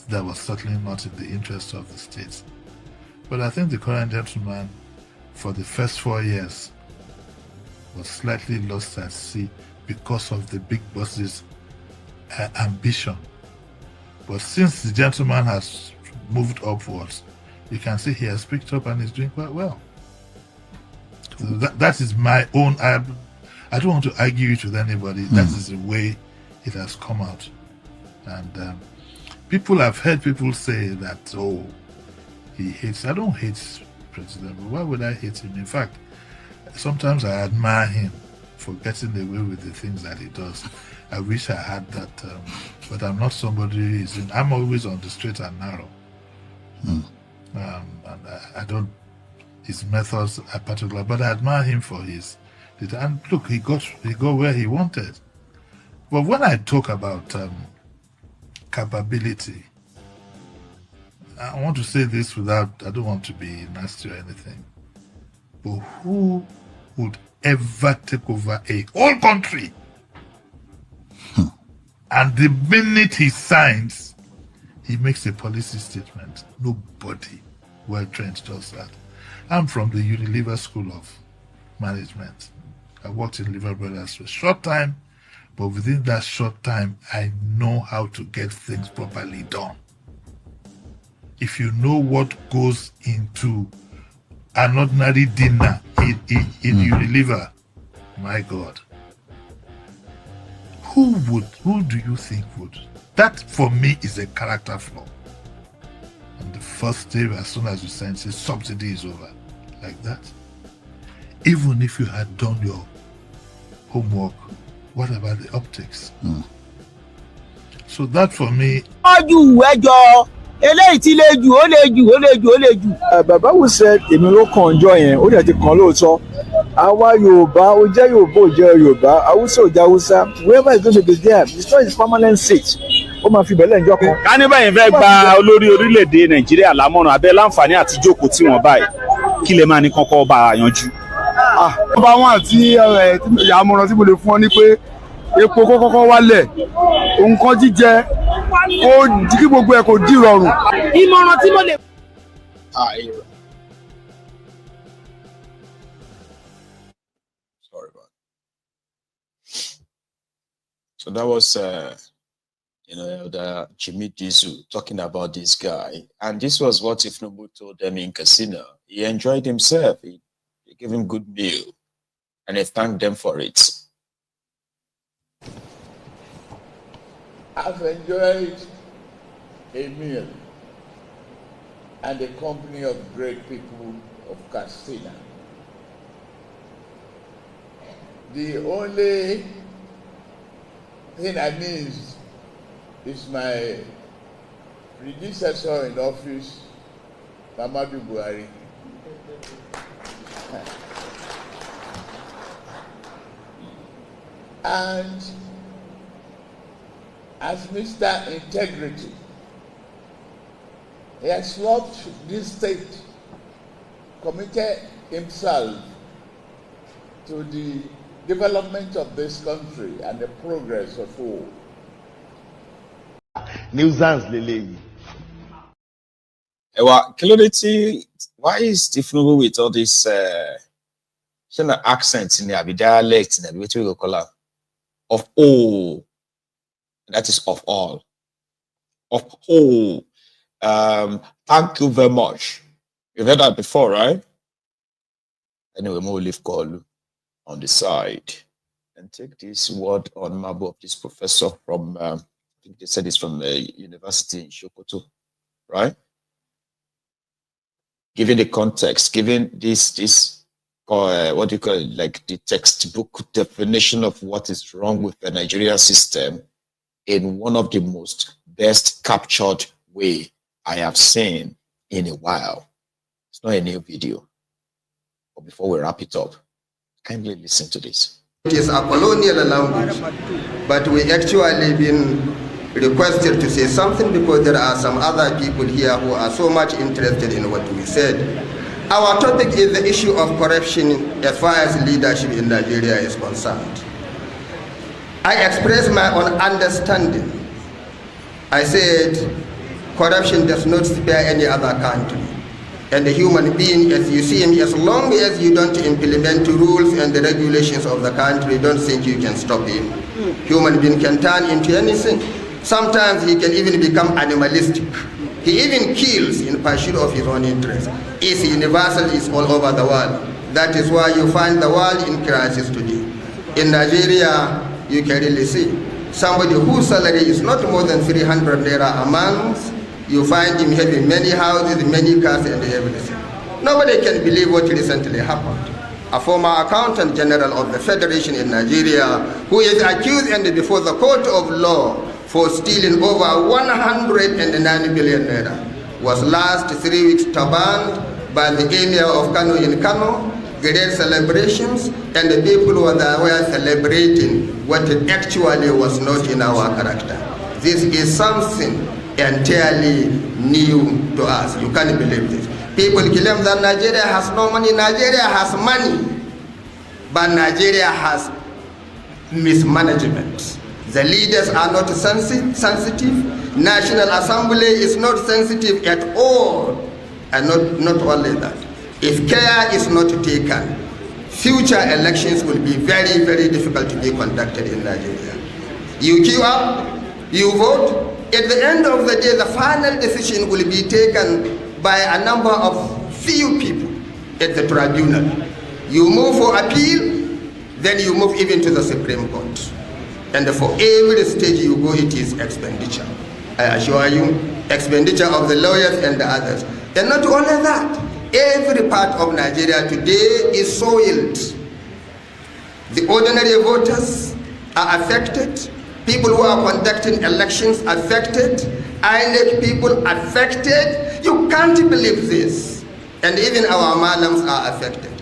that was certainly not in the interest of the state. But I think the current gentleman, for the first 4 years, was slightly lost at sea because of the big boss's ambition. But since the gentleman has moved upwards, you can see he has picked up and is doing quite well. So that is my own. I don't want to argue it with anybody. That is the way it has come out. And I've heard people say that, oh, he hates. I don't hate President, but why would I hate him? In fact, sometimes I admire him for getting away with the things that he does. I wish I had that, but I'm not somebody who is I'm always on the straight and narrow. And I don't, his methods are particular, but I admire him for his, and look, he got where he wanted. But when I talk about capability, I want to say this I don't want to be nasty or anything, but who would ever take over a whole country? And the minute he signs, he makes a policy statement. Nobody well-trained does that. I'm from the Unilever School of Management. I worked in Lever Brothers for a short time, but within that short time, I know how to get things properly done. If you know what goes into an ordinary dinner in Unilever, my God, who do you think would? That for me is a character flaw. And the first day, as soon as you sign, say subsidy is over, like that. Even if you had done your homework, what about the optics? So that for me. Baba who said èmi ló kàn ọjọ́ yẹn ó dẹ̀ ti kàn lóòótọ́ àwa Yorùbá ó jẹ́ Yorùbá ó jẹ́ Yorùbá Hausa ó jẹ́ Hausa whoever is going to be there destroy his permanent seat ó máa fi bẹ̀lẹ̀ ǹjọ́ kan. ká ní báyìí fẹ́ gba olórí orílẹ̀-èdè Nàìjíríà lámọ̀ràn abẹ́ láǹfààní àti jókòó tí wọ́n báyìí kí lè máa ní kọ́kọ́ bá a yanjú. ọba wọn àti àmọ̀ràn tí mo lè fún ọ ní pé epo kọ́kọ́ wálẹ̀ nǹkan jíjẹ kó kí gbogbo ẹ̀ kò dì rọrùn. ìmọ̀ràn tí mo lè. Sorry about that. So that was the Jimmy Dizu talking about this guy, and this was what Ifnobu told them in Casino. He enjoyed himself. He gave him good meal, and he thanked them for it. I've enjoyed a meal and the company of great people of Castina. The only thing I miss is my predecessor in office, Muhammadu Buhari. And as Mr. Integrity, he has loved this state, committed himself to the development of this country and the progress of all. Nuisance lele. Why is different with all this accents in the dialects in the way we call it of all? That is of all. Of all. Thank you very much. You've heard that before, right? Anyway, we'll leave Koolu on the side. and take this word on Mabo of this professor from, I think they said it's from the university in Sokoto, right? Given the context, given this what do you call it, like the textbook definition of what is wrong with the Nigeria system in one of the most best captured way I have seen in a while. It's not a new video. But before we wrap it up, kindly listen to this. It is a colonial language, but we actually been requested to say something because there are some other people here who are so much interested in what we said. Our topic is the issue of corruption as far as leadership in Nigeria is concerned. I expressed my own understanding. I said corruption does not spare any other country. And the human being, as you see him, as long as you don't implement the rules and the regulations of the country, don't think you can stop him. Human being can turn into anything. Sometimes he can even become animalistic. He even kills in pursuit of his own interest. It's universal, it's all over the world. That is why you find the world in crisis today. In Nigeria, you can really see somebody whose salary is not more than 300 naira a month. You find him having many houses, many cars, and everything. Nobody can believe what recently happened. A former accountant general of the Federation in Nigeria, who is accused and before the court of law for stealing over 109 billion naira, was last 3 weeks turbaned by the emir of Kano in Kano, great celebrations, and the people were celebrating what actually was not in our character. This is something entirely new to us. You can't believe this. People claim that Nigeria has no money. Nigeria has money, but Nigeria has mismanagement. The leaders are not sensitive. National Assembly is not sensitive at all. And not only that. If care is not taken, future elections will be very, very difficult to be conducted in Nigeria. You queue up, you vote. At the end of the day, the final decision will be taken by a number of few people at the tribunal. You move for appeal, then you move even to the Supreme Court. And for every stage you go, it is expenditure. I assure you, expenditure of the lawyers and the others. And not only that, every part of Nigeria today is soiled. The ordinary voters are affected. People who are conducting elections affected, INEC people affected. You can't believe this. And even our malams are affected.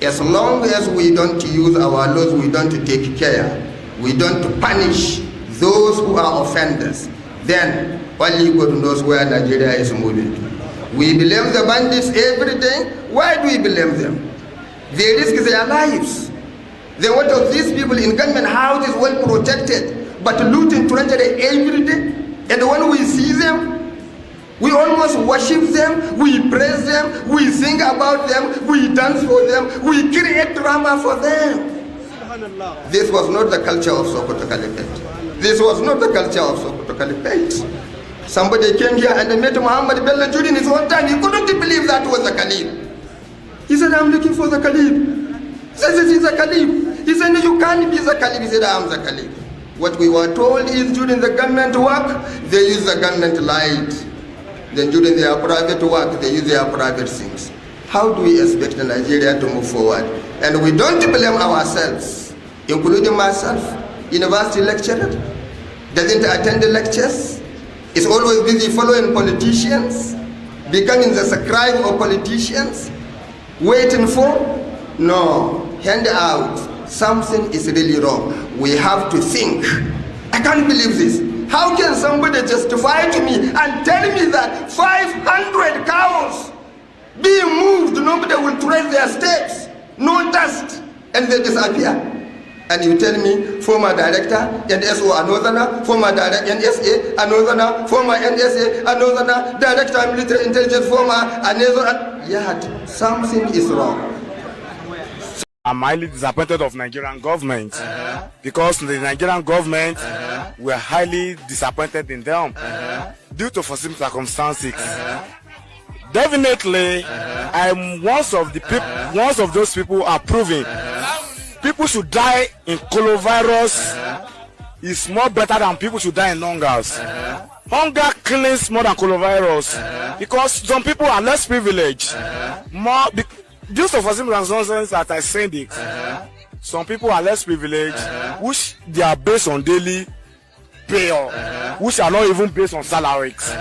As long as we don't use our laws, we don't take care, we don't punish those who are offenders, then only God knows where Nigeria is moving to. We blame the bandits every day. Why do we blame them? They risk their lives. Then what of these people in government houses well protected, but looting treasury every day? And when we see them, we almost worship them, we praise them, we sing about them, we dance for them, we create drama for them. This was not the culture of Sokoto Caliphate. This was not the culture of Sokoto Caliphate. Somebody came here and they met Muhammad Bello during his own time. He couldn't believe that was the Caliph. He said, I'm looking for the Caliph. He said, this is the Caliph. He said, no, you can't be the Caliph. He said, I'm the Caliph. What we were told is during the government work, they use the government light. Then during their private work, they use their private things. How do we expect Nigeria to move forward? And we don't blame ourselves, including myself, university lecturer, doesn't attend the lectures, is always busy following politicians, becoming the scribe of politicians, waiting for? No, hand out. Something is really wrong. We have to think. I can't believe this. How can somebody justify to me and tell me that 500 cows being moved, nobody will trace their steps, no dust, and they disappear? And you tell me former director, NSO another, former director, NSA another, former NSA another, director of military intelligence, former another. Yet something is wrong. I'm highly disappointed of Nigerian government because the Nigerian government were highly disappointed in them due to foreseen circumstances. Definitely, I'm one of those people approving people should die in coronavirus is more better than people should die in hungers. Hunger kills more than coronavirus because some people are less privileged. Due to for simple nonsense that I said it, some people are less privileged, which they are based on daily pay, which are not even based on salaries.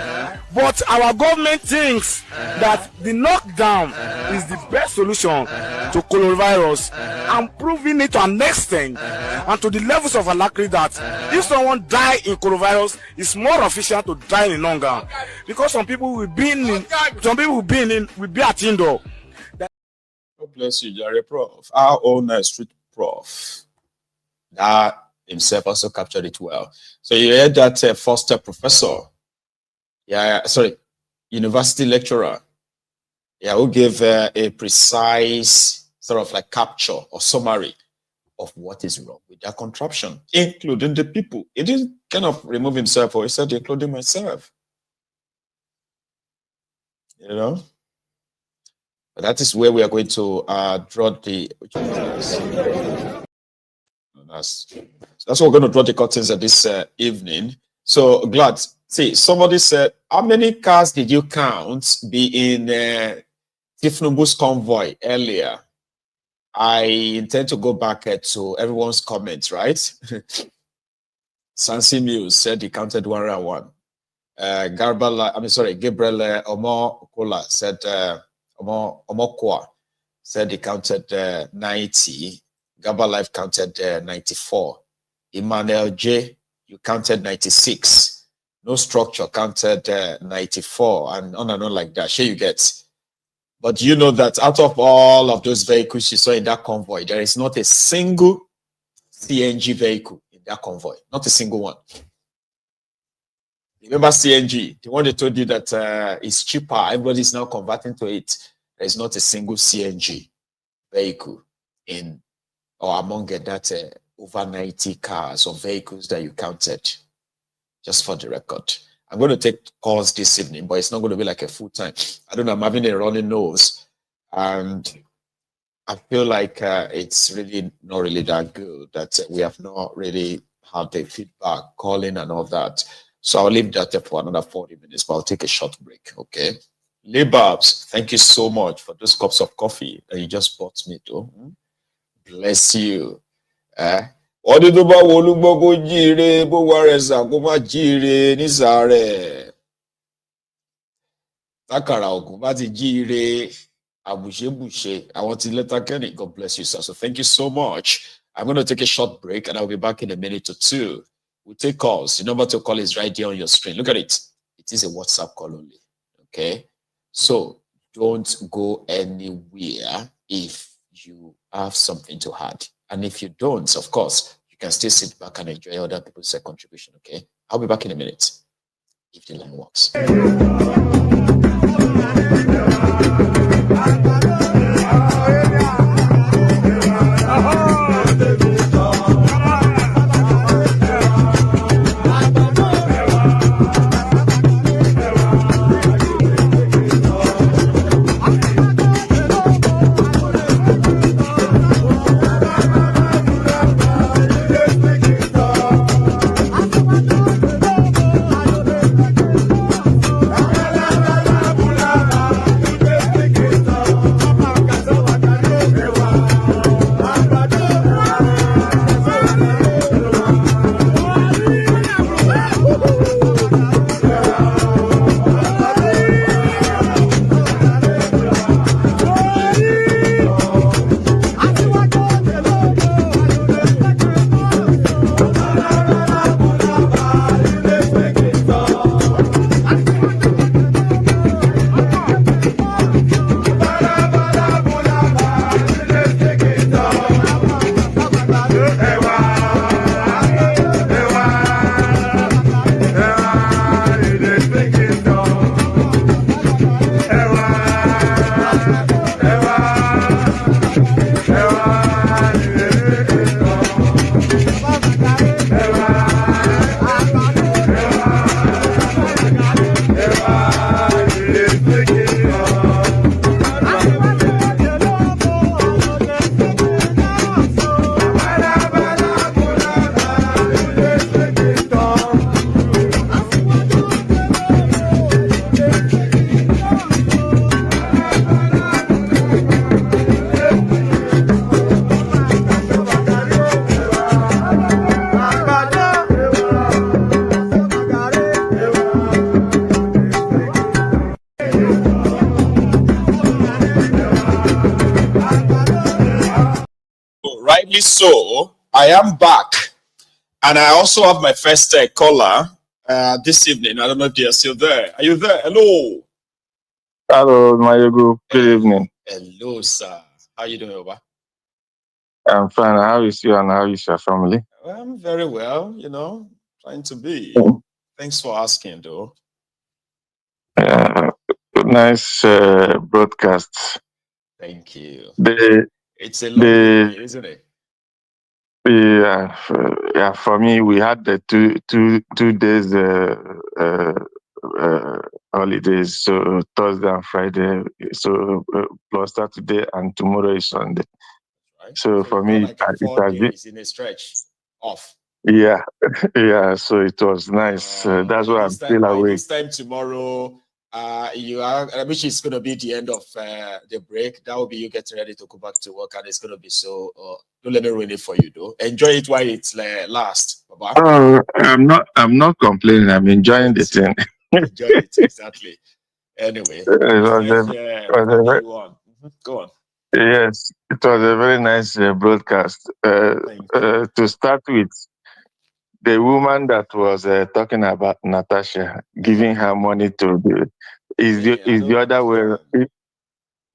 But our government thinks that the lockdown is the best solution to coronavirus, and proving it to an extent and to the levels of alacrity that if someone die in coronavirus, it's more efficient to die in hunger, because some people will be at indoor. God bless you, Jerry Prof. Our own street prof. That himself also captured it well. So you heard that Foster professor, university lecturer, who gave a precise sort of like capture or summary of what is wrong with that contraption, including the people. He didn't kind of remove himself, or he said, including myself. You know? But that is where we are going to draw the... That's what we're going to draw the curtains at this evening. So glad. See, somebody said, how many cars did you count be in Tifnubu's convoy earlier? I intend to go back to everyone's comments, right? Sansi Mills said he counted 101. Gabriel Omo Kola said Omokwa said he counted 90. Gaba Life counted 94. Emmanuel J, you counted 96. No Structure counted 94, and on like that. Sure, you get. But you know that out of all of those vehicles you saw in that convoy, there is not a single CNG vehicle in that convoy. Not a single one. Remember CNG, the one they told you that it's cheaper. Everybody is now converting to it. There is not a single CNG vehicle in or among that over 90 cars or vehicles that you counted, just for the record. I'm going to take calls this evening, but it's not going to be like a full time. I don't know, I'm having a running nose, and I feel like it's really not really that good, that we have not really had the feedback, calling and all that. So I'll leave that there for another 40 minutes, but I'll take a short break, okay? Libabs, thank you so much for those cups of coffee that you just bought me to. Bless you. Ọdún bá wo olúgbọ́ kó jíire bó wá rẹ̀ sà kó má jíire nísàárẹ̀. Tákàrà ògùn bá ti jíire àbùṣebùṣe. Àwọn ti lẹ́tà kẹ́ni. God bless you, sir. So thank you so much. I'm going to take a short break and I'll be back in a minute or two. We'll take calls. The number to call is right there on your screen. Look at it. It is a WhatsApp call only. Okay? So don't go anywhere if you have something to add. And if you don't, of course, you can still sit back and enjoy other people's contribution, okay? I'll be back in a minute, if the line works. I am back, and I also have my first caller this evening. I don't know if they are still there. Are you there? Hello. Hello, Maiyegun. Good evening. Hello, sir. How you doing, Oba? I'm fine. How is you and how is your family? I'm very well, trying to be. Thanks for asking, though. Nice broadcast. Thank you. It's a long evening, isn't it? Yeah. For me, we had the two days holidays, so Thursday and Friday. So plus Saturday and tomorrow is Sunday. Right. So for me, like 4 days in a stretch off. Yeah. So it was nice. That's why I'm still awake. This time tomorrow, which is going to be the end of the break. That will be you getting ready to go back to work, and it's going to be so. Don't let me ruin it for you, though. Enjoy it while it's lasts. I'm not complaining. I'm enjoying the thing. Enjoy it, exactly. Anyway, go on. Yes, it was a very nice broadcast. To start with, the woman that was talking about Natasha, giving her money to the other way.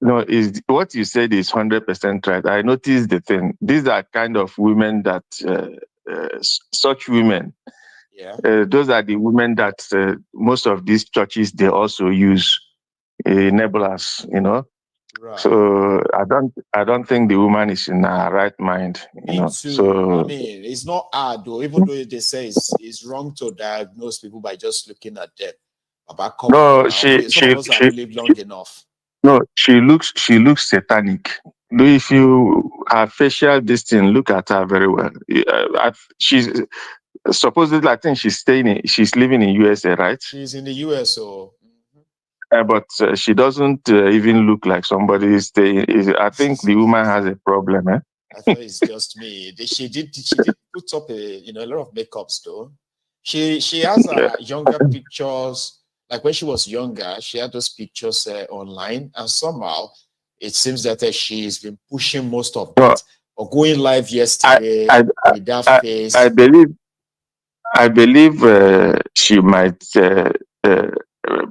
No, is what you said is 100% right. I noticed the thing. These are kind of women that such women. Yeah. Those are the women that most of these churches they also use enablers. Right. So I don't think the woman is in her right mind. Me too. So I mean, it's not hard though. Even though they say it's wrong to diagnose people by just looking at them. No, some of us have lived long enough. No, she looks satanic. If her facial distance, look at her very well. She's supposedly, I think she's living in USA, right? She's in the US, so. But she doesn't even look like somebody staying. I think the woman has a problem. I thought it's just me. She did put up a lot of makeups though. She has younger pictures. Like when she was younger, she had those pictures online, and somehow it seems that she's been pushing most of that. Or going live yesterday with that face. I believe she might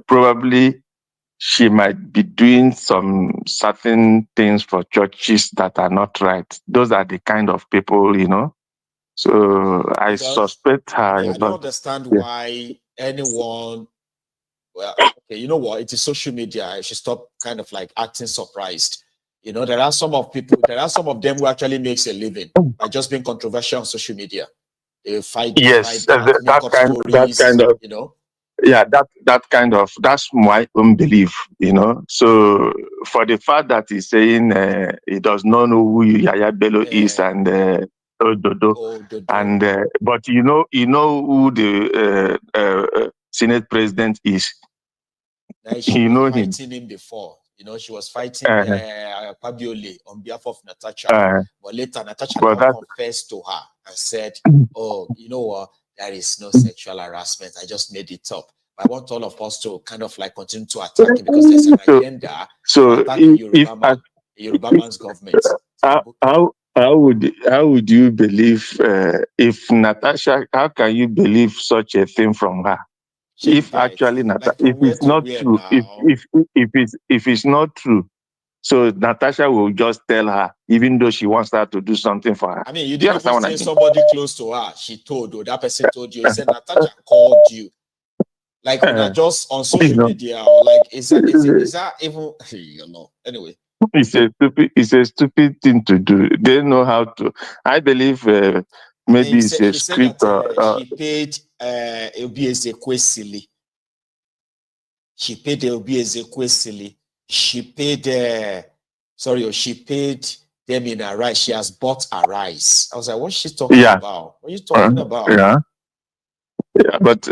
probably she might be doing some certain things for churches that are not right. Those are the kind of people, So I suspect her. I don't understand why anyone. Well, okay, you know what? It is social media. I should stop kind of like acting surprised. There are some of them who actually makes a living by just being controversial on social media. They fight. Yes, that kind of. Yeah, that's my own belief. So for the fact that he's saying he does not know who Yaya Bello is and Ododo, and but you know who the Senate president is. She was fighting him before. She was fighting Akpabiole on behalf of Natasha. But later, Natasha confessed to her and said, "Oh, you know what? There is no sexual harassment. I just made it up." I want all of us to kind of like continue to attack it because there's an agenda to attack the Yoruba man's government. How would you believe if Natasha? How can you believe such a thing from her? If actually if it's not true, if it's not true, so Natasha will just tell her, even though she wants her to do something for her. I mean, you didn't even say somebody close to her. She told you, that person told you. He said Natasha called you. Like just on social media, or like is that even anyway? It's a stupid thing to do. They know how to. I believe maybe it's a script. She paid Obi Ezekwesili. She paid Obi Ezekwesili. She paid she paid them in a rice. She has bought a rice. I was like, what's she talking about? What are you talking about? Yeah, but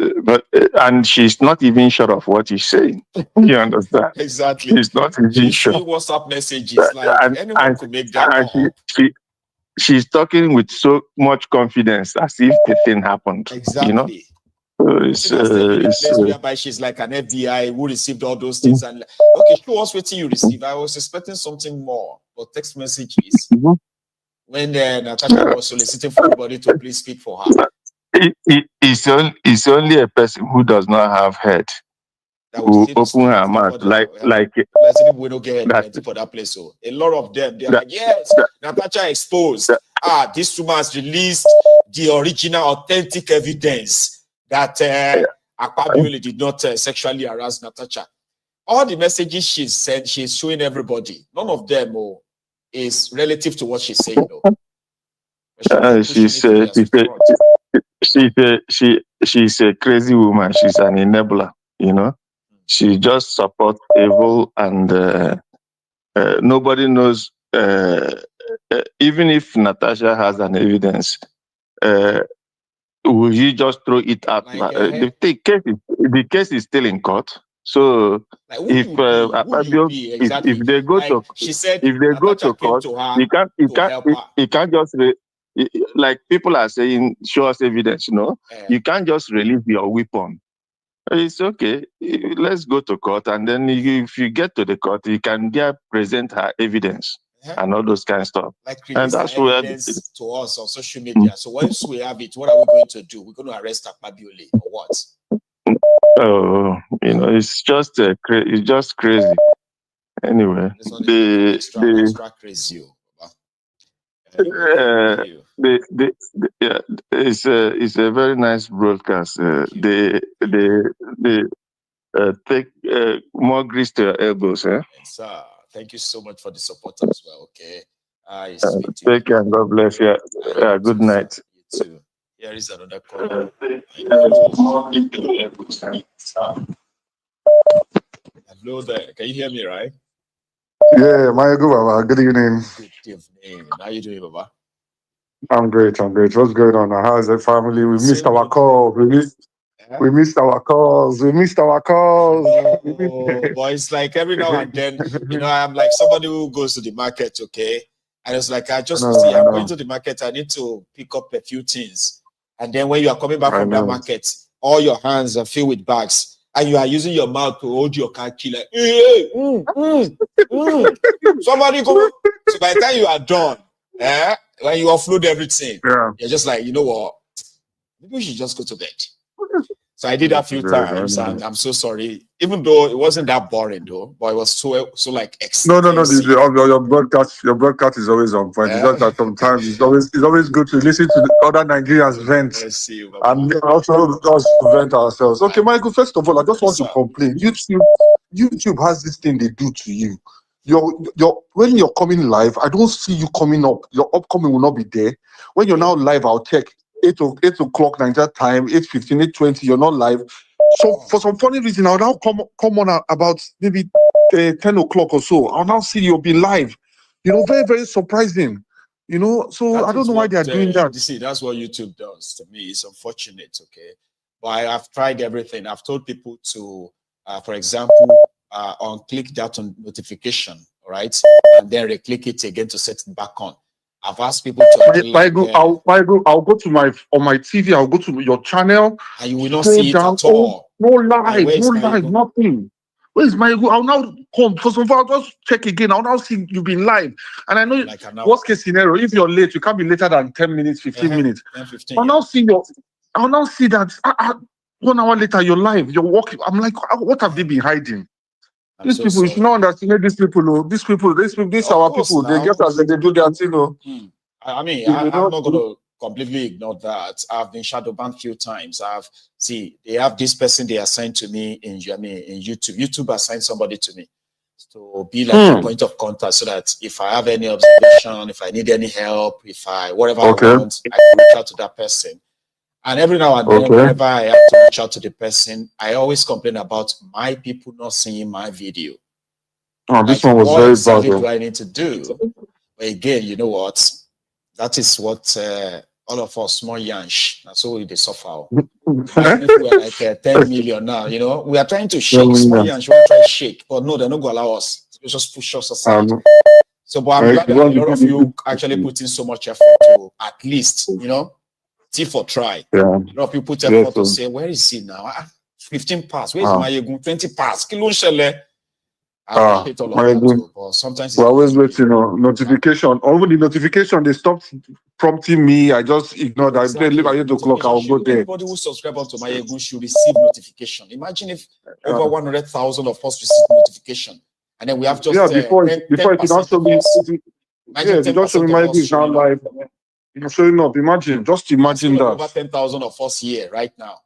and she's not even sure of what he's saying. You understand? Exactly. She's not even sure. WhatsApp messages like anyone could make that up. She's talking with so much confidence as if the thing happened. Exactly. It's whereby she's like an FBI who received all those things and okay, show us what you received. I was expecting something more, but text messages. when Natasha was soliciting for everybody to please speak for her. It's only a person who does not have head who open her mouth like We don't get plenty for that place. So a lot of them, they're like, yes, Natasha exposed. This woman has released the original, authentic evidence that Akpabiole did not sexually harass Natasha. All the messages she sent, she's showing everybody. None of them is relative to what she's saying. She's a crazy woman. She's an enabler, you know. She just supports evil, and nobody knows. Even if Natasha has an evidence, will you just throw it out? The case is still in court. So if they go to, she said, if they go to court, you can't just like people are saying, show us evidence. You know, you can't just release your weapon. It's okay. Let's go to court, and then if you get to the court, you can present her evidence and all those kind of stuff. Like and that's where evidence to us on social media. So once we have it, what are we going to do? We're going to arrest Akpabiole or what? Oh, you know, it's just crazy. Anyway, extra crazy. It's a very nice broadcast. They take more grease to your elbows. Yes, thank you so much for the support as well. Okay. Take care and God bless you. Good night. You too. Here is another call. Hello there. Can you hear me, right? Yeah, Maiyegun, Baba. Good evening. Good evening. How you doing, Baba? I'm great. What's going on? How's the family? We missed our call. We missed our calls. But it's like every now and then, you know, I'm like somebody who goes to the market, okay? And it's like, I'm going to the market, I need to pick up a few things. And then when you are coming back from that market, all your hands are filled with bags. And you are using your mouth to hold your car key like, somebody go. So by the time you are done, when you offload everything, you're just like, you know what? Maybe we should just go to bed. So I did that a few times, and I'm so sorry. Even though it wasn't that boring, though, but it was so like exciting. No. Your broadcast is always on point. It's just that sometimes it's always good to listen to the other Nigerians vent, and also just vent ourselves. Okay, Michael. First of all, I just want to complain. YouTube has this thing they do to you. When you're coming live, I don't see you coming up. Your upcoming will not be there. When you're now live, I'll check 8 o'clock Nigeria time, 8:15, 8:20. You're not live. So for some funny reason, I'll now come on about maybe 10 o'clock or so. I'll now see you'll be live. You know, very, very surprising. You know, so I don't know why they are doing that. You see, that's what YouTube does to me. It's unfortunate, okay? But I've tried everything. I've told people to, for example, unclick that notification, right? And then re-click it again to set it back on. I've asked people to. I'll go to my TV. I'll go to your channel, and you will not see it at all. No live, nothing. Where's Maiyegun? I'll now come. First of all, I'll just check again. I'll now see you've been live, and I know worst case scenario. If you're late, you can't be later than 10 minutes, 15 minutes. 15, I'll now see that 1 hour later you're live. You're walking. I'm like, what have they been hiding? These people, you should not underestimate these people. These our people. They get us and they do their thing. I mean, I'm not going to completely ignore that. I've been shadow banned a few times. They have this person they assigned to me in YouTube. YouTube assigned somebody to me to be like a point of contact, so that if I have any observation, if I need any help, whatever I want, I can reach out to that person. And every now and then, whenever I have to reach out to the person, I always complain about my people not seeing my video. This one was very bad. What do I need to do? But again, you know what? That is what all of us, small yansh, that's all they suffer. We're like 10 million now, you know. We are trying to shake, small yansh, we try to shake, but no, they're not going to allow us. They just push us aside. So, but I'm glad that a lot of you actually put in so much effort to at least, you know, for try. A lot of people put effort to say, where is he now? 15 pass. Where is Maiyegun? 20 pass. I appreciate all of that too, but sometimes we're always waiting on notification. Over the notification, they stopped prompting me. I just ignored. Exactly. I leave at 8 o'clock. I'll go there. Anybody who subscribes to Maiyegun should receive notification. Imagine if over 100,000 of us receive notification, and then we have just before it don't show me. They don't show me Maiyegun is now live. You're showing up. Just imagine that. Over 10,000 of us here right now.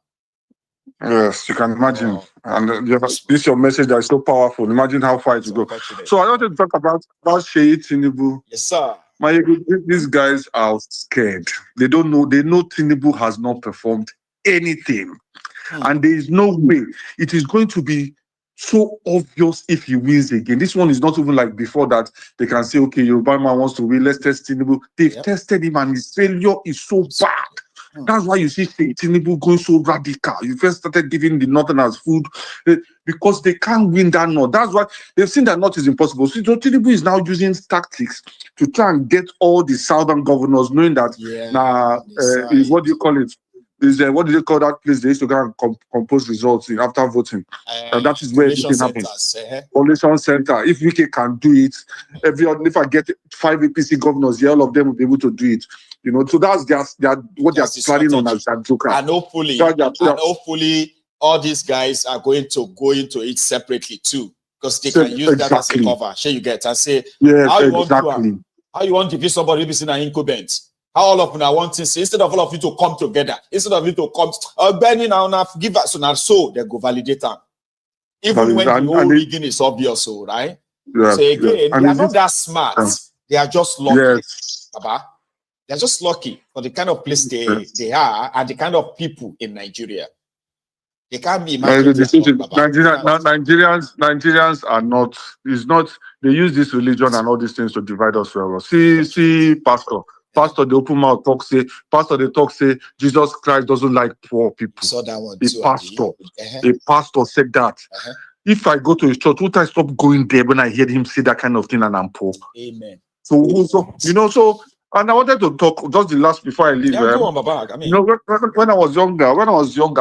Yes, you can imagine. And this your message that is so powerful. Imagine how far it will go. So I wanted to talk about Sheyi Tinubu. Yes, sir. These guys are scared. They don't know. They know Tinubu has not performed anything. And there is no way it is going to be so obvious if he wins again. This one is not even like before that they can say, okay, Yoruba man wants to win, let's test Tinubu. They've tested him and his failure is so bad. That's why you see Tinubu going so radical. You first started giving the Northerners food because they can't win that North. That's why they've seen that North is impossible. So Tinubu is now using tactics to try and get all the Southern governors knowing that what do you call it? What do they call that place? They used to go and compose results after voting. And that is where everything happens. Coalition Center. If Wike can do it, if I get 5 APC governors, all of them will be able to do it. So that's what they're planning on as that joker. And hopefully, all these guys are going to go into it separately too, because they can use that as a cover. Sure, you get and say, how you want to give somebody who is in an incumbent? How all of them are wanting, instead of all of you to come together, instead of you to come, Benny now give us so they go validate them. Even when the whole rigging is obvious, right? Yes, so again, they are not that smart. They are just lucky. Yes. They're just lucky for the kind of place they are and the kind of people in Nigeria. They can't be imagined. Nigerians are not. It's not. They use this religion and all these things to divide us forever. See, Pastor, the open mouth talk say. Pastor, they talk say Jesus Christ doesn't like poor people. So that one. A pastor said that. If I go to his church, would I stop going there when I hear him say that kind of thing and I'm poor? Amen. And I wanted to talk just the last before I leave. Go on, Baba. I mean, when I was younger,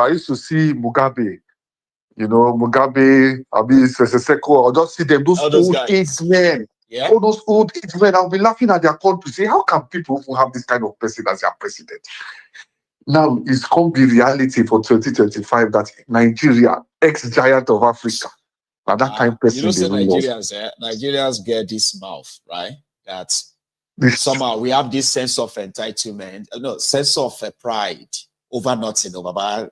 I used to see Mugabe. Mugabe, Seseko, I'll just see them, those old age men. Yeah. All those old age men, I'll be laughing at their country, say, how can people who have this kind of person as their president? Now, it's going to be reality for 2025 that Nigeria, ex-giant of Africa, now that kind of person. Nigerians get this mouth, right? That somehow we have this sense of entitlement, sense of pride over nothing. You want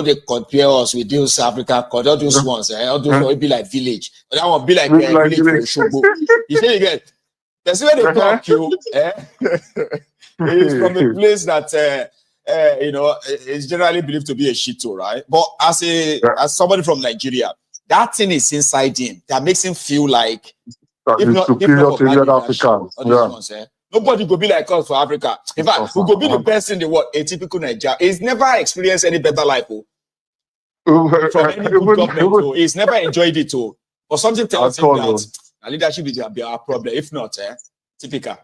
to compare us with those African countries, all those ones, all those will be like village. But that one be like village for Oshobo. You see, you get that's where they talk you. It's from a place that is generally believed to be a shito, right? But as somebody from Nigeria, that thing is inside him that makes him feel like superior to the other Africans. Nobody go be like us for Africa. In fact, we go be the best in the world. A typical Nigeria. He's never experienced any better life from any good government. He's never enjoyed it. But something tells him that leadership is our problem. If not, typical.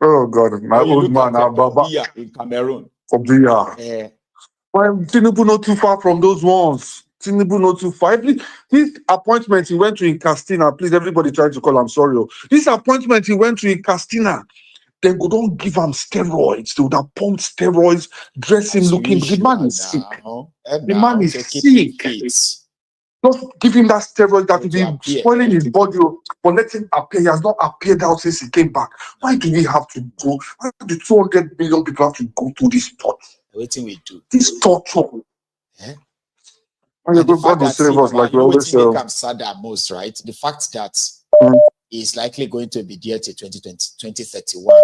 Oh God, my old man, Baba in Cameroon. Obiya. Tinubu not too far from those ones. Tinubu not too far. This appointment he went to in Castina, please, everybody try to call, I'm sorry. This appointment he went to in Castina, they go don't give him steroids. They would have pumped steroids, dress him looking. The man is sick. The man is sick. Just give him that steroid that will be spoiling his body, but let him appear. He has not appeared out since he came back. Why do we have to go? Why do 200 million people have to go through this torture? Waiting we do. This torture. And the fact that I'm sad at most, right? The fact that he's likely going to be there till 2031.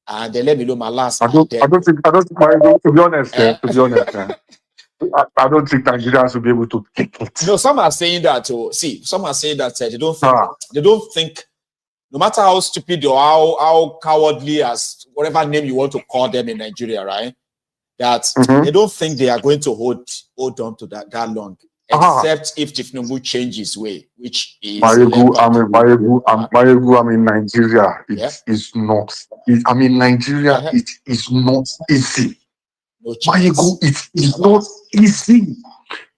And then let me know my last. I don't think, to be honest, I don't think Nigerians will be able to take it. Some are saying that. Some are saying that they don't think, no matter how stupid or how cowardly, as whatever name you want to call them in Nigeria, right? That they don't think they are going to hold on to that long, except if Tinubu changes his way, which is Maiyegun, I'm in Nigeria. It is not. It is not easy. No chance. Maiyegun, it is not easy.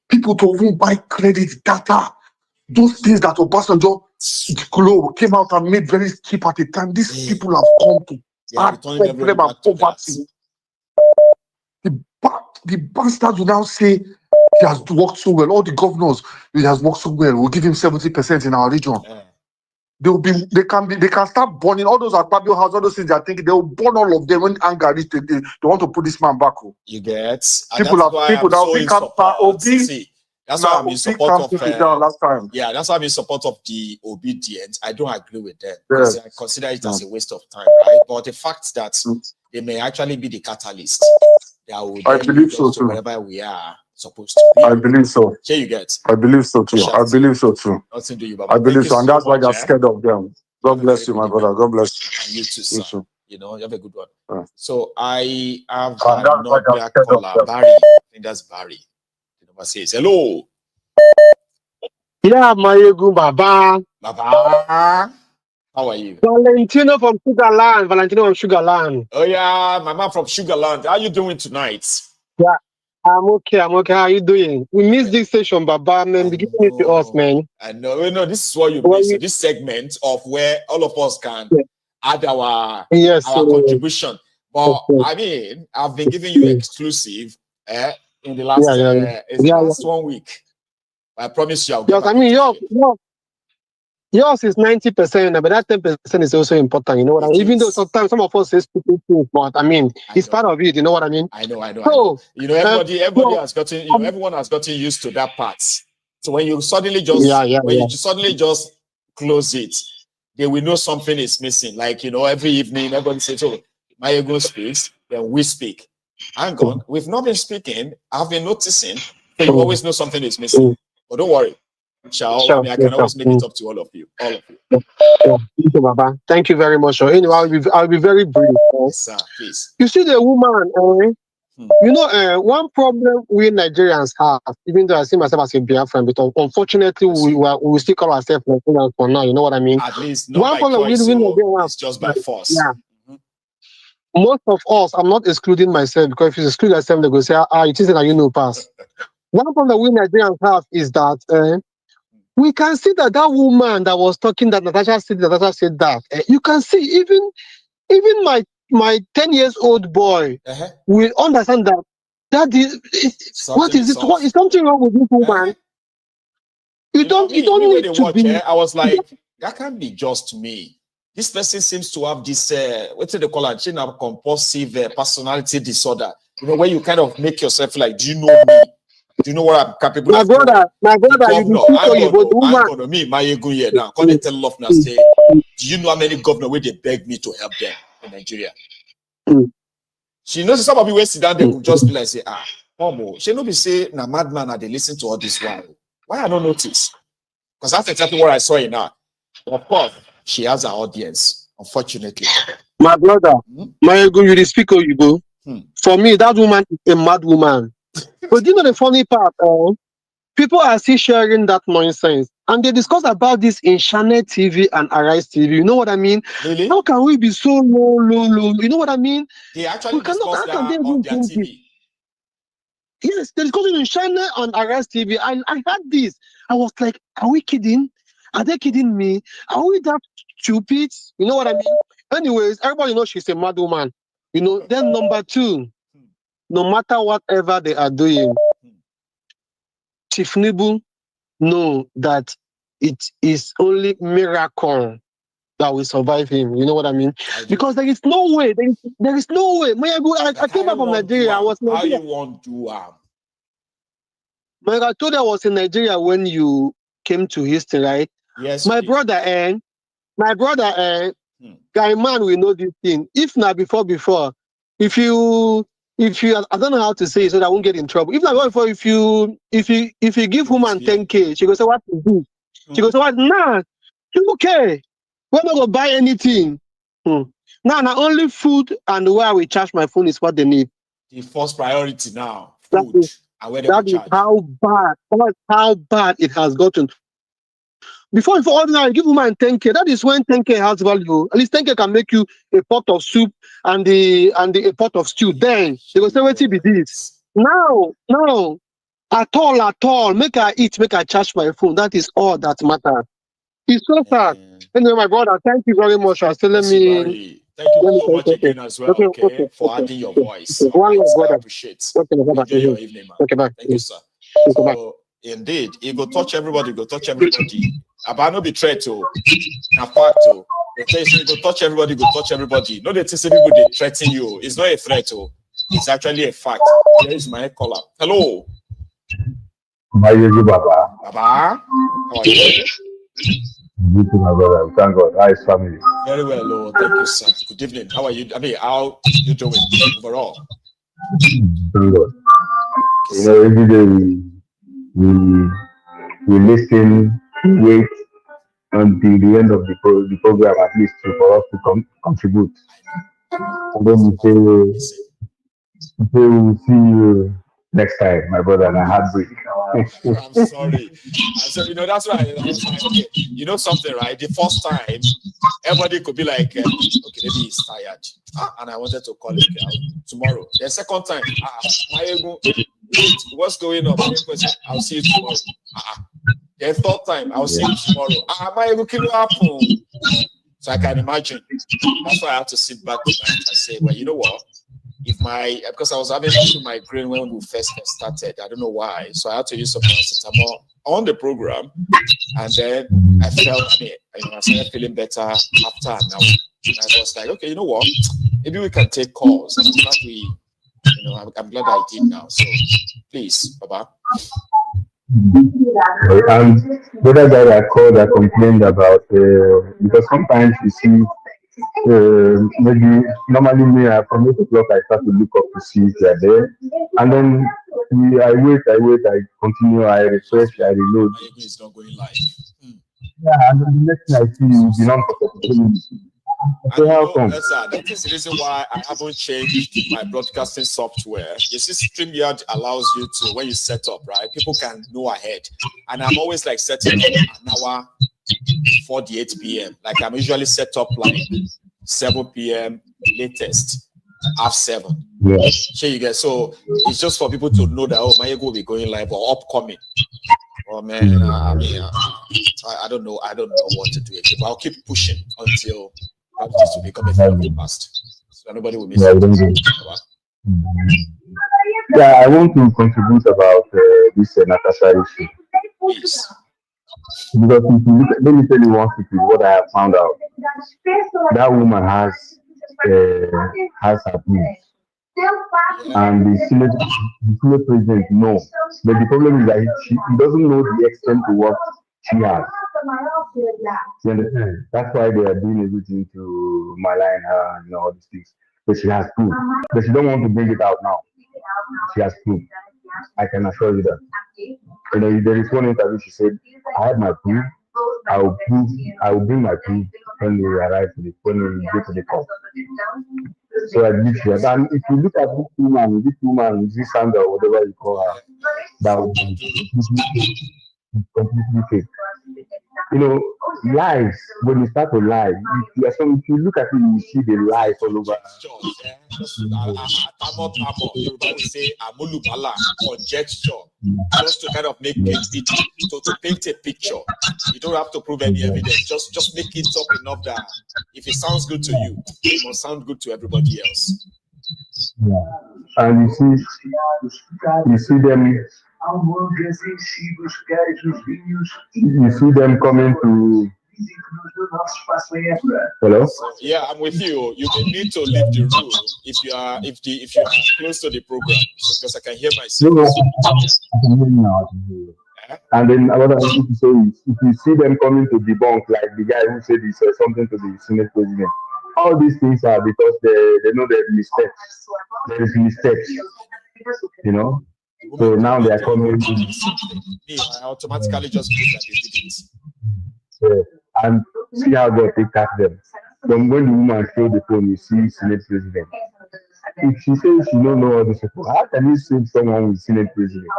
People to even buy credit data. Those things that Obasanjo Koolu came out and made very cheap at the time. These people have come to start problem and poverty. The bastards will now say he has worked so well. All the governors, he has worked so well. We'll give him 70% in our region. They can start burning all those Akpabiole house, all those things they are thinking. They will burn all of them when anger is. They want to put this man back home. You get people that in support. See, that's why I'm in support of last time. Yeah, that's why I'm in support of the obedient. I don't agree with them because I consider it as a waste of time, right? But the fact that they may actually be the catalyst that will I believe so too. Wherever we are supposed to be. I believe so. Here you get. I believe so too. I believe so too. Nothing to you, Baba. I believe so, and that's why they're scared of them. God bless you, my brother. God bless you. And you too, sir. You know, you have a good one. Yeah. So I have another caller, Barry. I think that's Barry. The number says, hello. Yeah, Maiyegun, Baba. Baba. How are you? Valentino from Sugarland. Oh, yeah, my man from Sugarland. How are you doing tonight? Yeah, I'm okay. How are you doing? We missed this session, Baba, man. Give it to us, man. I know. No, this is what you miss. So this segment of where all of us can add our contribution. But I mean, I've been giving you exclusive in the last 1 week. I promise you. Yes, I mean, yours is 90%, but that 10% is also important. You know what I mean? Even though sometimes some of us say stupid things, but I mean, it's part of it. You know what I mean? I know. So, you know, everybody has gotten. You know, everyone has gotten used to that part. So when you suddenly just you suddenly just close it, they will know something is missing. Like, you know, every evening everybody says, "Oh, Maiyegun speaks," then we speak. Hang on, we've not been speaking. I've been noticing. So you always know something is missing. But don't worry. I can always make it up to all of you. Thank you, Baba. Thank you very much. Anyway, I'll be very brief. Yes, sir, please. You see the woman, you know, one problem we Nigerians have, even though I see myself as a Biafran, but unfortunately we still call ourselves Nigerians for now. You know what I mean? At least not one problem choice, it's just by force. Yeah. Most of us, I'm not excluding myself, because if you exclude yourself, they go say, it isn't that you know pass. One problem that we Nigerians have is that we can see that woman that was talking, that Natasha said that. You can see even my 10-year-old boy will understand that is what is it? What is something wrong with this woman? You don't need to be. I was like, that can't be just me. This person seems to have this what do they call it? Compulsive personality disorder. You know, where you kind of make yourself like, do you know me? Do you know what I'm capable of? My brother, I'm gonna me, Maiyegun here now. Come and tell love now. Say, do you know how many governors where they beg me to help them in Nigeria? She knows some of you where sit down, they will just be like, say, she no be say, na madman, they listen to all this one. Why I don't notice? Because that's exactly what I saw in her. Of course, she has an audience, unfortunately. My brother, Maiyegun, you speak Oyibo. For me, that woman is a mad woman. But you know the funny part, people are still sharing that nonsense, and they discuss about this in Channel TV and Arise TV. You know what I mean? Really? How can we be so low? You know what I mean? They actually discuss that on their TV. Yes, they're discussing in Channel and Arise TV, and I had this. I was like, are we kidding? Are they kidding me? Are we that stupid? You know what I mean? Anyways, everybody knows she's a mad woman. You know. Then number two. No matter whatever they are doing, Chief Nibu know that it is only miracle that will survive him. You know what I mean? Because there is no way. There is no way. I came back from Nigeria. I was in Nigeria. How you want to I told you I was in Nigeria when you came to Houston, right? Yes. My brother, guy man, we know this thing. If not before, if you I don't know how to say it so that I won't get in trouble. If you give woman 10K, she goes say what to do? She goes say what? Nah, you okay? We're not gonna buy anything. Now only food and where we charge my phone is what they need. The first priority now, food and where they that is charge. how bad it has gotten. Before ordinary, give woman 10K. That is when 10K has value. At least 10K can make you a pot of soup and a pot of stew. Then they will say, what be this? Now, at all, make her eat, make her charge my phone. That is all that matters. It's so sad. Anyway, my brother, thank you very much for telling me. Thank you so much again as well, for adding your voice. I appreciate it. Enjoy your evening, man. Thank you, sir. So, indeed, it will touch everybody, go touch everybody. About no be threat to, na fact to. It will touch everybody, go touch everybody. No, they say people they threaten you. It's not a threat to. It's actually a fact. Here is my caller. Hello. Maiyegun Baba. Baba, how are you? Good, my brother. Thank God. How is family? Very well, Lord. Thank you, sir. Good evening. How are you? I mean, how you doing overall? Thank God. You know, every day we listen, wait until the end of the program, at least for us to contribute. And then we say we'll see you next time, my brother, and a heartbreak. I'm sorry. You know, that's why I was like, okay, you know something, right? The first time, everybody could be like, okay, maybe he's tired. And I wanted to call him tomorrow. The second time, Maiyegun, what's going on? I'll see you tomorrow. The third time, I'll see you tomorrow. Maiyegun, can you happen? So I can imagine. That's why I had to sit back tonight and say, well, you know what? Because I was having migraine when we first started. I don't know why. So I had to use some paracetamol on the program. And then I felt, I started feeling better after an hour. And I was like, okay, you know what? Maybe we can take calls. And I'm glad I'm glad I did now. So please, Baba. And the other guy I called, I complained about, because sometimes you see, maybe normally me from 8 o'clock I start to look up to see if they are there, and then I wait, I continue, I refresh, I reload. It's not going live. Yeah, and then the next thing I see is the non-profit. So how come? That is the reason why I haven't changed my broadcasting software. You see, StreamYard allows you to, when you set up, right, people can know ahead. And I'm always like setting up an hour before the 8 p.m. Like I'm usually set up like 7 p.m. latest, half 7. Yes. Here you get. So it's just for people to know that, oh, Maiyegun will be going live or upcoming. Oh man, I don't know what to do again, but I'll keep pushing until this will become a thing of the past. So nobody will miss it. Yeah, I want to contribute about this Natasha issue. Yes. Because if you look, let me tell you one secret, what I have found out. That woman has her views. And the Senate president knows. But the problem is that he doesn't know the extent to what she has. You understand? That's why they are doing everything to malign her and all these things. But she has proof. But she don't want to bring it out now. She has proof. I can assure you that. You know, there is one interview she said, I have my proof. I will bring my proof when we arrive when we get to the court. So I believe she has. And if you look at this woman, this Sandra, whatever you call her, that would be completely fake. You know, lies, when you start to lie, if you look at it, you see the lies all over. Yoruba will say amulubala, conjecture, just to kind of make it, to paint a picture. You don't have to prove any evidence. Just make it up enough that if it sounds good to you, it must sound good to everybody else. Yeah. And you see them coming to. Hello? Yeah, I'm with you. You may need to leave the room if you are close to the program, because I can hear myself. And then what I want to say is, if you see them coming to debunk, like the guy who said he said something to the Senate president, all these things are because they know there's mistakes. There is mistakes, you know. So now they are coming. I automatically just believe that they did it. Yeah. And see how God take catch them. Then when the woman show the phone, you see Senate president. If she says she don't know all this people, how can you save someone with Senate president?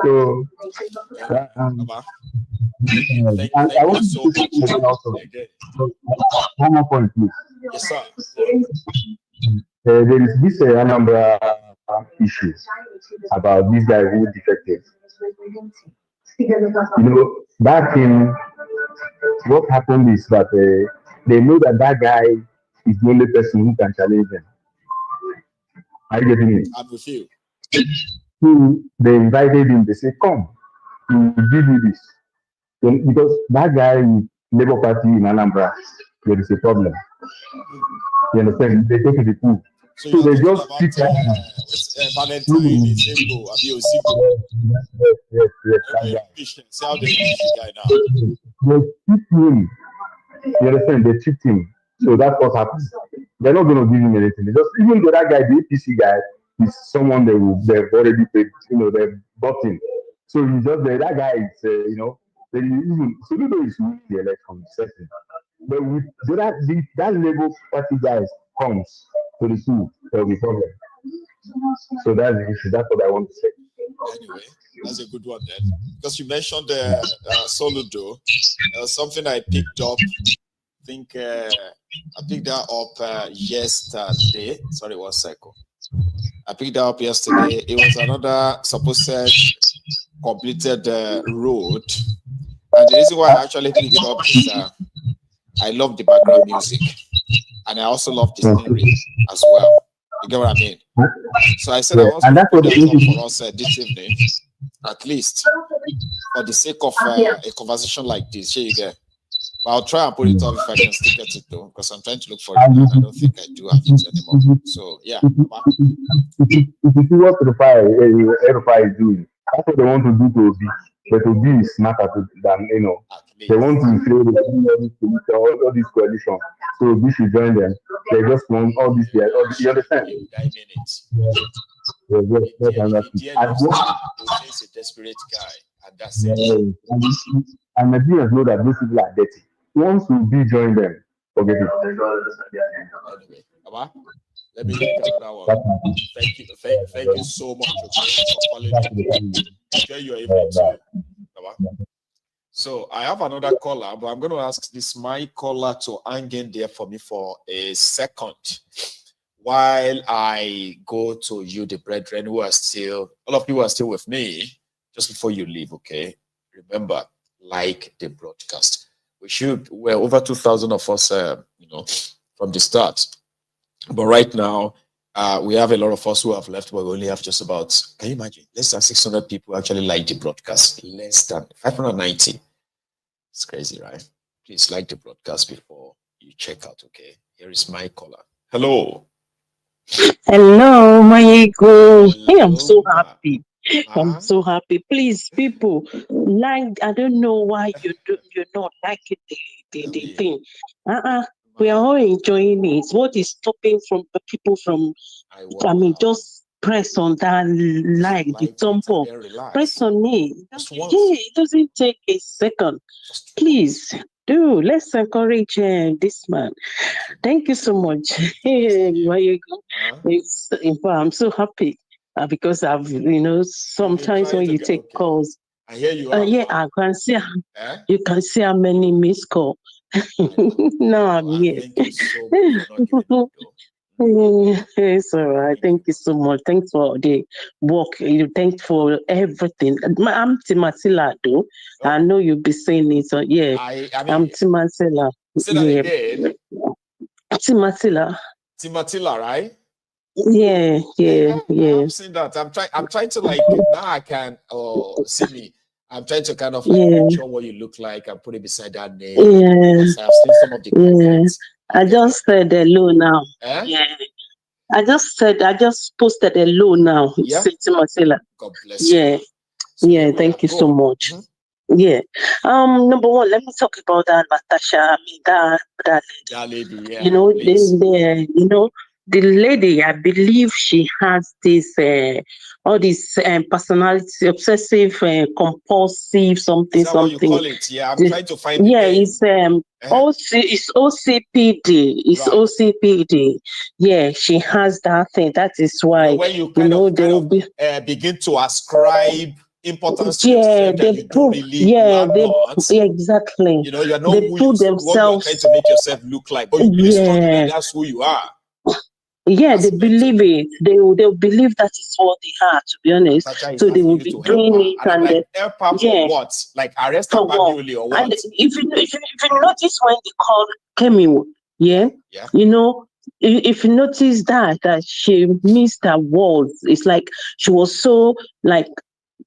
So I want to say something also. One more point, please. Yes, sir. There is this Anambra issue about this guy who defected. Back in what happened is that they know that guy is the only person who can challenge them. Are you getting it? I'm with you. So they invited him. They said, "Come, we will give you this." Because that guy with Labour Party in Anambra, there is a problem. You understand? They go to the pool. So they just pick Valentine Zimbo, Yes. How they finish the guy now? They cheat him. You understand? They cheat him. So that's what happens. They're not going to give him anything. They just, even the other guy, the APC guy, is someone they've already paid. They've bought him. So he's just there. That guy is, even Soludo is winning the election, certain. But with that Labour Party guys comes to the school, there will be problem. So that's the issue. That's what I want to say. Anyway, that's a good one then. Because you mentioned Soludo, something I picked up. I think I picked that up yesterday. Sorry, 1 second. I picked that up yesterday. It was another supposed completed road. And the reason why I actually picked it up is I love the background music. And I also love the scenery as well. You get what I mean? So I said I want to put that up for us this evening, at least for the sake of a conversation like this. Here you go. But I'll try and put it up if I can still get it though, because I'm trying to look for it. I don't think I do have it anymore. So yeah. If you see what Rufai is doing, that's what they want to do to Obi. But Obi is smarter than They want to say all this coalition. So Obi should join them. They just want all this. You understand? He's a desperate guy, and that's it. And Nigerians know that those people are dirty. Once Obi join them, forget it. Anyway, let me look at that one. Thank you so much for calling in. Enjoy your evening too. So I have another caller, but I'm going to ask this my caller to hang in there for me for a second while I go to you, the brethren who are still, all of you are still with me. Just before you leave, okay? Remember, like the broadcast. We're over 2,000 of us, from the start. But right now, we have a lot of us who have left, but we only have just about, can you imagine? Less than 600 people actually like the broadcast. Less than 590. It's crazy, right? Please like the broadcast before you check out, okay? Here is my caller. Hello. Hello, Maiyegun. Hey, I'm so happy. I'm so happy. Please, people, I don't know why you're not liking the thing. We are all enjoying it. What is stopping from the people from, just press on that the thumb up. Press on me. It doesn't take a second. Please, let's encourage this man. Thank you so much. I'm so happy. Because I've, sometimes when you take calls, I hear you. I can see. You can see how many missed calls. No, I'm here. It's all right. Thank you so much. Thanks for the work. Thanks for everything. I'm Timatila, though. I know you'll be saying it. So yeah, I'm Timatila. Say that again. Timatila, right? Yeah. I'm seeing that. I'm trying to now I can see me. I'm trying to kind of picture what you look like and put it beside that name. Yes, I've seen some of the comments. I just said hello now. Yeah. I just posted hello now. Yeah. God bless you. Yeah. Thank you so much. Mm-hmm. Yeah. Number one, let me talk about that Natasha. That lady. Yeah. The lady, I believe she has this all this personality, obsessive, compulsive, something. Is that what you call it? Yeah, I'm trying to find it. Yeah, it's OCPD. It's right. OCPD. Yeah, she has that thing. That is why when you kind of begin to ascribe importance to yourself that you don't really, you are not. Exactly. You know, you're not They who put what you are themselves. trying to make yourself look like, but you respond that that's who you are. Yeah, they believe it. They'll believe that is what they are, to be honest. So they will be doing it, and I'm like, help her for yeah. what? Like arrest For Akpabiole or what? And if you notice when they call Kemi, yeah, you know, if you notice that she missed her words, it's like she was so like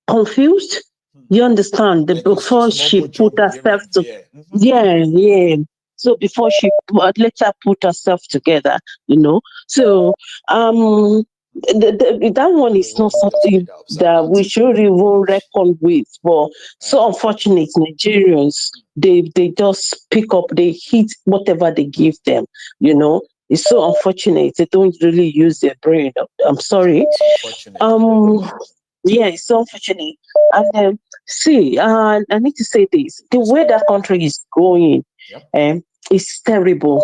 confused. You understand? Before she put herself yeah. So before she later put herself together, you know. So that one is not something that we should even reckon with. But so unfortunate Nigerians, they just pick up, they hit whatever they give them, you know. It's so unfortunate. They don't really use their brain. I'm sorry. Yeah, it's so unfortunate. And see, I need to say this: the way that country is going, is terrible.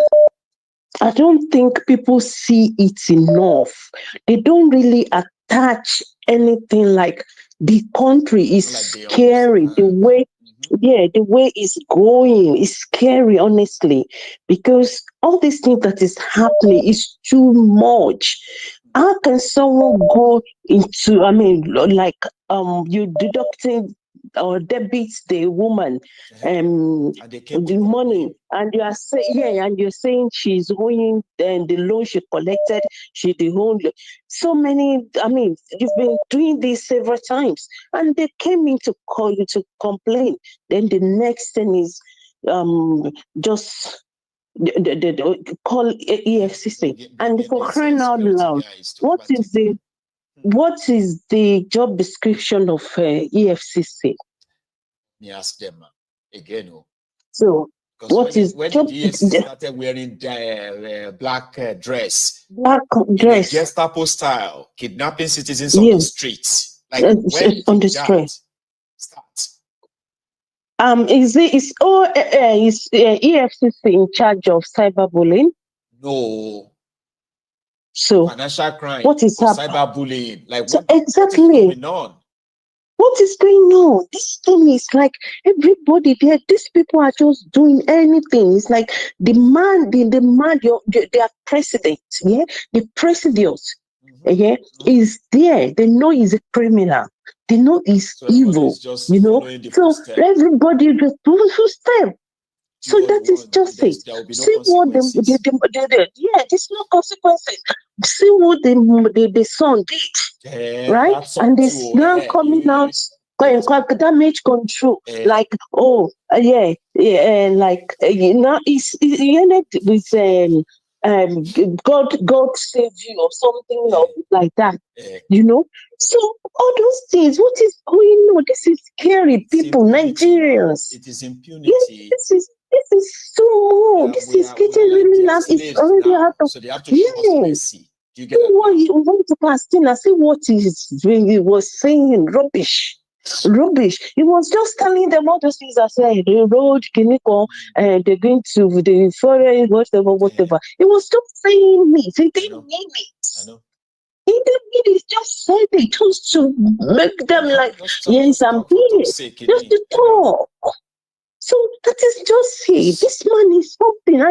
I don't think people see it enough. They don't really attach anything like the country is scary. The way, the way it's going is scary, honestly, because all these things that is happening is too much. How can someone go into, I mean, like you deducting or debits the woman the money, and you are saying and you're saying she's owing and the loan she collected, she the whole so many. I mean, you've been doing this several times, and they came in to call you to complain. Then the next thing is just the call EFCC, and for crying out loud, what is the job description of EFCC? Me ask them again. So what is when the EFCC started wearing black dress, dress, gestapo style, kidnapping citizens on the streets, like when on the street start? Is EFCC in charge of cyberbullying? No. So financial crime, what is cyberbullying? Like so what is going on? What is going on? This thing is like everybody there. These people are just doing anything. It's like the man, their president, the president, is there. They know he's a criminal. They know he's evil. You know, so everybody just footstep. So that is just it. See what there's no consequences. See what the son did, right? And it's now coming out damage control. Like, like it's with God save you or something like that. You know? So all those things, what is going on? This is scary, people, Nigerians. It is impunity. Yes, this is so more. This is getting really loud. It's already out of. So they have to show us mercy. Do you get that? Why you want to Palestine? See what he was saying. Rubbish. He was just telling them all those things. I said the road, Kiniko, and they're going to the forest, whatever. He was just saying it. He didn't mean it. I know. He didn't mean it. Just said it just to make them like, yes, I'm here. Just to talk. So that is just it. This man is something,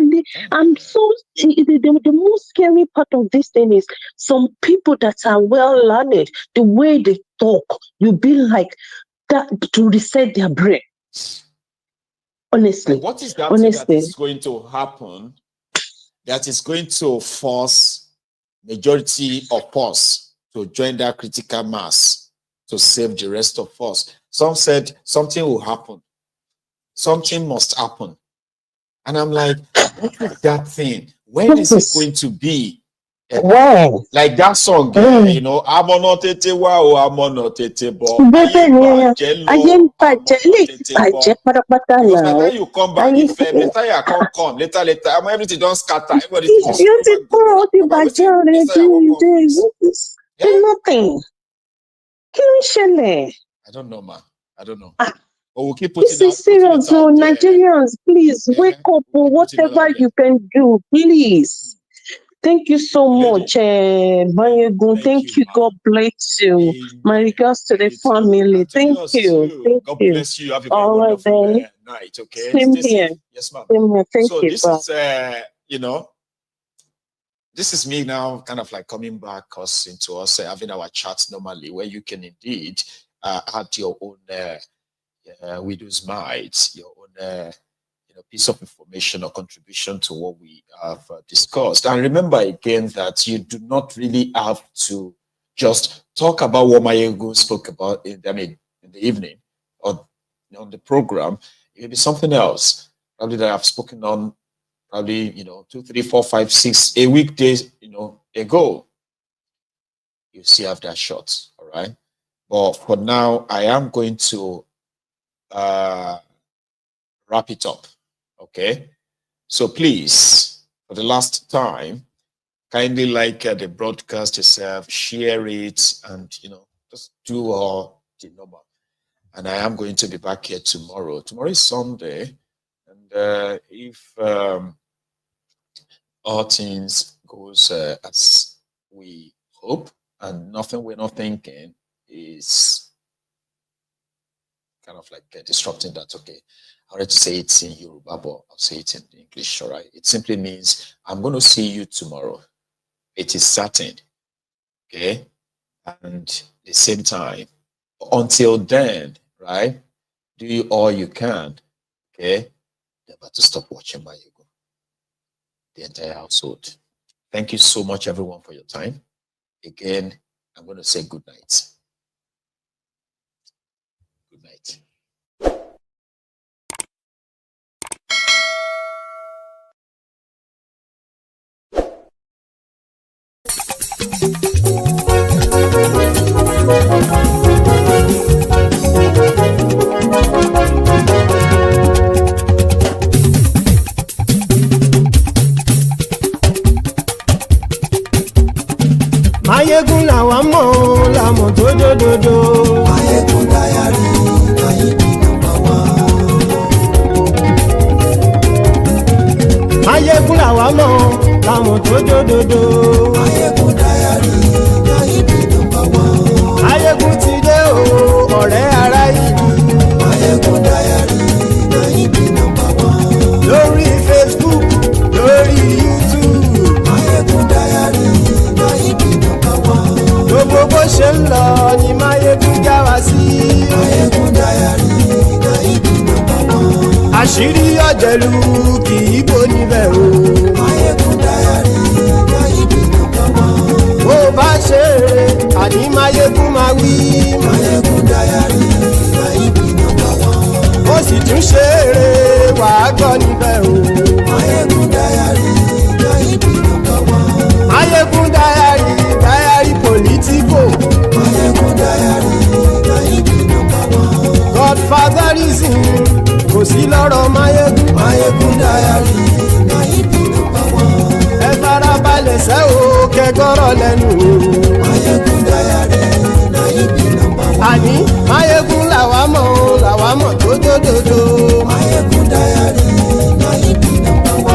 and so the most scary part of this thing is some people that are well learned, the way they talk, you be like that to reset their brain. Honestly, like what is that thing that is going to happen? That is going to force majority of us to join that critical mass to save the rest of us. Some said something will happen. Something must happen. And I'm like, what is that thing? When is it going to be? Wow. Like that song, you know, I'm not tete wow, I'm not tete bo. Because by the time you come back, if later you can't come, later, everything don't scatter. Everybody nothing. I don't know, man. I don't know. We'll keep this is serious. So Nigerians, please wake up for whatever you can do, please. Thank you so much, Maiyegun. Thank you. God bless you. My regards to the family. Thank you. God bless you. Have a All right, wonderful then. night. Okay. Same Stay here. safe. Yes, ma'am. Same here. Thank So you. this Bye. is, this is me now kind of like coming back into us having our chats normally, where you can indeed add your own widow's mites, your own piece of information or contribution to what we have discussed. And remember again that you do not really have to just talk about what Maiyegun spoke about in the evening or on the program. It may be something else, probably that I've spoken on probably 2, 3, 4, 5, 6 a weekday ago. You see have that shot, all right? But for now, I am going to wrap it up. Okay, so please, for the last time, kindly like the broadcast yourself, share it, and just do all the normal. And I am going to be back here tomorrow. Tomorrow is Sunday, and if all things goes as we hope, and nothing we're not thinking is kind of like disrupting that. Okay. I wanted to say it in Yoruba, but I'll say it in English, all right? It simply means, I'm going to see you tomorrow. It is certain, okay? And at the same time, until then, right, do all you can, okay? Never to stop watching Maiyegun, the entire household. Thank you so much, everyone, for your time. Again, I'm going to say good night. Good night. Maiyegun làwọn mọ̀ làmọ̀ tó dòdòdò. Maiyegun dáyàrí Maiyegun nọ́mbà wá. Maiyegun làwọn mọ̀ làmọ̀ tó dòdòdò. Maiyegun dáyàrí Maiyegun nọ́mbà wá. Maiyegun ti dé o ọ̀rẹ́ ara yìí. Maiyegun dáyàrí Maiyegun nọ́mbà wá. Lórí Facebook, lórí YouTube. Maiyegun dáyàrí Maiyegun nọ́mbà wá. Gbogbo bó ṣe ń lọ ni Maiyegun já wa sí. Maiyegun dáyàrí Maiyegun nọ́mbà wá. Àṣírí ọ̀jẹ̀lú kì í bò níbẹ̀ o. Maiyegun dáyàrí Maiyegun nọ́mbà wá. Bó bá ṣe eré àní Maiyegun máa wí. Maiyegun dáyàrí Maiyegun nọ́mbà wá. Ó sì tún ṣe eré wàá gbọ́ níbẹ̀ o. Maiyegun dáyàrí Maiyegun nọ́mbà wá. Maiyegun dáyàrí Politico. Maiyegun dáyàrí Maiyegun nọ́mbà wá. Godfatherism kò sí lọ́rọ̀ Maiyegun. Maiyegun dáyàrí Maiyegun nọ́mbà wá. Ẹ farabalẹ̀ sẹ́ o kẹgọ́rọ̀ lẹ́nu o. Maiyegun dáyàrí Maiyegun nọ́mbà wá. Àní Maiyegun làwa mọ̀ tó dòdòdò. Maiyegun dáyàrí Maiyegun nọ́mbà wá.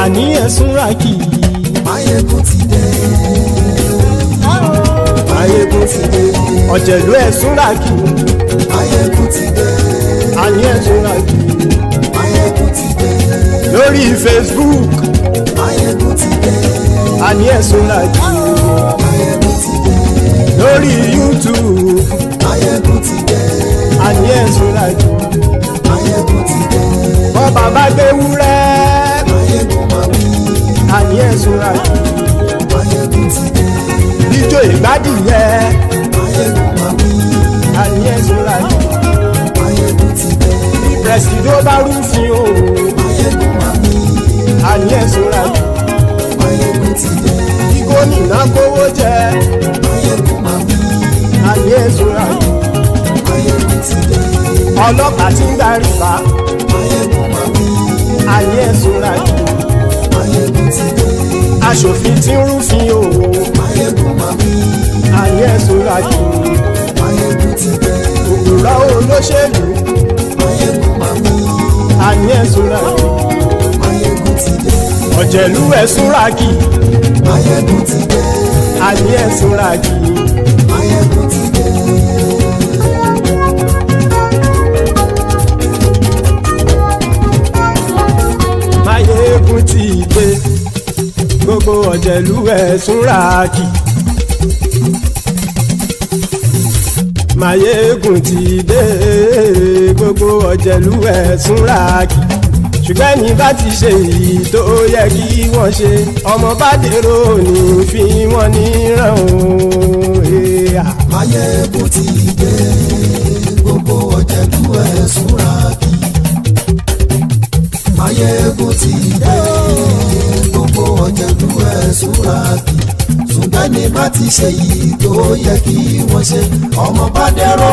Àní ẹ̀sùn ràkì. Maiyegun ti dé. Maiyegun ti dé. Ọ̀jẹ̀lú ẹ̀sùn ràkì. Maiyegun ti dé. Àní ẹ̀sùn ràkì. Maiyegun ti dé. Lórí Facebook. Maiyegun ti dé. Àní ẹ̀sùn ràkì. Maiyegun ti dé. Lórí YouTube. Maiyegun ti dé. Àní ẹ̀sùn ràkì. Maiyegun ti dé. Bọ́ bàbá gbé wúrẹ́. Maiyegun máa wí. Àní ẹ̀sùn ràkì. Maiyegun ti dé. Ijó ìgbádìyẹ. Maiyegun máa wí. Àní ẹ̀sùn ràkì. Maiyegun ti dé. Pẹ̀sìdó bá rúfin o. Maiyegun máa wí. Àní ẹ̀sùn ràkì. Maiyegun ti dé. Kí gómìnà kówó jẹ. Maiyegun máa wí. Àní ẹ̀sùn ràkì. Maiyegun ti dé. Ọlọ́pàá ti ń darí bá. Maiyegun máa wí. Àní ẹ̀sùn ràkì. Maiyegun ti dé. Aṣòfin tí ń rúfin o. Maiyegun máa wí. Àní ẹ̀sùn ràkì. Maiyegun ti dé. Gbogbo olóṣèlú àní ẹ̀sùn rà ọ̀jẹ̀lú ẹ̀sùn rà kì àní ẹ̀sùn rà kì. Maiyegun ti dé gbogbo ọ̀jẹ̀lú ẹ̀sùn rà kì. Maiyegun ti dé gbogbo ọ̀jẹ̀lú ẹ̀sùn rà kì. Ṣùgbọ́n ní bá ti ṣe èyí tó yẹ kí wọ́n ṣe ọmọ bá dèrò ní fi wọ́n níran o. Maiyegun ti dé gbogbo ọ̀jẹ̀lú ẹ̀sùn rà kì. Maiyegun ti dé gbogbo ọ̀jẹ̀lú ẹ̀sùn rà kì. Ṣùgbọ́n ní bá ti ṣe èyí tó yẹ kí wọ́n ṣe ọmọ bá dèrò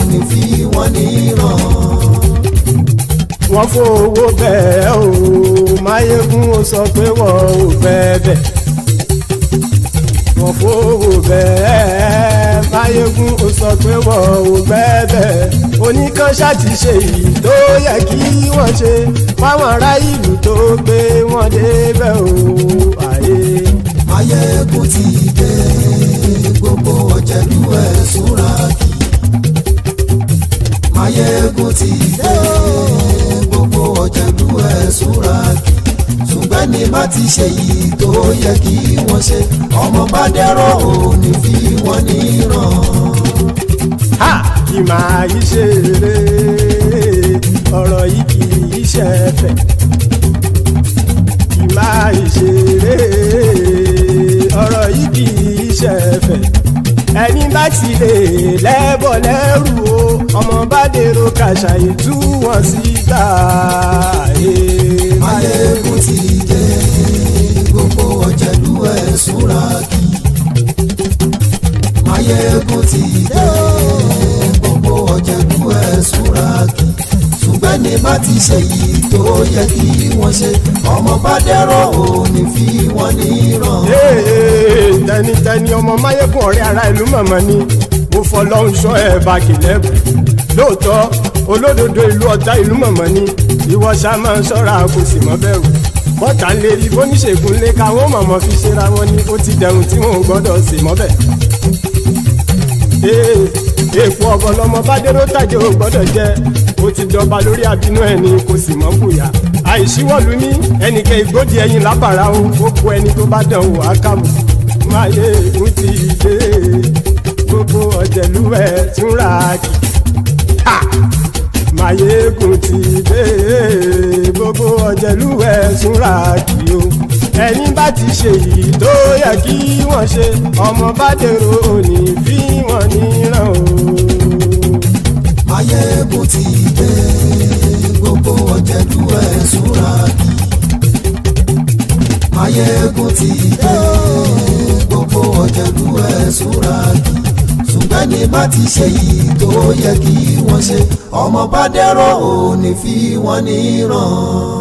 ní fi wọ́n níran. Wọ́n fowó bẹ́ẹ̀ o Maiyegun ó sọ pé wọ́n ò fẹ́ bẹ̀. Wọ́n fowó bẹ́ẹ̀ Maiyegun ó sọ pé wọ́n ò fẹ́ bẹ̀. Oníkan ṣáàtì ṣe èyí tó yẹ kí wọ́n ṣe fáwọn ará ìlú tó gbé wọn débẹ̀ o. Maiyegun ti dé gbogbo ọ̀jẹ̀lú ẹ̀sùn rà kì. Maiyegun ti dé gbogbo ọ̀jẹ̀lú ẹ̀sùn rà kì. Ṣùgbọ́n ní bá ti ṣe yìí tó yẹ kí wọ́n ṣe ọmọ bá dẹ́rọ̀ ò ní fi wọ́n níran. Kì máa yí ṣe eré ọ̀rọ̀ yìí kì í ṣe ẹ̀fẹ̀. Kì máa yí ṣe eré ọ̀rọ̀ yìí kì í ṣe ẹ̀fẹ̀. Ẹni bá ti lè lẹ́bọ̀ lẹ́rù o ọmọ bá dèrò kàṣàyè tú wọn síta. Maiyegun ti dé gbogbo ọ̀jẹ̀lú ẹ̀sùn rà kì. Maiyegun ti dé gbogbo ọ̀jẹ̀lú ẹ̀sùn rà kì. Ṣùgbọ́n ní bá ti ṣe yìí tó yẹ kí wọ́n ṣe ọmọ bá dẹ́rọ̀ ò ní fi wọ́n níran. Tẹnitẹni ọmọ Maiyegun ọ̀rẹ́ ara ìlú mọ̀mọ́ ni mo fọlọ́run ṣọ́ ẹ̀ bá kìlẹ́bù. Lóòótọ́ olódodo ìlú ọ̀tá ìlú mọ̀mọ́ ni ìwọ ṣá máa ń ṣọ́ra kò sì mọ́ bẹ̀rù. Bọ́tà ń lè rí bóníṣègùn lé káwọn mọ̀mọ́ fi ṣera wọn ni ó ti dẹrùn tí wọn ò gbọ́dọ̀ sè mọ́bẹ̀. Èèpo ọ̀bọ lọmọ bá dérò tàjẹ́ ò gbọ́dọ̀ jẹ́ ó ti jọba lórí àbínú ẹni kò sì mọ́ bùyà. Àìsíwọ́lu ní ẹnìkẹ́ ìgbódì ẹyin lábàrá o ó kó ẹni tó bá dán wò á kàmù. Maiyegun ti dé gbogbo ọ̀jẹ̀lú ẹ̀sùn rà kì. Maiyegun ti dé gbogbo ọ̀jẹ̀lú ẹ̀sùn rà kì o. Ẹni bá ti ṣe yìí tó yẹ kí wọ́n ṣe ọmọ bá dèrò òní fi wọ́n níran o. Maiyegun ti dé gbogbo ọ̀jẹ̀lú ẹ̀sùn rà kì. Maiyegun ti dé gbogbo ọ̀jẹ̀lú ẹ̀sùn rà kì. Ṣùgbọ́n ní bá ti ṣe yìí tó yẹ kí wọ́n ṣe ọmọ bá dẹ́rọ̀ ò ní fi wọ́n níran.